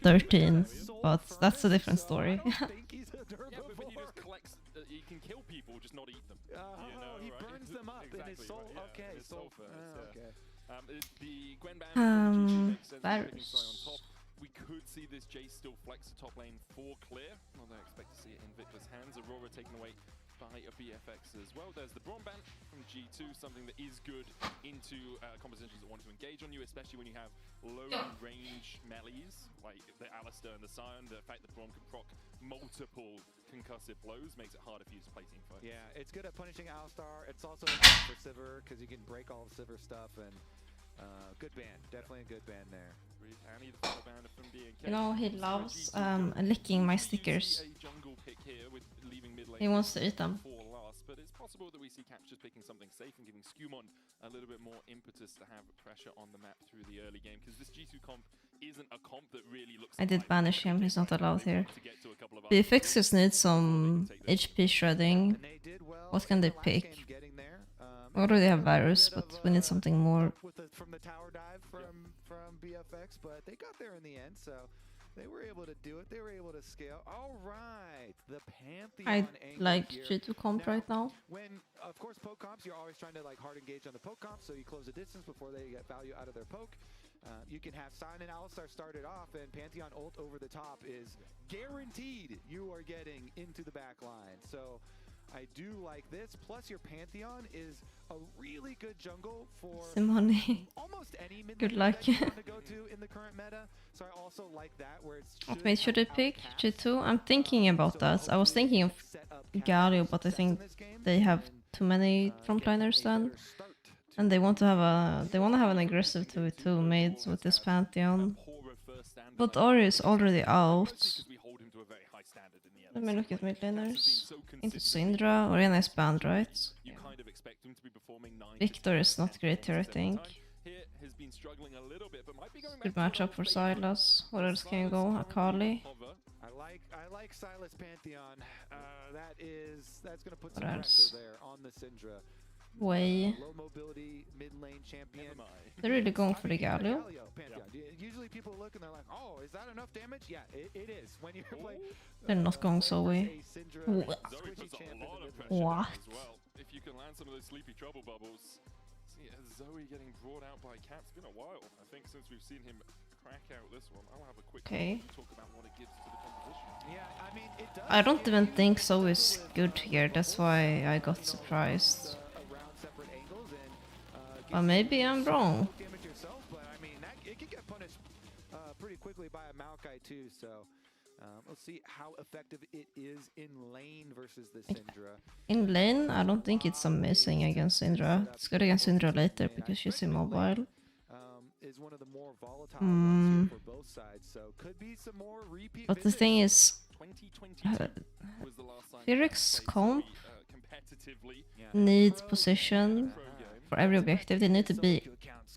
13, but that's a different story. He can kill people, just not eat them. He burns them up in his soul. Okay, soul first. Okay. The Gwen Ban Varus. on top. We could see this Jace still flex the top lane for clear. Although I expect to see it in Victor's hands. Aurora taken away by a BFX as well. There's the Braum Ban from G2, something that is good into compositions that want to engage on you, especially when you have low range melees like the Alistar and the Sion. The fact that Braum can proc multiple concussive blows makes it harder for you to play team fights. Yeah, it's good at punishing Alistar. It's also good for Sivir because you can break all of Sivir stuff and good ban, definitely a good ban there. You know, he loves licking my stickers. He wants to eat them. But it's possible that we see Caps just picking something safe and giving Skumon a little bit more impetus to have pressure on the map through the early game, because this G2 comp isn't a comp that really looks. I did banish him, he's not allowed here. BFX just needs some HP shredding. What can they pick? We already have Varus, but we need something more. From the tower dive from BFX, but they got there in the end, so they were able to do it. They were able to scale. All right, the Pantheon. I like G2 comp right now. When, of course, poke comps, you're always trying to hard engage on the poke comp, so you close the distance before they get value out of their poke. You can have Sion and Alistar started off, and Pantheon ult over the top is guaranteed you are getting into the back line. So I do like this. Plus, your Pantheon is a really good jungle for almost any mid good luck. that you want to go to in the current meta. So I also like that where it's. What mate should I pick? G2? I'm thinking about that. I was thinking of Galio, but I think they have too many frontliners then. And they want to have an aggressive 2v2 mid with this Pantheon. But Ori is already out. Let me look at mid laners. Into Syndra. Oriana is banned, right? Yeah. Victor is not great here, I think. Good matchup for Sylas. What else can you go? Akali. I like Sylas Pantheon. That's gonna put some pressure there on the Syndra. Way. Low mobility, mid-lane champion. They're really going for the Galio. Usually people look and they're like, oh, is that enough damage? Yeah, it is. When you're playing. They're not going so way. What? If you can land some of those sleepy trouble bubbles, Yeah, Zoe getting brought out by Cat. It's been a while, I think, since we've seen him crack out this one. I'll have a quick talk about what it gives to the composition. Yeah, I mean, it does. I don't even think so is good here. That's why I got surprised. Around separate angles and But maybe I'm wrong. damage yourself, but I mean, it can get punished pretty quickly by a Maokai too. So let's see how effective it is in lane versus the Syndra. In lane, I don't think it's amazing against Syndra. It's good against Syndra later because she's immobile. Is one of the more volatile ones here for both sides. So could be some more repeat. But the thing is, Felix comp needs position for every objective. They need to be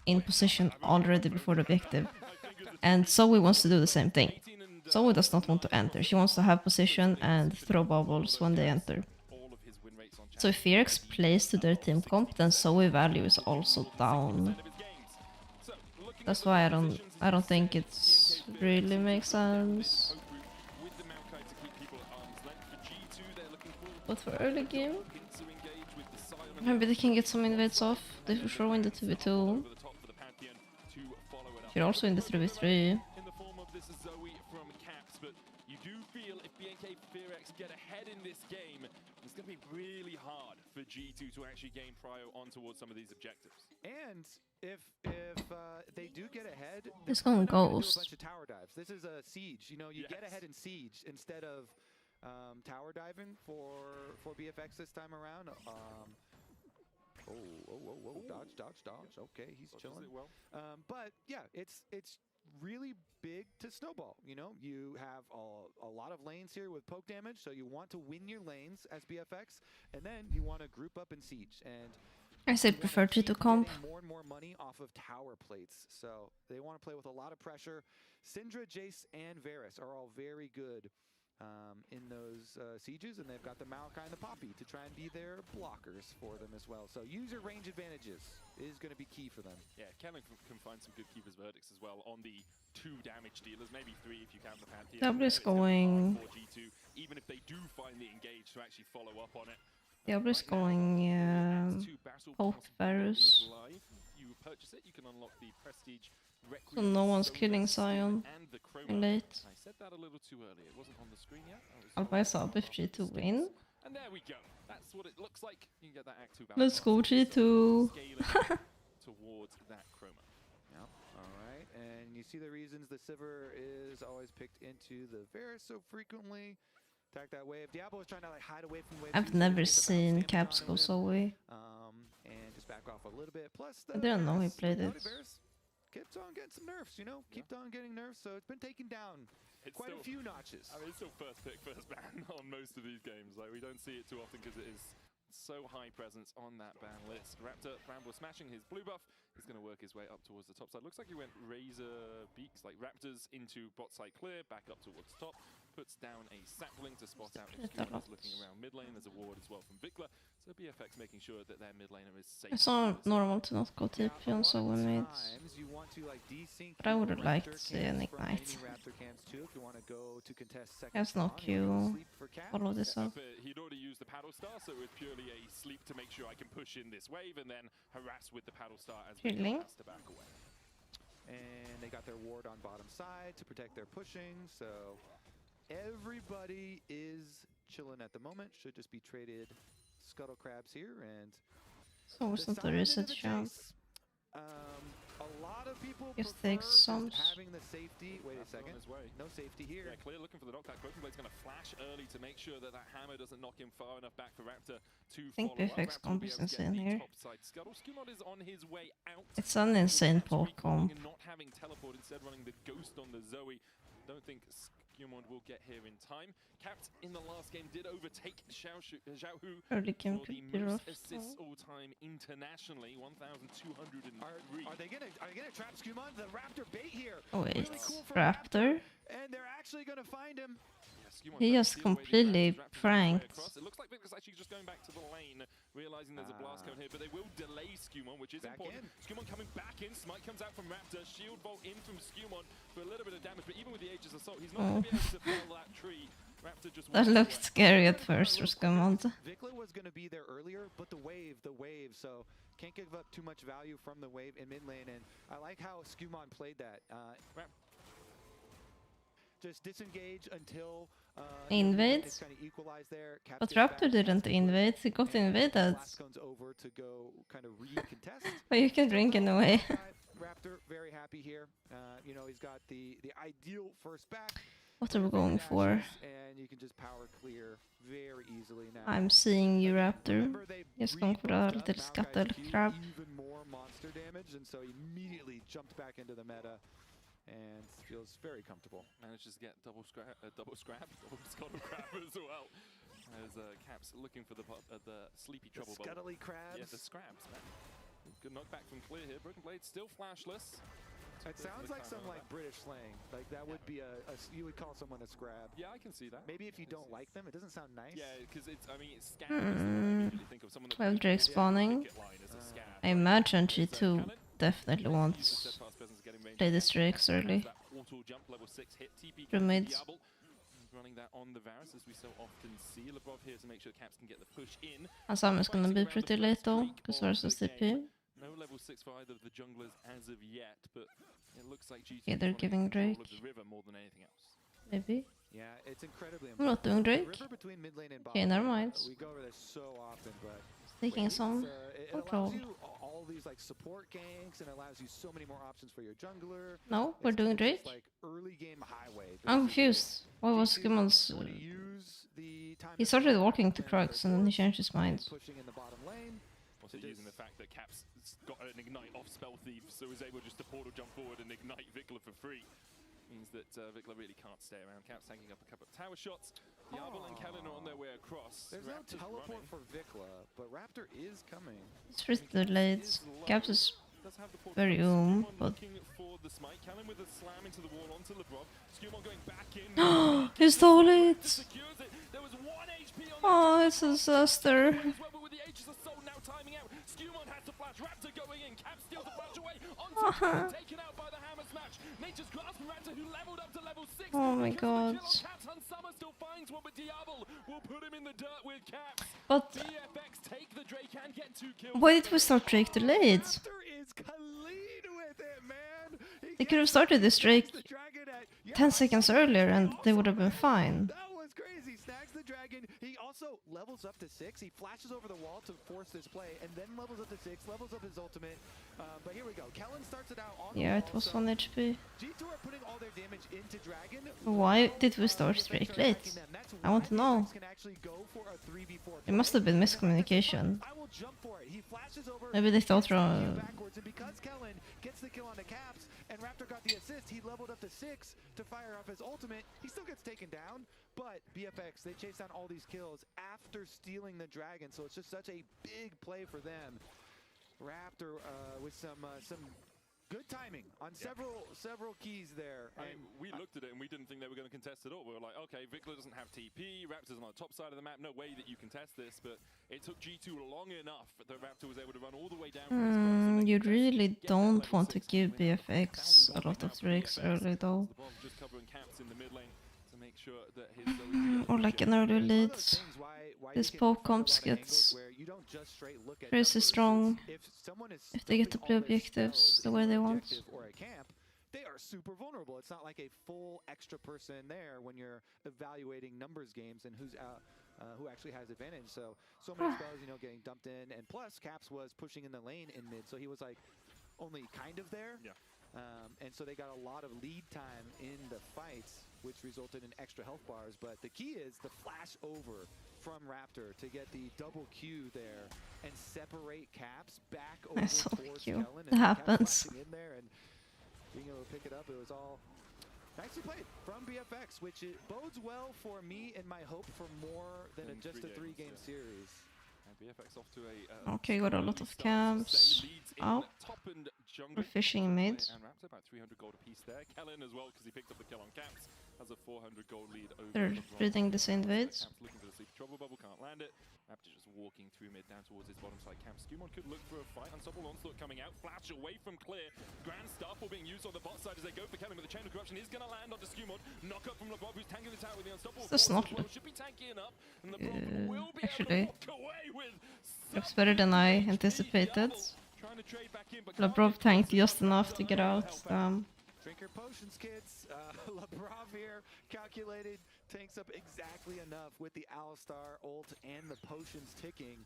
in position already before the objective. And Zoe wants to do the same thing. Zoe does not want to enter. She wants to have position and throw bubbles when they enter. So if Felix plays to their team comp, then Zoe value is also down. That's why I don't think it's really makes sense. But for early game, maybe they can get some invades off. They for sure win the 2v2. You're also in the 3v3. In the form of this Zoe from Caps, but you do feel if BNK Fearex get ahead in this game, it's going to be really hard for G2 to actually gain prio on towards some of these objectives. And if they do get ahead, It's going do a Ghost. bunch of tower dives. This is a siege. You know, you get ahead in siege instead of tower diving for BFX this time around. Dodge. Okay, he's chilling. Well. But yeah, it's really big to snowball. You know, you have a lot of lanes here with poke damage, so you want to win your lanes as BFX, and then you want to group up in siege. And I say prefer G2 comp. more and more money off of tower plates, so they want to play with a lot of pressure. Syndra, Jace, and Varus are all very good in those sieges, and they've got the Maokai and the Poppy to try and be their blockers for them as well. So user range advantages is going to be key for them. Yeah, Kellen can find some good keeper's verdicts as well on the 2 damage dealers, maybe 3 if you count the Pantheon. Diablo is going. For G2, even if they do find the engage to actually follow up on it. Diablo is going poke Varus. You purchase it, you can unlock the prestige. So no one's killing Sion in late. I said that a little too early. It wasn't on the screen yet. I'll buy sub if G2 win. And there we go. That's what it looks like. You can get that Act 2 balance. Let's go G2. Towards that chroma. Yep. All right. And you see the reasons the Sivir is always picked into the Varus so frequently. Attack that wave. Diablo is trying to like hide away from wave. I've never seen Caps go so away. And just back off a little bit. Plus, I didn't know he played it. Keeps on getting some nerfs, you know? Keeps on getting nerfs, so it's been taken down quite a few notches. I mean, it's still first pick, first ban on most of these games. Like, we don't see it too often because it is so high presence on that ban list. Raptor, Bramble smashing his blue buff. He's going to work his way up towards the top side. Looks like he went Razor Beaks, like Raptors into bot side clear, back up towards top. Puts down a sapling to spot out if Skuma is looking around mid lane. There's a ward as well from Vikla. So BFX making sure that their mid laner is safe. It's not normal to not go TP on solo mates. But I would have liked to see an Ignite. Has no Q. Follow this up. He'd already used the paddle star, so it was purely a sleep to make sure I can push in this wave and then harass with the paddle star as Vikla has to back away. And they got their ward on bottom side to protect their pushing, so everybody is chilling at the moment. Should just be traded scuttle crabs here, and so it's not the reset jump. A lot of people just takes some having the safety. Wait a second. No safety here. Yeah, clear looking for the knockback. Broken Blade's going to flash early to make sure that that hammer doesn't knock him far enough back for Raptor to I think BFX comp is insane here. Skimod is on his way out. It's an insane poke comp. Not having teleport, instead running the ghost on the Zoe. Don't think Skimod will get here in time. Capt in the last game did overtake Xiaohu Early game for the pretty rough. most assists all time internationally, 1,203. Are they gonna trap Skimod? The Raptor bait here. Oh wait, really cool Raptor? And they're actually gonna find him. He just completely pranked. It looks like Victor's actually just going back to the lane, realizing there's a blast cone here, but they will delay Skewmon, which is important. Skewmon coming back in, Smite comes out from Raptor, shield bolt in from Skewmon for a little bit of damage, but even with the Aegis Assault, he's not going to be able to fell that tree. Raptor just that looked scary at first for Skewmon. Vikla was going to be there earlier, but the wave, so can't give up too much value from the wave in mid lane, and I like how Skumon played that. Just disengage until invade. kind of equalize there. But Raptor didn't invade. He got invaded. Over to go kind of recontest. But you can drink in a way. Raptor very happy here. You know, he's got the ideal first back. What are we going for? And you can just power clear very easily now. I'm seeing you, Raptor. Jag ska konkurrera till skattelkrabb. Even more monster damage, and so he immediately jumped back into the meta and feels very comfortable. Manages to get double scrap, double scuttle crab as well. As Caps looking for the sleepy trouble bubble. Scuttly crabs. Yeah, the scraps, man. Good knockback from Clear here. Broken Blade still flashless. It sounds like some British slang. Like that would be you would call someone a scrab. Yeah, I can see that. Maybe if you don't like them, it doesn't sound nice. Yeah, because it's, I mean, it's scab is the one I usually think of. Someone that Well, Drake spawning. I imagine G2 definitely wants play this Drakes early. Through mid. Running that on the Varus as we so often see. Lebrov here to make sure Caps can get the push in. Asam is gonna be pretty late though, because versus TP. No level 6 for either of the junglers as of yet, but it looks like G2 Yeah, they're giving Drake. the river more than anything else. Maybe. Yeah, it's incredibly I'm not doing Drake. Okay, never mind. We go over this so often, but taking some control. All these like support ganks, and it allows you so many more options for your jungler. No, we're doing Drake. Like early game highway. I'm confused. What was Skummon's? He started walking to Crux and then he changed his mind. Pushing in the bottom lane. Also using the fact that Caps got an ignite off Spell Thief, so was able just to portal jump forward and ignite Vikla for free. Means that Vikla really can't stay around. Caps taking up a couple of tower shots. Diablo and Kellen are on their way across. There's no teleport for Vikla, but Raptor is coming. It's pretty delayed. Caps is very but he stole it! Oh, it's a disaster. Oh my god. But why did we start Drake delayed? They could have started this Drake 10 seconds earlier and they would have been fine. That was crazy. Snags the dragon. He also levels up to 6. He flashes over the wall to force this play and then levels up to 6, levels up his ultimate. But here we go. Kellen starts it out on the Yeah, wall, it was so 1 HP. G2 are putting all their damage into dragon. Why did we start Drake late? I want to know. It must have been miscommunication. Maybe they thought wrong. Because Kellen gets the kill on the Caps and Raptor got the assist, he leveled up to 6 to fire off his ultimate. He still gets taken down, but BFX, they chase down all these kills after stealing the dragon, so it's just such a big play for them. Raptor with some good timing on several keys there. I mean, we looked at it and we didn't think they were going to contest at all. We were like, okay, Vikla doesn't have TP, Raptor's on the top side of the map, no way that you contest this, but it took G2 long enough that Raptor was able to run all the way down. You really don't want to give BFX a lot of Drakes early though. Just covering Caps in the mid lane to make sure that his or like an early lead. This poke comps gets crazy strong if they get to play objectives the way they want. They are super vulnerable. It's not like a full extra person there when you're evaluating numbers games and who actually has advantage. So many spells, getting dumped in, and plus Caps was pushing in the lane in mid, so he was like only kind of there. Yeah. And so they got a lot of lead time in the fights, which resulted in extra health bars. But the key is the flash over from Raptor to get the double Q there and separate Caps back over towards Kellen. It happens. In there and being able to pick it up, it was all nicely played from BFX, which it bodes well for me and my hope for more than just a 3-game series. BFX off to a okay, got a lot of camps. Oh, we're fishing mid. And Raptor about 300 gold apiece there. Kellen as well because he picked up the kill on Caps. has a 400 gold lead over They're LeBron. reading the invades. Camp's looking for the sleepy trouble bubble, can't land it. Raptor just walking through mid down towards his bottom side camp. Skewmon could look for a fight. Unstoppable Onslaught coming out. Flash away from Clear. Grand Starfall being used on the bot side as they go for Kevin, but the Chain of Corruption is going to land onto Skewmon. Knock up from LeBron, who's tanking the tower with the Unstoppable. That's not Should be tanky enough. And LeBron will be actually able to walk away with looks better than I anticipated. Labrov tanked just enough to get out. Drink your potions, kids. Labrov here, calculated, tanks up exactly enough with the Alistar ult and the potions ticking.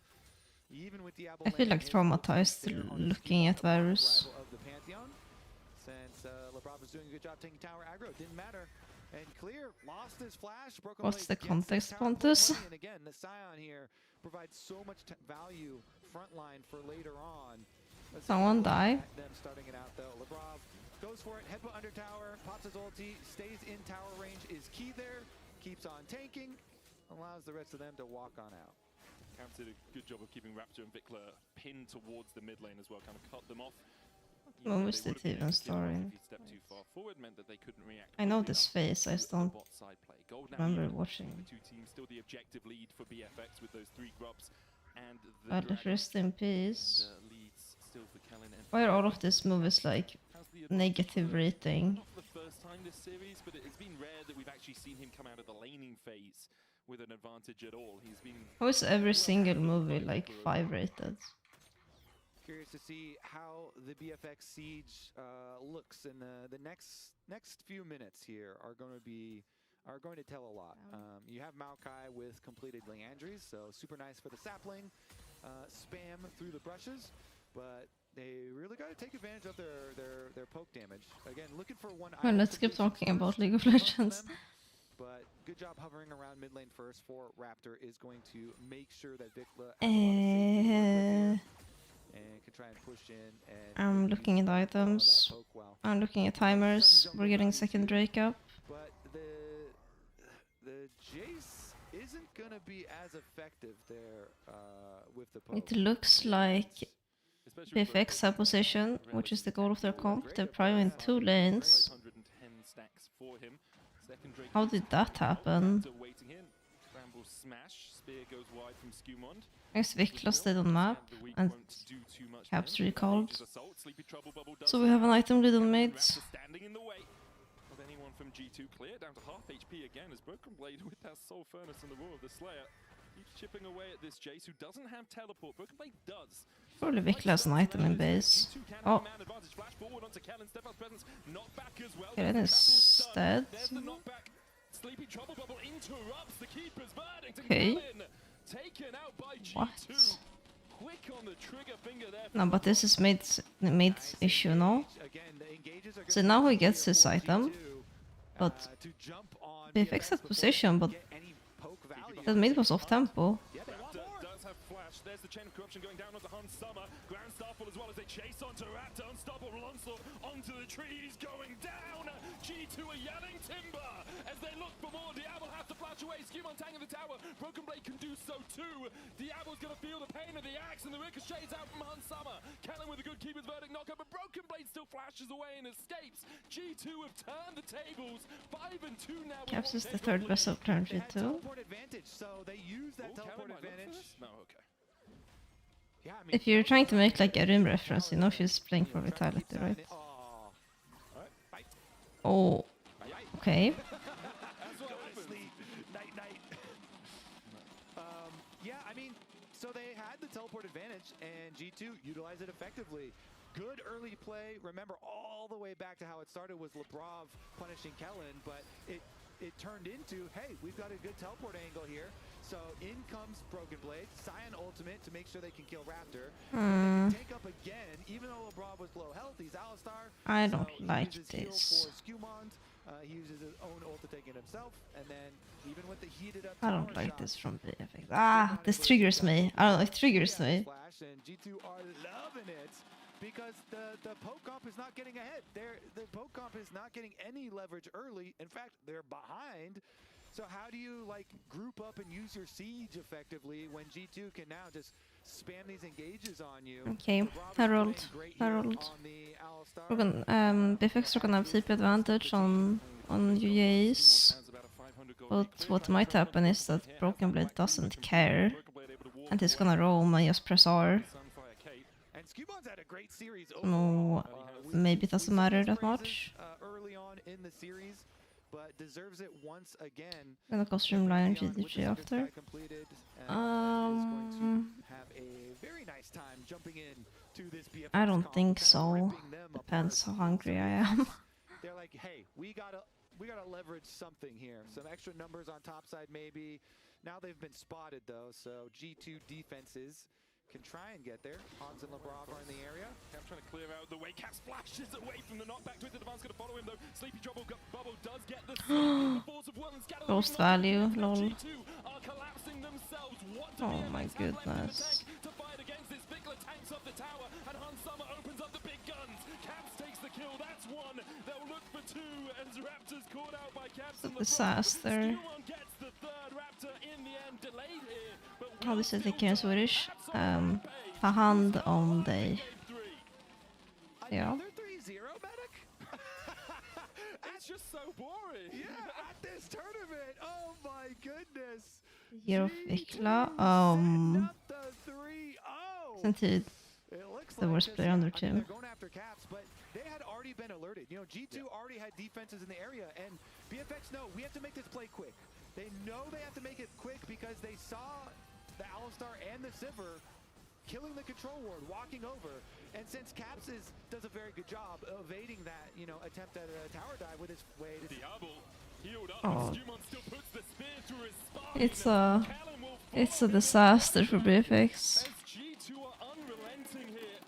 Even with the I feel like traumatized looking at Varus. Of the Pantheon, since Labrov is doing a good job taking tower aggro, it didn't matter. And Clear lost his flash. What's the context, Pontus? And again, the Scion here provides so much value frontline for later on. Someone die. Them starting it out though. Labrov goes for it, headbutt under tower, pops his ulti, stays in tower range, is key there, keeps on tanking, allows the rest of them to walk on out. Camps did a good job of keeping Raptor and Vikla pinned towards the mid lane as well, kind of cut them off. When was it even starting? I know this face, I just don't remember watching. The two teams still the objective lead for BFX with those 3 grubs and Well, rest in peace. leads still for Kellen and Why are all of these movies like negative rating? not for the first time this series, but it's been rare that we've actually seen him come out of the laning phase with an advantage at all. He's been How is every single movie like 5 rated? Curious to see how the BFX siege looks in the next few minutes here are going to tell a lot. You have Maokai with completed Leandries, so super nice for the sapling. Spam through the brushes, but they really got to take advantage of their poke damage. Again, looking for one. Well, let's keep talking about League of Legends. But good job hovering around mid lane first for Raptor is going to make sure that Vikla and can try and push in. And I'm looking at items. I'm looking at timers. We're getting second Drake up. But the Jace isn't gonna be as effective there with the poke. It looks like BFX have position, which is the goal of their comp. They're probably in 2 lanes. How did that happen? I guess Vikla stayed on map and Caps recalled. So we have an item lead on mates. Anyone from G2 Clear down to half HP again as Broken Blade with that Soul Furnace and the Roar of the Slayer. He's chipping away at this Jace who doesn't have teleport. Broken Blade does. Probably Vikla has an item in base. Oh. Kellen is dead. Sleepy Trouble Bubble interrupts the Keeper's verdict. Okay. Taken out by G2. What? Quick on the trigger finger there. No, but this is made's issue, no? So now he gets his item, but BFX has position, but that mid was off tempo. There's the Chain of Corruption going down onto Hans Summer. Grand Starfall as well as they chase onto Raptor. Unstoppable Onslaught onto the trees going down. G2 are yelling timber as they look for more. Diablo has to flash away. Skewmon tanking the tower. Broken Blade can do so too. Diablo's going to feel the pain of the axe and the ricochets out from Hans Summer. Kellen with a good Keeper's Verdict knockup, but Broken Blade still flashes away and escapes. G2 have turned the tables. 5-2 now. Caps is the 3rd best of turn G2. Teleport advantage, so they use that teleport advantage. No, okay. Yeah, I mean, If you're trying to make like a Rim reference, you know she's playing for Vitality, right? Oh, okay. Yeah, I mean, so they had the teleport advantage, and G2 utilized it effectively. Good early play. Remember, all the way back to how it started was Labrov punishing Kellen, but it turned into, hey, we've got a good teleport angle here. So in comes Broken Blade, Scion ultimate to make sure they can kill Raptor. They can take up again, even though Labrov was low health, he's Alistar. I don't so like he uses this. heal for Skewmon. He uses his own ult to take it himself, and then even with the heated up I don't tower like shot, this from BFX. Ah, this triggers me. I don't know, it triggers me. Flash, and G2 are loving it because the poke comp is not getting ahead. The poke comp is not getting any leverage early. In fact, they're behind. So how do you like group up and use your siege effectively when G2 can now just spam these engages on you? Okay, Herald. We're gonna, BFX are gonna have TP advantage on on UAs. But what might happen is that Broken Blade doesn't care. And he's gonna roam and just press R. So maybe it doesn't matter that much. Early on in the series, but deserves it once again. Gonna Costream Lion GDG after. I don't think so. Depends how hungry I am. They're like, hey, we gotta leverage something here. Some extra numbers on top side maybe. Now they've been spotted though, so G2 defenses can try and get there. Hans and Labrov are in the area. Cap trying to clear out the way. Cap splashes away from the knockback. Twisted Advance going to follow him though. Sleepy Bubble does get the force of will and scatter. Ghost value, lol. G2 are collapsing themselves. What do Oh my goodness. to fight against this? Vickler tanks up the tower and Hans Summer opens up the big guns. Caps takes the kill. That's one. They'll look for two as Raptors caught out by Caps. It's a disaster. Gets the third Raptor in the end, delayed here. How does it take in Swedish? Ta hand om dig. Ja. It's just so boring. Yeah, at this tournament. Oh my goodness. Year of Vikla. Sen tid. The worst player on their team. They had already been alerted. You know, G2 already had defenses in the area, and BFX know we have to make this play quick. They know they have to make it quick because they saw the Alistar and the Sivir killing the control ward, walking over, and since Caps does a very good job evading that, you know, attempt at a tower dive with his weight. Oh. It's a disaster for BFX. G2 are unrelenting here.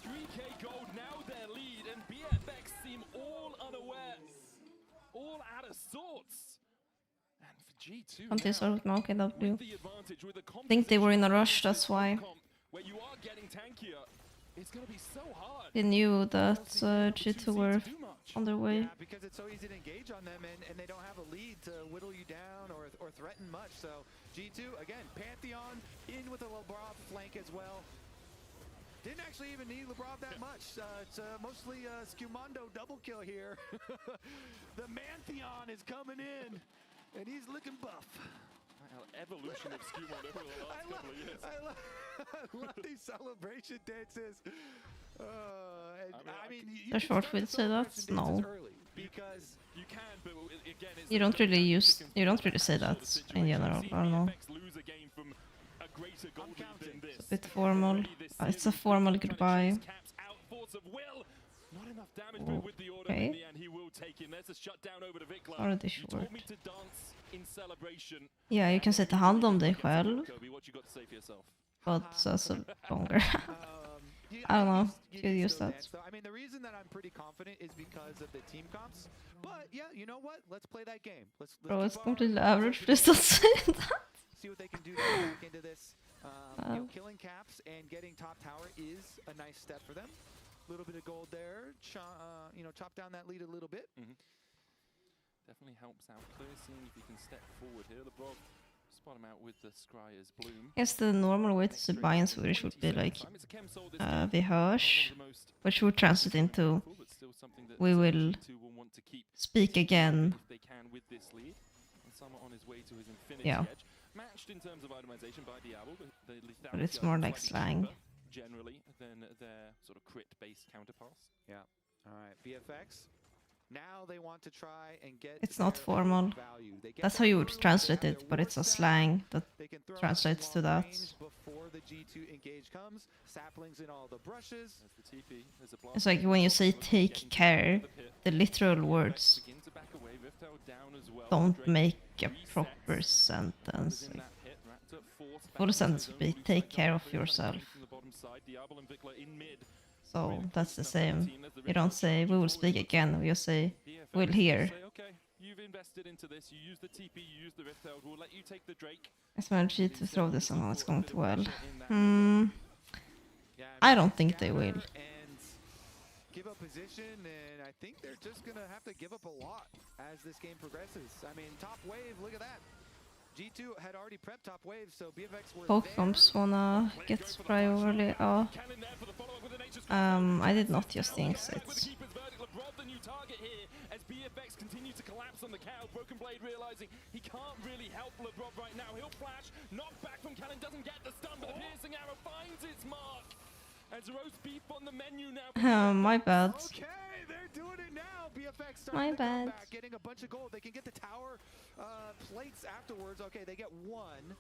3k gold now their lead, and BFX seem all unaware, all out of sorts. And for G2 Can't they sort of knock it up, with the advantage, with the I think they were in a rush, that's why. where you are getting tankier, it's going to be so hard. They knew that G2 were on their way. Yeah, because it's so easy to engage on them, and they don't have a lead to whittle you down or threaten much. So G2, again, Pantheon in with a Labrov flank as well. Didn't actually even need Labrov that much. It's mostly Scumando double kill here. The Mantheon is coming in, and he's looking buff. Evolution of Scumando over the last couple of years. I love these celebration dances. I mean, The short will say that? No. Because you can, but again, it's You don't really say that in general, I don't know. It's a bit formal. It's a formal goodbye. Not enough damage, but with the order in the end, he will take him. There's a shutdown over to Vickler. Already You told me to dance in celebration. Yeah, you can sätta hand om dig själv. Kobe, what you got to say for yourself? But alltså longer. I don't know. Could use that. So, I mean, the reason that I'm pretty confident is because of the team comps. But yeah, you know what? Let's play that game. Let's Bro, it's completely average, please don't say that. See what they can do to get back into this. You know, killing Caps and getting top tower is a nice step for them. A little bit of gold there. You know, chop down that lead a little bit. Definitely helps out. Clear seeing if he can step forward here. The Brog spot him out with the Scryer's Bloom. I guess the normal way to buy in Swedish would be like vi hörs, which would translate into we will speak again. Yeah. But it's more like slang. Generally than their sort of crit-based counterparts. Yeah. All right. BFX. Now they want to try and get. It's not formal. That's how you would translate it, but it's a slang that translates to that. Before the G2 engage comes, saplings in all the brushes. It's like when you say take care, the literal words don't make a proper sentence. Like, full sentence would be take care of yourself. So that's the same. You don't say we will speak again, you say we'll hear. You've invested into this, you use the TP, you use the Rifteld, we'll let you take the Drake. It's managed to throw this on, it's going too well. I don't think they will. Give up position, and I think they're just gonna have to give up a lot as this game progresses. I mean, top wave, look at that. G2 had already prepped top wave, so BFX were Pokecoms wanna get spray overly. Oh. I did not just think it. drops on the cow. Broken Blade realizing he can't really help LeBron right now. He'll flash. Knocked back from Kellen. Doesn't get the stun, but the piercing arrow finds its mark. As roast beef on the menu now. Oh, my bad. Okay, they're doing it now. BFX My starting to bad. come back, getting a bunch of gold. They can get the tower plates afterwards. Okay, they get one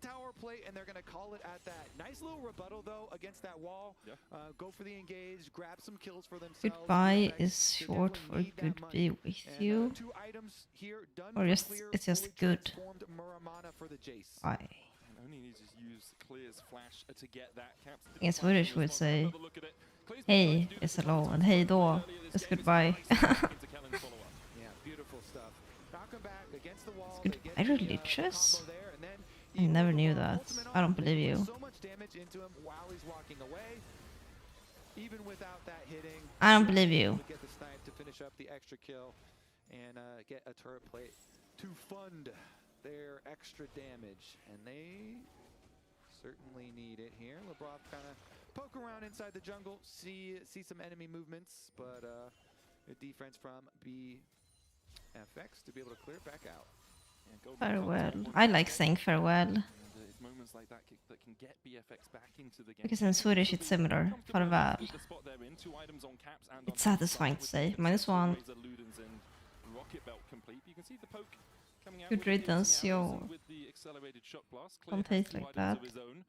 tower plate, and they're going to call it at that. Nice little rebuttal, though, against that wall. Yeah. Go for the engage, grab some kills for themselves. Goodbye BFX, is they short definitely for need that good money. be with And, you. 2 items here, done Or for just clear, it's just fully good. transformed Muramana for the Jace. Bye. And only needs to use Clear's flash to get that. Caps didn't In find Swedish him would as well. say, Another look at it. Clear's been hej trying to do is this hello, a and couple hej times då earlier this is game. It's goodbye. nice to get into Kellen's follow-up. Yeah, beautiful stuff. Knock him back against the wall. Good. They get I the, religious? combo there, and then I even never with knew the that. ultimate I don't off, they believe put you. So much damage into him while he's walking away. Even without that hitting, I don't believe you. to get the snipe to finish up the extra kill and get a turret plate to fund their extra damage, and they certainly need it here. LeBron kind of poke around inside the jungle, see some enemy movements, but good defense from BFX to be able to clear it back out. Farewell. I like saying farewell. It's moments like that that can get BFX back into the game. Because in Swedish it's similar. Farewell. The spot they're in, 2 items on Caps and It's on satisfying to say. with -1. Razor, Ludens, and Rocket Belt complete. You can see the poke coming out Good with the riddance, piercing arrows yo. and with the accelerated shot blast. Don't Clear has hate 2 like items that. of his own.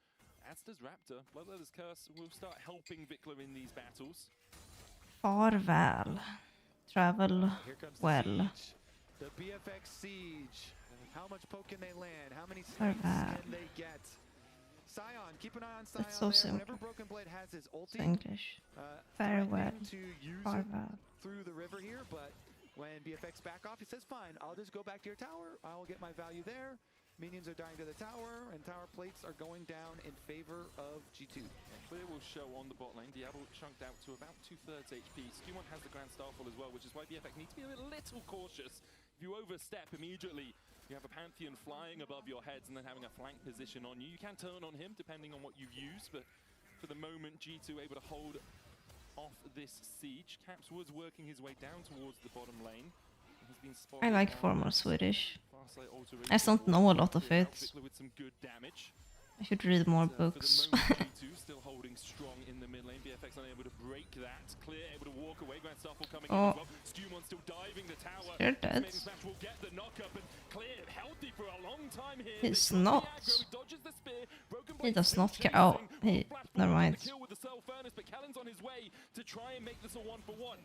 As does Raptor. Bloodletter's Curse will start helping Vikler in these battles. Farewell. Travel Here comes the well. siege. The BFX siege. How much poke can they land? How many snipes Farewell. can they get? Scion, keep an eye on Scion That's so there. simple. Whenever Broken Blade has his ulti, So English. threatening Farewell. to use Farewell. it through the river here, but when BFX back off, he says, fine, I'll just go back to your tower. I'll get my value there. Minions are dying to the tower, and tower plates are going down in favor of G2. Clear will show on the bot lane. Diablo chunked out to about 2/3 HP. Skewmon has the Grand Starfall as well, which is why BFX needs to be a little cautious. If you overstep immediately, you have a Pantheon flying above your heads and then having a flank position on you. You can turn on him depending on what you use, but for the moment, G2 able to hold off this siege. Caps was working his way down towards the bottom lane. He's been spotted I like on formal Swedish. Farsight alteration I just don't know a lot of Clear out it. Vikler with some good damage. I should read more For the books. moment, G2 still holding strong in the mid lane. BFX unable to break that. Clear able to walk away. Grand Starfall coming in Oh. as well. Stewmon still diving the tower. You're dead. Maiden Smash will get the knockup, and Clear healthy for a long time here. He's They got not. the aggro, dodges the spear. Broken He Blade does still not care. Oh, chasing. he. Will flash Never forward mind. to kill with the Cell Furnace, but Kellen's on his way to try and make this a 1-for-1.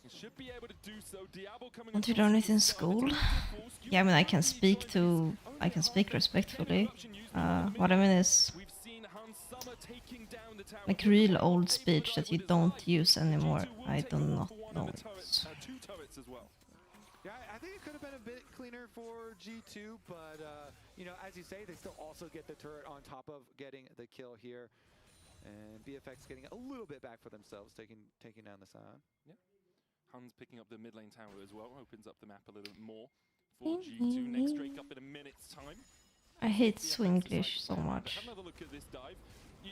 He should be able to do so. Diablo coming Don't you across learn to it the in side. school? It's beautiful. Skewmon Yeah, I mean I can really speak enjoys to. I can speak respectfully. What I mean is We've seen Hans Sommer taking down the tower. like real old speech that you don't use anymore. I do not know it. Two turrets as well. Yeah, I think it could have been a bit cleaner for G2, but you know, as you say, they still also get the turret on top of getting the kill here, and BFX getting a little bit back for themselves, taking down the Scion. Yeah. Hans picking up the mid lane tower as well, opens up the map a little bit more for G2. Next Drake up in a minute's time. I hate Swinglish so But much. have another look at this dive.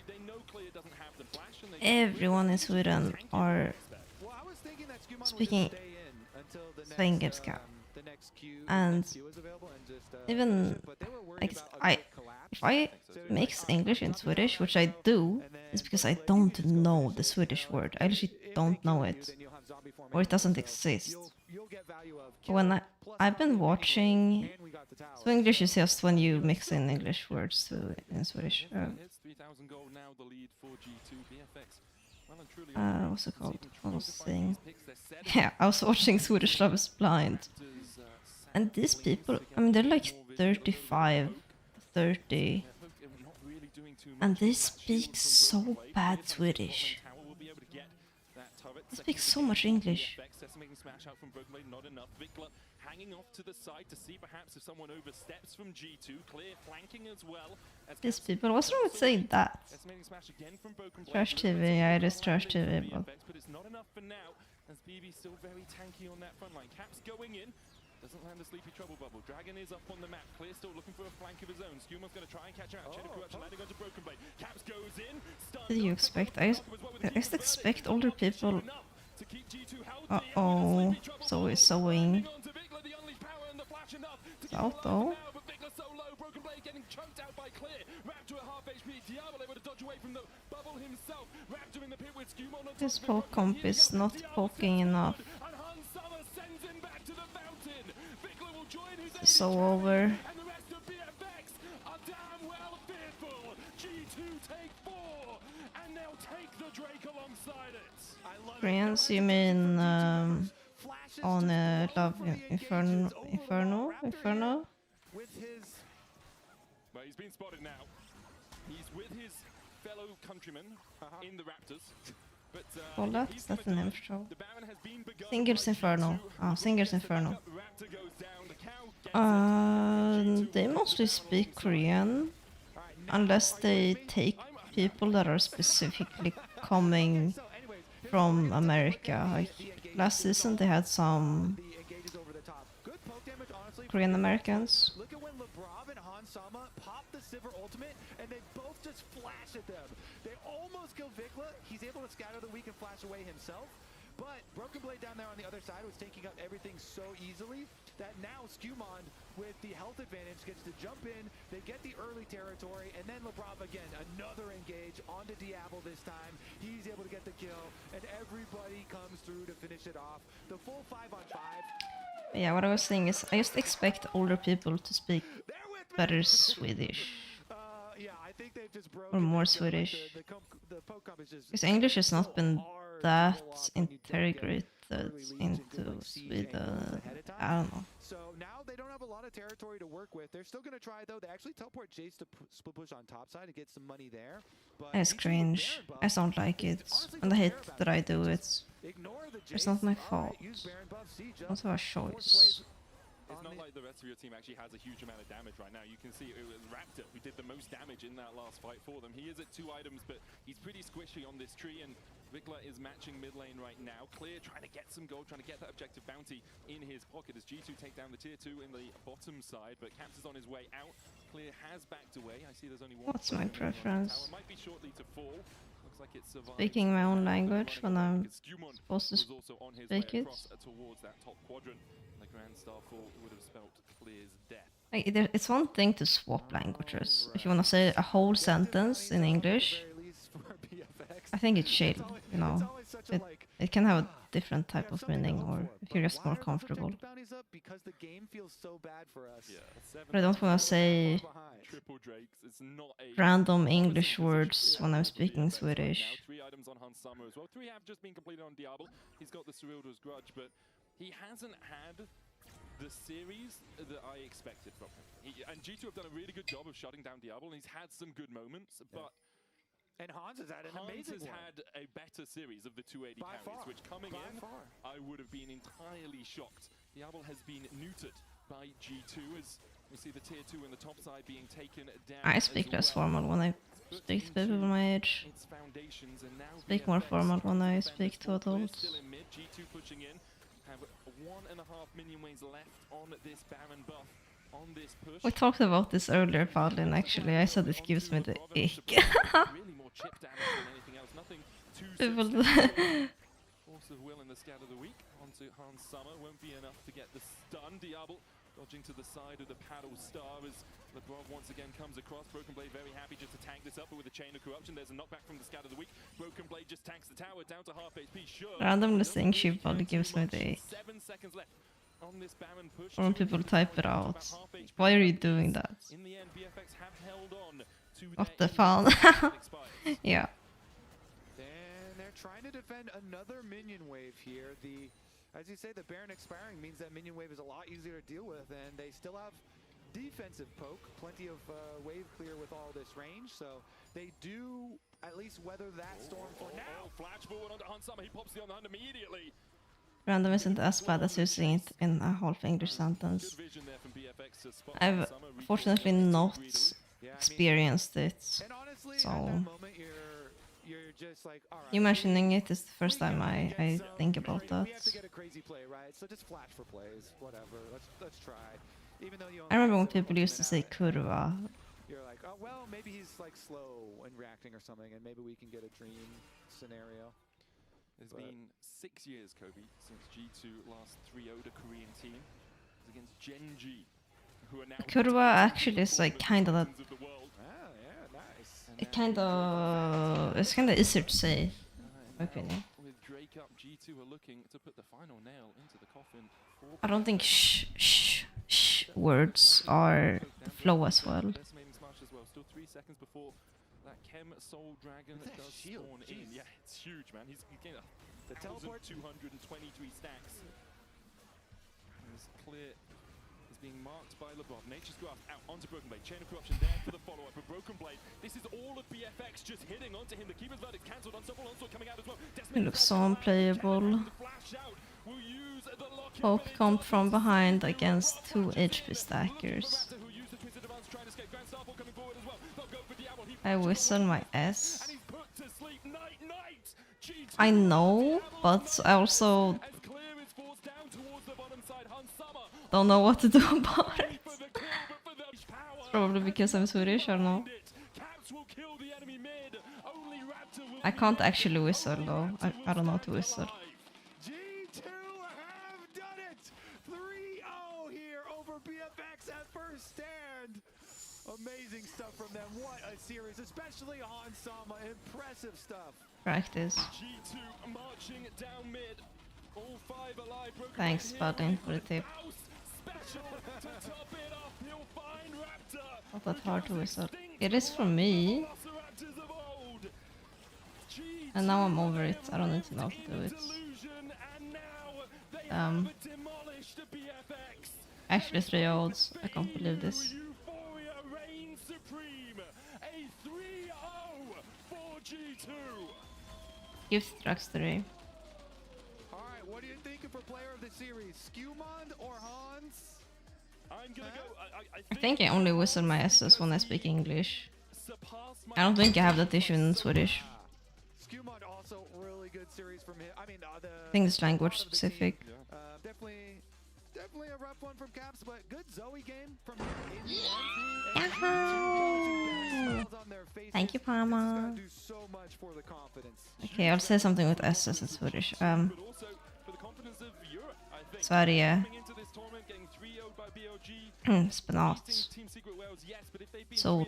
They know Clear doesn't have the flash, and they Everyone in Sweden are Well, I was thinking that Skewmon would speaking just stay in until svengelska. the next queue And is available and just even but they were worried like about a I, quick collapse. if I mix English and Swedish, which I do, it's because I don't know the Swedish word. I actually don't know it, or it doesn't exist. When I've been watching, so English is just when you mix in English words to in Swedish. It's 3,000 gold now, the lead for G2. BFX. Well and truly What's it called? I was saying. Yeah, I was watching Swedish Love is Blind. And these people, I mean, they're like 35, 30. And they speak so bad Swedish. They speak so much English. Hanging off to the side to see perhaps if someone oversteps from G2. Clear flanking as well. These people, what's wrong with saying that? Trash TV, yeah, it is trash TV, but But it's not enough for now, as BB still very tanky on that front line. Caps going in. Doesn't land a sleepy trouble bubble. Dragon is up on the map. Clear still looking for a flank of his own. Skewmon's going to try and catch him out. Chain of Corruption landing onto Broken Blade. Caps goes in. did you expect? I just expect older people. Uh-oh, Zoe sewing. It's out though. This poke comp is not poking enough. It's so over. Koreans, you mean on Love Inferno? With his, well, he's been spotted now. He's with his fellow countrymen in the Raptors. But Kolla, that's an intro. Singers Inferno. Singers Inferno. They mostly speak Korean, unless they take people that are specifically coming from America. Like last season, they had some Korean Americans. Look at when LeBron and Hansama pop the Sivir ultimate, and they both just flash at them. They almost kill Vikla. He's able to scatter the weak and flash away himself. But Broken Blade down there on the other side was taking up everything so easily that now Skumond, with the health advantage, gets to jump in. They get the early territory, and then LeBron again, another engage onto Diablo this time. He's able to get the kill, and everybody comes through to finish it off. The full 5-on-5. Yeah, what I was saying is I just expect older people to speak better Swedish. Yeah, I think they've just or more Swedish. Because English has not been that integrated into Sweden. I don't know. So now they don't have a lot of territory to work with. They're still going to try, though. They actually teleport Jace to split push on top side to get some money there. But It's cringe. I don't like it. And I hate that I do it. It's not my fault. I don't have a choice. It's not like the rest of your team actually has a huge amount of damage right now. You can see it was Raptor who did the most damage in that last fight for them. He is at 2 items, but he's pretty squishy on this tree, and Vikla is matching mid lane right now. Clear trying to get some gold, trying to get that objective bounty in his pocket as G2 take down the tier 2 in the bottom side, but Caps is on his way out. Clear has backed away. I see there's only one. What's my preference? Might be shortly to fall. Looks like it's Speaking my own language when I'm supposed to speak it. Towards that top quadrant. The Grand Starfall would have spelt Clear's death. Like, it's one thing to swap languages. If you want to say a whole sentence in English, I think it's chill, you know. It can have a different type of meaning, or if you're just more comfortable. But I don't want to say random English words when I'm speaking Swedish. 3 items on Hansama as well. 3 have just been completed on Diablo. He's got the Cyrildo's grudge, but he hasn't had the series that I expected from him. And G2 have done a really good job of shutting down Diablo, and he's had some good moments, but and Hans has had an amazing one. Had a better series of the 280 carries, which coming in, I would have been entirely shocked. Diablo has been neutered by G2 as we see the tier 2 in the top side being taken down. I speak less formal when I speak to people my age. Speak more formal when I speak to adults. G2 pushing in, have 1.5 minion waves left on this Baron buff. On this push. We talked about this earlier, Paulin, actually. I said this gives me the ick. People Force of will in the scout of the week onto Hansama won't be enough to get the stun. Diablo dodging to the side of the paddle star as LeBron once again comes across. Broken Blade very happy just to tank this up, but with a chain of corruption, there's a knockback from the scout of the week. Broken Blade just tanks the tower down to half HP. Sure. Randomly saying she probably gives me the ick. 7 seconds left on this Baron push. Or when people type it out. Why are you doing that? In the end, BFX have held on to what the fun? Yeah. And they're trying to defend another minion wave here. As you say, the Baron expiring means that minion wave is a lot easier to deal with, and they still have defensive poke, plenty of wave clear with all this range, so they do at least weather that storm for now. Flash forward onto Hansama, he pops the on the hand immediately. Random isn't as bad as using it in a half English sentence. I've fortunately not experienced it, so you mentioning it is the first time I think about that. I remember when people used to say kurva. You're like, oh well, maybe he's like slow and reacting or something, and maybe we can get a dream scenario. It's been 6 years, Kobe, since G2 last 3-0'd a Korean team. It was against Genji who are now Kurwa actually is like kind of that. of the world. It's kind of easier to say, in my opinion. With Drake up, G2 are looking to put the final nail into the coffin for I don't think sh words are flow as well. decimating smash as well. Still 3 seconds before that Chem Soul Dragon does spawn in. Yeah, it's huge, man. He's getting the teleport 223 stacks. It's clear. Is being marked by LeBron. Nature's Grasp out onto Broken Blade. Chain of Corruption there for the follow-up. But Broken Blade, this is all of BFX just hitting onto him. The Keeper's Verdict cancelled. Unstoppable Onslaught coming out as well. It looks so unplayable. Poke comp from behind against 2 HP stackers. I whistle my S. I know, but I also don't know what to do about it. Probably because I'm Swedish, I don't know. I can't actually whistle though. I don't know how to whistle. G2 have done it! 3-0 here over BFX at first stand. Amazing stuff from them. What a series, especially on Sama. Impressive stuff. Practice. G2 marching down mid. All 5 alive. Thanks, Buddy, for the tip. Not that hard to whistle. It is for me. And now I'm over it. I don't need to know how to do it. Actually 3 odds. I can't believe this. Gift Drugs 3. Alright, what are you thinking for player of the series? Skewmond or Hans? I'm gonna go. I think I only whistle my S's when I speak English. I don't think I have that issue in Swedish. Skewmond also really good series from him. I mean, I think it's language specific. Definitely a rough one from Caps, but good Zoe game from him in the end. Thank you, Parma. Okay, I'll say something with S's in Swedish. Sverige. Spenat. Sol.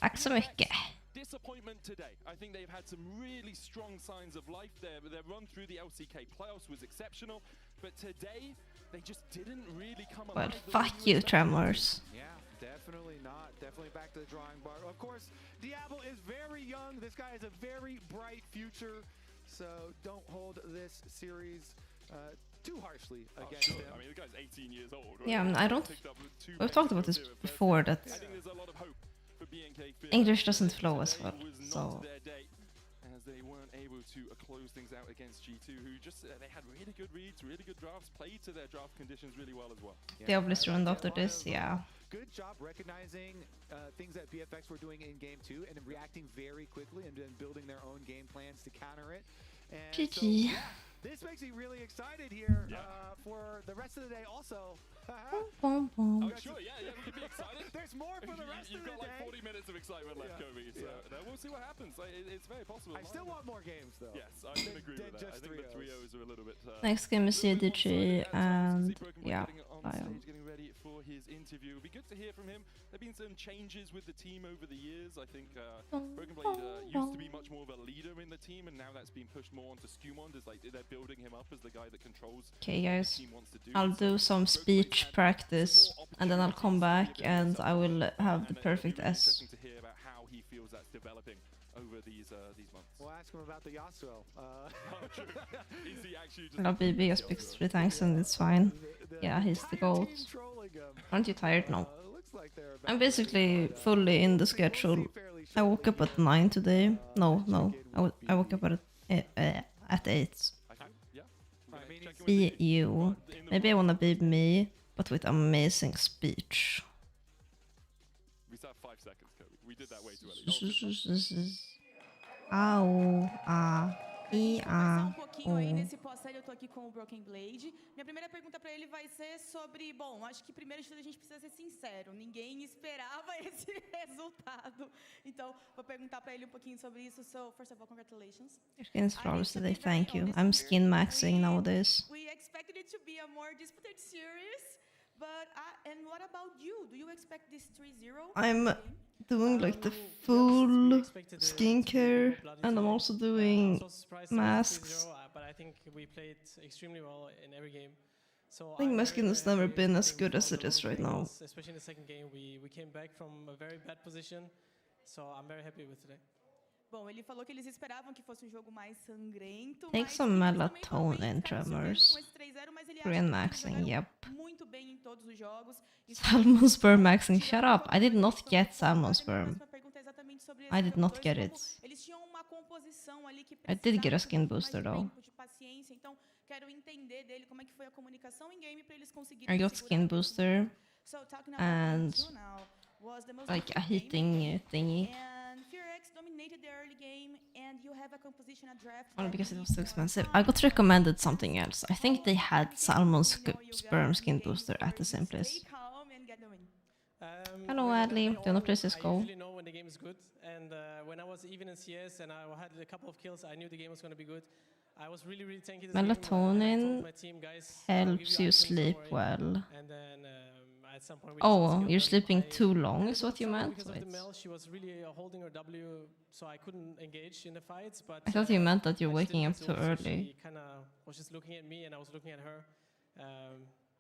Tack så mycket. Disappointment today. I think they've had some really strong signs of life there. Their run through the LCK playoffs was exceptional, but today they just didn't really come alive. Well, fuck you, Tremors. Yeah, definitely not. Definitely back to the drawing board. Of course, Diablo is very young. This guy has a very bright future, so don't hold this series too harshly against him. I mean, the guy's 18 years old. Right? Yeah, I don't. We've talked about this before that English doesn't flow as well, so. As they weren't able to close things out against G2, who just they had really good reads, really good drafts, played to their draft conditions really well as well. Diablo's ruined after this, yeah. Good job recognizing things that BFX were doing in game 2 and reacting very quickly and then building their own game plans to counter it. And GG. so, yeah, this makes me really excited here for the rest of the day also. Bum, bum. Oh, sure, yeah, we can be excited. There's more for the rest of the day. You've got like 40 minutes of excitement left, Kobe, so we'll see what happens. It's very possible. I still want more games, though. Yes, I can agree with that. I think the 3-0s are a little bit... Next game is CDG, and yeah, Getting ready for his interview. It'll be good to hear from him. There have been some changes with the team over the years. I think Broken Blade used to be much more of a leader in the team, and now that's been pushed more onto Skewmond. As like they're building him up as the guy that controls. Okay, guys, I'll do some speech practice, and then I'll come back and I will have the perfect S. Interesting to hear about how he feels that's developing over these months. We'll ask him about the Yasuo. Is he actually just No, BB speaks 3 times and it's fine. Yeah, he's the GOAT. Aren't you tired? No. I'm basically fully in the schedule. I woke up at 9 today. No. I woke up at 8. Be you. Maybe I wanna be me, but with amazing speech. We still have 5 seconds, Kobe. We did that way too early. Ow. Ah. E-A-O. pouquinho aí nesse pós-série, eu tô aqui com o Broken Blade. Minha primeira pergunta pra ele vai ser sobre, bom, acho que primeiro de tudo a gente precisa ser sincero, ninguém esperava esse resultado. Então, vou perguntar pra ele um pouquinho sobre isso. So, first of all, congratulations. Your skin's flawless today, thank you. I'm skin maxing nowadays. We expected it to be a more disputed series, but and what about you? Do you expect this 3-0? I'm doing like the full skincare, and I'm also doing masks. But I think we played extremely well in every game. So I think my skin has never been as good as it is right now. Especially in the second game, we came back from a very bad position. So I'm very happy with today. Bom, ele falou que eles esperavam que fosse um jogo mais sangrento. Take some melatonin, Tremors. Korean maxing, yep. Muito bem em todos os jogos. Salmon sperm maxing, shut up. I did not get salmon sperm. I did not get it. Eles tinham uma composição ali que I did get a skin booster though. de paciência. Então, quero entender dele como é que foi a comunicação em game para eles conseguirem I got skin booster and like a heating thingy. Only because it was too expensive. I got recommended something else. I think they had salmon sperm skin booster at the same place. Hello Adley, do you wanna play Cisco? I usually know when the game is good, and when I was even in CS and I had a couple of kills, I knew the game was going to be good. I was really tanky this Melatonin game. helps you sleep well. And then at some point Oh, you're sleeping too long is what you meant? Because of the Mel, she was really holding her W, so I couldn't engage in the fights. But I thought you meant that you're I waking up still too had to, so early. She kind of was just looking at me, and I was looking at her.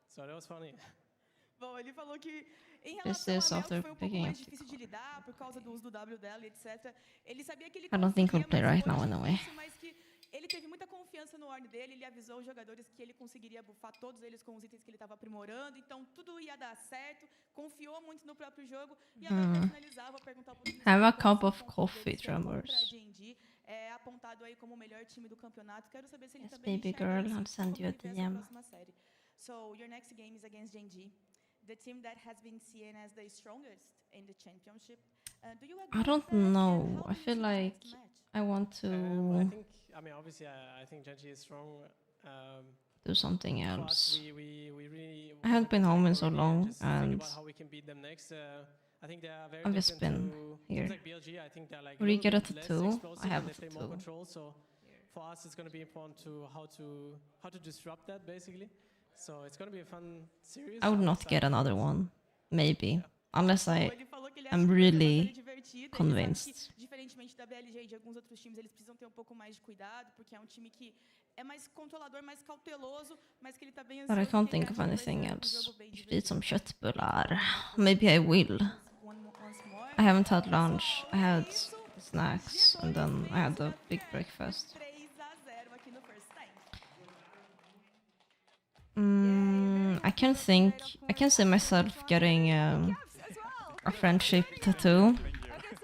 So that was funny. Bom, ele falou que em This relação is a Mel, after foi um pouco picking mais up the difícil de lidar por causa do uso do W dela, etc. Ele sabia que ele I don't think we'll conseguia, play mas right foi now anyway. difícil, mas que ele teve muita confiança no Ornn dele, ele avisou os jogadores que ele conseguiria buffar todos eles com os itens que ele estava aprimorando, então tudo ia dar certo, confiou muito no próprio jogo, e agora pra finalizar, vou perguntar um pouquinho Have a sobre cup o of coffee, Tremors. pra D&D, é apontado aí como o melhor time do campeonato, quero saber se ele Yes, também baby enxerga girl, isso I'll send you a como ele vê essa DM. próxima série. So, your next game is against D&D, the team that has been seen as the strongest in the championship. Do you agree I don't with that? And know. how I do you feel see the like next match? I want I to think, I mean, obviously, I think Genji is strong. do something For us, else. we really I haven't been home in so already long, just think and about how we can beat them next. I think they are very I've just different been to here. teams like BLG. I think they're like Will you little get a bit less tattoo? I explosive have and a they play more tattoo. control. So for us, it's going to be important to how to disrupt that basically. So it's going to be a fun series. I would I'm not excited. get another one. Maybe. Unless I Ele falou que ele am acha que really vai ser bastante divertido, ele sabe convinced. que, diferentemente da BLG e de alguns outros times, eles precisam ter um pouco mais de cuidado, porque é um time que é mais controlador, mais cauteloso, mas que ele tá bem But I ansioso, can't que ele think of acha que vai anything ser else. jogo bem You should eat some divertido. köttbullar. Maybe I will. Once more. I haven't had lunch. I had snacks, and then I had a big breakfast. 3-0 aqui no first time. I can think. I can see myself getting a friendship tattoo.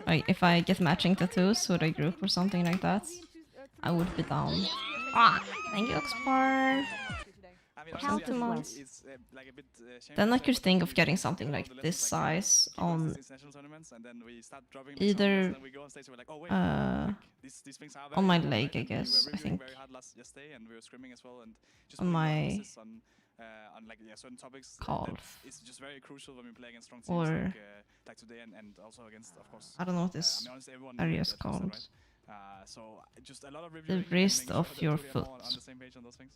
Like if I get matching tattoos with a group or something like that, I would be down. Ah, thank you, Oxpar. How too much? Then I could think of getting something like this size on either on my leg, I guess. I think on my calf. It's just very crucial when we play against strong teams Or like today and also against, of course. I don't know what this honest, everyone area knows is that also, called. right? So just a lot of The reviewing and wrist making of sure that your we are foot. all on the same page on those things.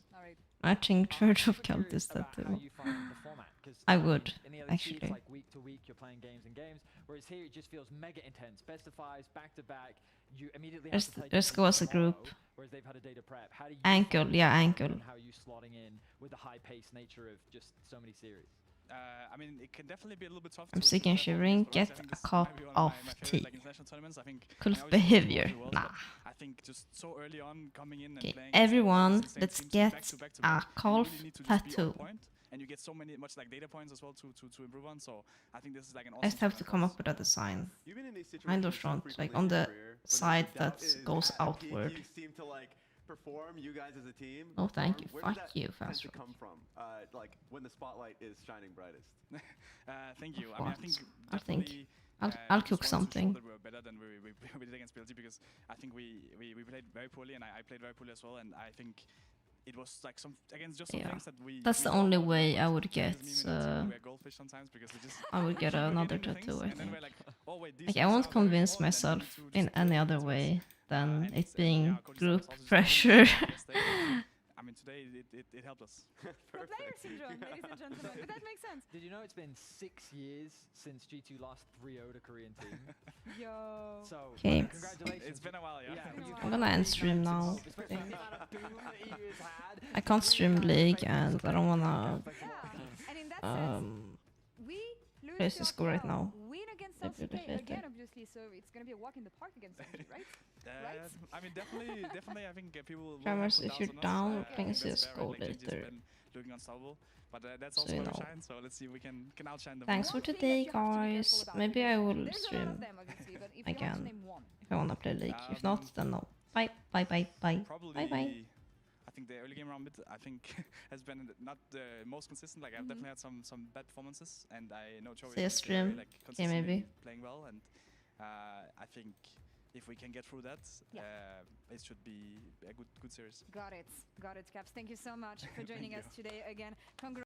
Matching Church of Cultist tattoo. I would, In the other actually. sheets, like week to week, you're playing games and games, whereas here it just feels mega intense. Best of fives, back to back. You immediately have to play Let's games go as a tomorrow, group. whereas they've had a day to prep. How do you Ankle, find yeah, yourself ankle. and how are you slotting in with the high-paced nature of just so many series? I mean, it can definitely be a little bit tough. I'm to sick and perform shivering. against Belarus. I Get think a this cup might be one of my favorite, tea. like, international tournaments. I think Cool I obviously behavior. perform really well, Nah. but I think just so early on coming in and Okay, playing everyone, against the let's same teams get back to back to a back, you calf really need to just be on tattoo. point, and you get so much like data points as well to improve on. So I think this is like an I awesome just have to tournament come for us. up with a design. You've been in these Kind of situations so front, frequently like in on your the career, when there's side doubt that is goes at a peak, outward. You seem to like perform, you guys as a team. Oh, thank you. Where does Fuck that you, tend fast to food. come from? Like when the spotlight is shining brightest. Thank you. I mean, I What? think I think definitely, I'll just cook wanted to show something. that we're better than we we did against BLG, because I think we played very poorly, and I played very poorly as well, and I think it was like some things that we. That's the only way I would get. We're goldfish sometimes because we just. I would get another tattoo. I And then think. we're like, oh wait, Like I won't convince myself in any other way than it being group pressure. I mean, today it helped us. The player syndrome, ladies and gentlemen. But that makes sense. Did you know it's been 6 years since G2 lost 3-0 to Korean team? Yo. So, Okay. congratulations. It's been a while, yeah. I'm gonna end stream now. Especially the amount of boom that you has had. I can't stream League and I don't wanna And in that sense, we lose place to the score right now. win against Maybe LCK later. again, obviously. So it's gonna be a walk in the park against LCK, right? Right? I mean, definitely. I think people. will Cameras, have if you're put down, on us, we can that's see a fair, right? score Like, GG 's later. been looking unstoppable, but that's So also you where we know. shine. So let's see if we can outshine them. Thanks for today, guys. Maybe I will stream again if I wanna play League. If not, then no. Bye, bye, bye, bye, Probably, bye, bye. I think the early game around mid, I think, has been not the most consistent. Like I've definitely had some bad performances, and I know Joey See a is stream. like Okay, consistently maybe. playing well, and I think if we can get through that, it should be a good series. Got it, Caps. Thank you so much for joining Thank us today again. Congrats.